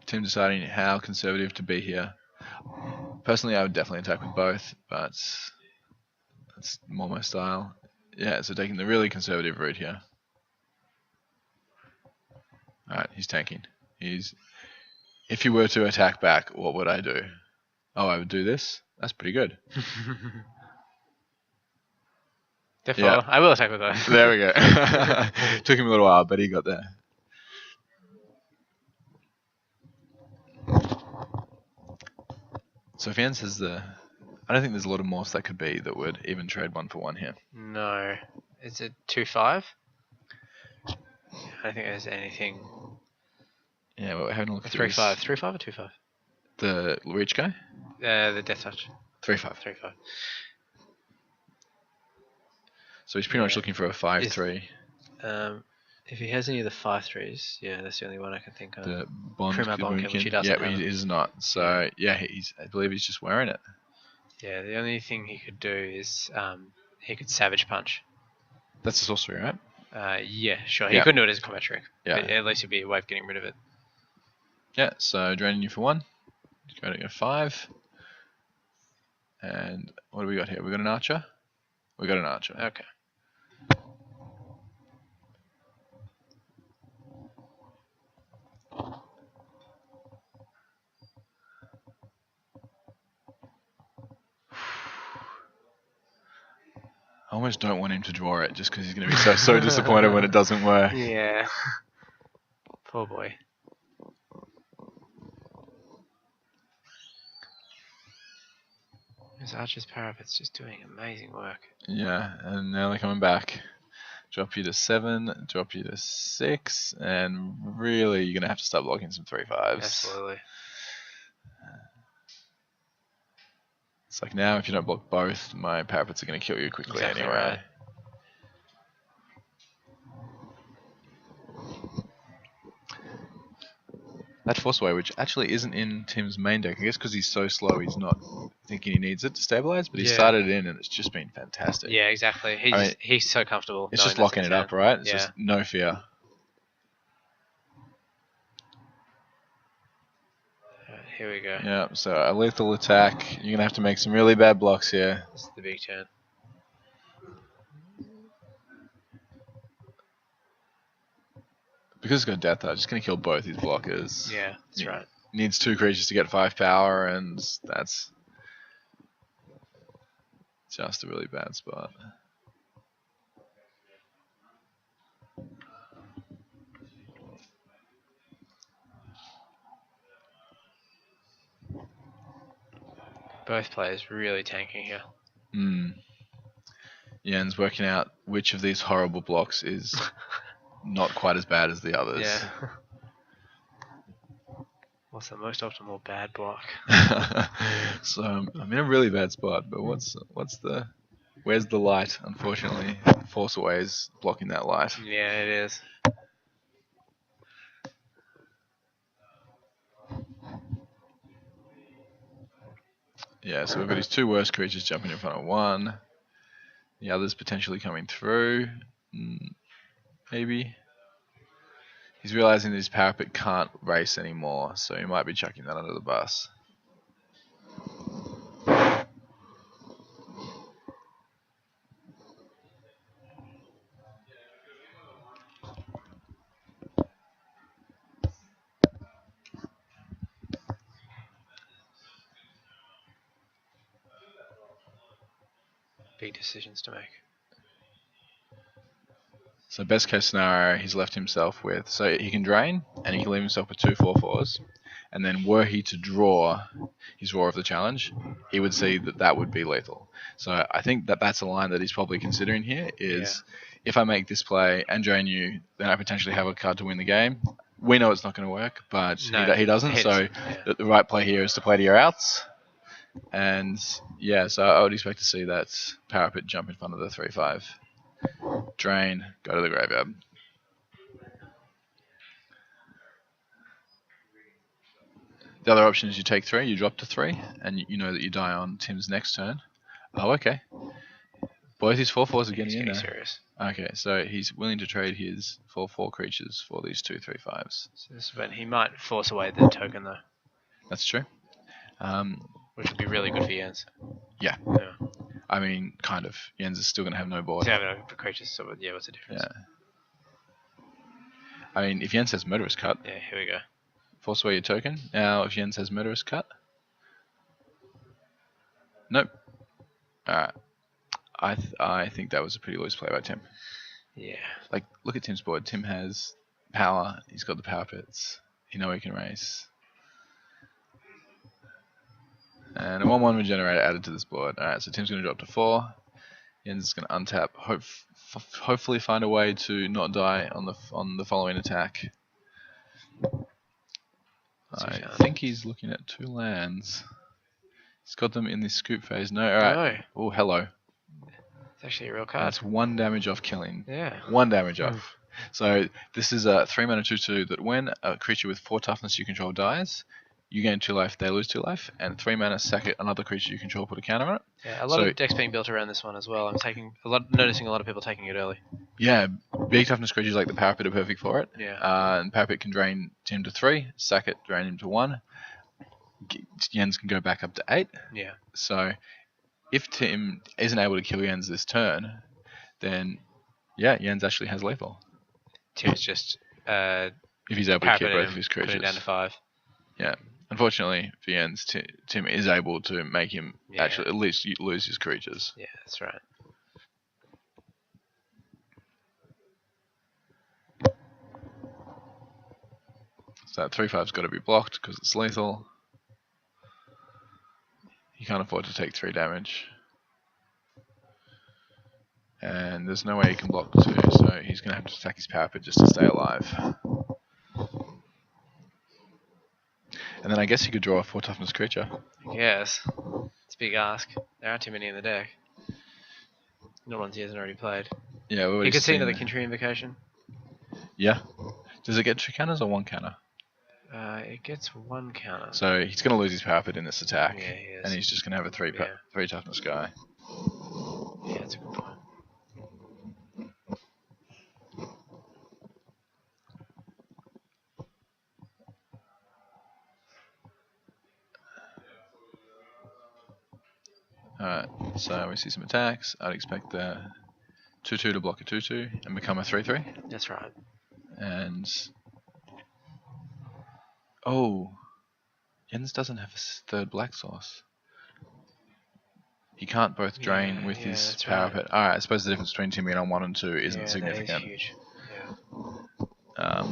Tim deciding how conservative to be here. Personally, I would definitely attack with both, but that's more my style. Yeah, so taking the really conservative route here. Alright, he's tanking. If he were to attack back, what would I do? Oh, I would do this? That's pretty good. Definitely. Yeah. I will attack with both. There we go. Took him a little while, but he got there. So if Jens has I don't think there's a lot of morphs that could be that would even trade 1 for 1 here. No. Is it 2/5? I don't think there's anything. Yeah, well, we're having a look through 3/5. 3/5 or 2/5? The reach guy? The death touch. 3/5. 3/5. So he's pretty much looking for a 5/3. If he has any of the 5/3s, yeah, that's the only one I can think of. The Bond Bonkin, which he doesn't yeah, he is not. So yeah, I believe he's just wearing it. Yeah, the only thing he could do is he could Savage Punch. That's a sorcery, right? Yeah, sure. He couldn't do it as a combat trick. Yeah. But at least he'd be a way of getting rid of it. Yeah, so draining you for 1. Going to go 5. And what do we got here? We got an archer? We got an archer. Okay. I almost don't want him to draw it just because he's going to be so disappointed when it doesn't work. Yeah. Poor boy. His Archer's Parapet's just doing amazing work. Yeah, and now they're coming back. Drop you to 7, drop you to 6, and really you're going to have to start blocking some 3/5s. Absolutely. It's like now if you don't block both, my Parapets are going to kill you quickly anyway. Right. That Force Away, which actually isn't in Tim's main deck, I guess because he's so slow, he's not thinking he needs it to stabilize, but he started it in and it's just been fantastic. Yeah, exactly. He's so comfortable. It's just locking it up, right? It's just no fear. Here we go. Yeah, so a lethal attack. You're going to have to make some really bad blocks here. This is the big turn. Because it's got Death Touch, it's going to kill both his blockers. Yeah, that's right. Needs 2 creatures to get 5 power, and that's just a really bad spot. Both players really tanking here. Yen's working out which of these horrible blocks is not quite as bad as the others. Yeah. What's the most optimal bad block? So I'm in a really bad spot, but where's the light? Unfortunately, Force Away is blocking that light. Yeah, it is. Yeah, so we've got his 2 worst creatures jumping in front of 1. The other's potentially coming through. Maybe. He's realizing that his parapet can't race anymore, so he might be chucking that under the bus. Big decisions to make. So best case scenario, he's left himself with, so he can drain, and he can leave himself with 2 4/4s, and then were he to draw his Roar of the Challenge, he would see that that would be lethal. So I think that that's a line that he's probably considering here, is if I make this play and drain you, then I potentially have a card to win the game. We know it's not going to work, but he doesn't, so the right play here is to play to your outs. And yeah, so I would expect to see that parapet jump in front of the 3/5. Drain, go to the graveyard. The other option is you take 3, you drop to 3, and you know that you die on Tim's next turn. Oh, okay. Both his 4/4s are getting in there. Serious. Okay, so he's willing to trade his 4/4 creatures for these 2 3/5s. But he might force away the token though. That's true. Which would be really good for Jens. Yeah. I mean, kind of. Jens is still going to have no board. Yeah, no creatures, so what's the difference? Yeah. I mean, if Jens has Murderous Cut. Yeah, here we go. Force away your token. Now, if Jens has Murderous Cut. Nope. Alright. I think that was a pretty loose play by Tim. Yeah. Like, look at Tim's board. Tim has power. He's got the power pits. You know he can race. And a 1/1 regenerator added to this board. Alright, so Tim's going to drop to 4. Jens is going to untap. Hopefully find a way to not die on the following attack. I think he's looking at 2 lands. He's got them in this scoop phase. No, alright. Oh, hello. It's actually a real card. That's 1 damage off killing. Yeah. 1 damage off. So this is a 3 mana 2/2 that when a creature with 4 toughness you control dies, you gain 2 life, they lose 2 life, and 3 mana sack it, another creature you control, put a counter on it. Yeah, a lot of decks being built around this one as well. Noticing a lot of people taking it early. Yeah, big toughness creatures like the Parapet are perfect for it. Yeah. And Parapet can drain Tim to 3, sack it, drain him to 1. Jens can go back up to 8. Yeah. So if Tim isn't able to kill Jens this turn, then yeah, Jens actually has lethal. Tim's just if he's able to kill both of his creatures. Put it down to 5. Yeah. Unfortunately for Jens, Tim is able to make him actually at least lose his creatures. Yeah, that's right. So that 3/5's got to be blocked because it's lethal. He can't afford to take 3 damage. And there's no way he can block 2, so he's going to have to attack his Parapet just to stay alive. And then I guess you could draw a 4 toughness creature. Yes. It's a big ask. There aren't too many in the deck. Not ones he hasn't already played. Yeah, you could see another Kintry Invocation. Yeah. Does it get 2 counters or 1 counter? It gets 1 counter. So he's going to lose his Parapet in this attack. Yeah, he is. And he's just going to have a 3 toughness guy. Yeah, that's a good point. Alright, so we see some attacks. I'd expect the 2/2 to block a 2/2 and become a 3/3. That's right. And oh, Jens doesn't have a 3rd black source. He can't both drain with his Parapet. Right. Alright, I suppose the difference between Tim being on 1 and 2 isn't significant. That is huge. Yeah.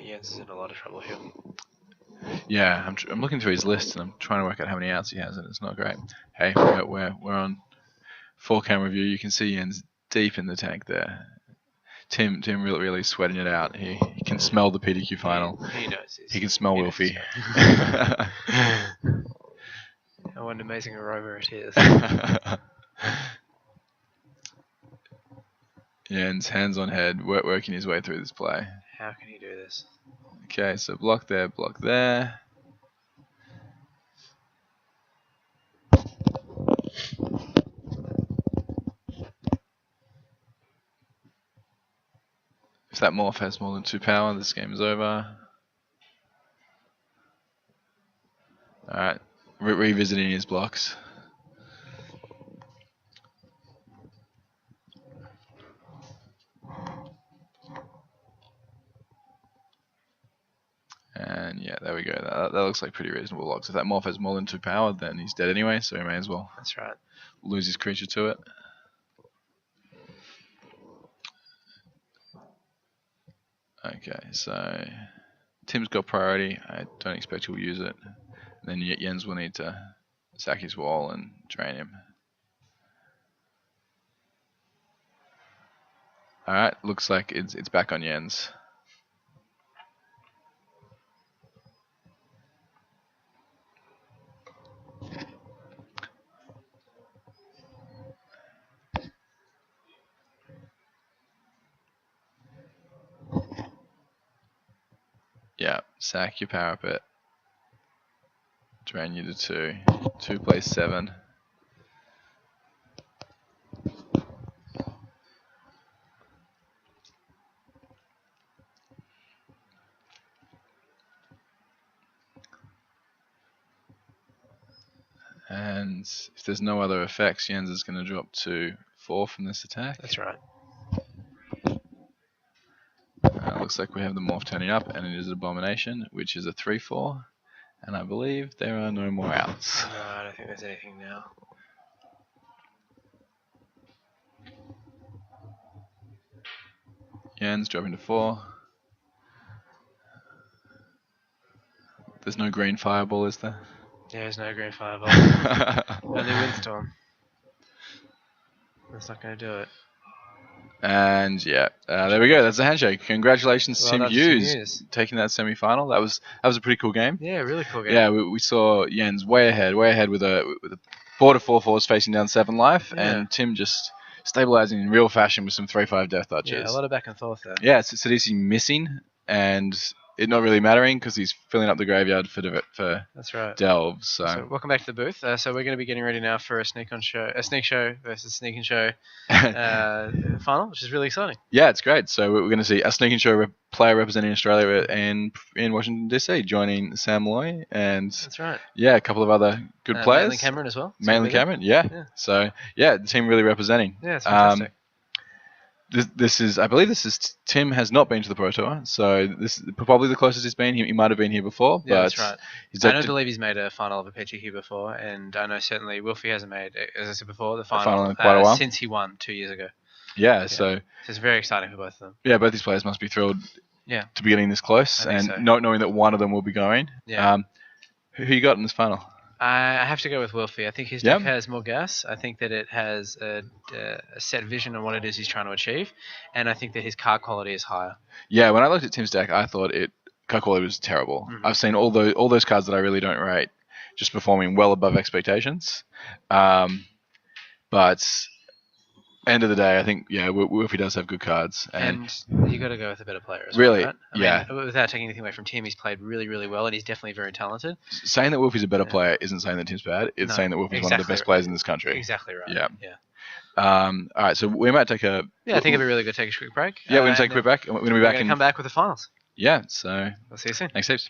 Jens is in a lot of trouble here. Yeah, I'm looking through his list and I'm trying to work out how many outs he has, and it's not great. Hey, we're on 4-camera view. You can see Jens deep in the tank there. Tim really sweating it out. He can smell the PTQ final. He knows this. He can smell Wilfie. Oh, an amazing aroma it is. Jens, hands on head, working his way through this play. How can he do this? Okay, so block there, block there. If that morph has more than 2 power, this game is over. Alright, revisiting his blocks. And yeah, there we go. That looks like pretty reasonable blocks. If that morph has more than 2 power, then he's dead anyway, so he may as well. That's right. Lose his creature to it. Okay, so Tim's got priority. I don't expect he'll use it. And then Jens will need to sack his wall and drain him. Alright, looks like it's back on Jens. Yeah, sack your parapet. Drain you to 2. 2 plays 7. And if there's no other effects, Jens is going to drop to 4 from this attack. That's right. Looks like we have the morph turning up, and it is an abomination, which is a 3/4. And I believe there are no more outs. No, I don't think there's anything now. Jens dropping to 4. There's no green fireball, is there? Yeah, there's no green fireball. Only windstorm. That's not going to do it. And yeah, there we go. That's the handshake. Congratulations, Well, Tim that's Hughes, taking that semi-final. That was a pretty cool game. Yeah, really cool game. Yeah, we saw Jens way ahead with a 4/4 force facing down 7 life, and Tim just stabilizing in real fashion with some 3/5 death touches. Yeah, a lot of back and forth there. Yeah, it's Sidisi missing and it not really mattering because he's filling up the graveyard for That's right. delves. So welcome back to the booth. So we're going to be getting ready now for a sneak show versus sneak and show final, which is really exciting. Yeah, it's great. So we're going to see a sneak and show player representing Australia in Washington DC, joining Sam Loy and that's right. Yeah, a couple of other good players. Maitland Cameron as well. Maitland Cameron, yeah. So yeah, the team really representing. Yeah, it's fantastic. This is, I believe, Tim has not been to the Pro Tour, so this is probably the closest he's been. He might have been here before, yeah, but that's right. I don't believe he's made a final of a PTQ before, and I know certainly Wilfie hasn't made, as I said before, the final in quite a while since he won 2 years ago. Yeah, so it's very exciting for both of them. Yeah, both these players must be thrilled. Yeah. To be getting this close, and not knowing that one of them will be going. Yeah. Who you got in this final? I have to go with Wilfie. I think his deck has more gas. I think that it has a set vision on what it is he's trying to achieve, and I think that his card quality is higher. Yeah, when I looked at Tim's deck, I thought card quality was terrible. Mm-hmm. I've seen all those cards that I really don't rate just performing well above expectations. But end of the day, I think Wilfie does have good cards, and you got to go with a better player as really, well, right? I mean, without taking anything away from Tim, he's played really, really well, and he's definitely very talented. Saying that Wilfie's a better player isn't saying that Tim's bad. It's saying that Wilfie's one of the best players in this country. Exactly right. Yeah. All right, so we might take a. Yeah, I think it'd be really good to take a quick break. Yeah, we're gonna take a quick break. We're gonna be back and come back with the finals. Yeah, so we'll see you soon. Thanks heaps.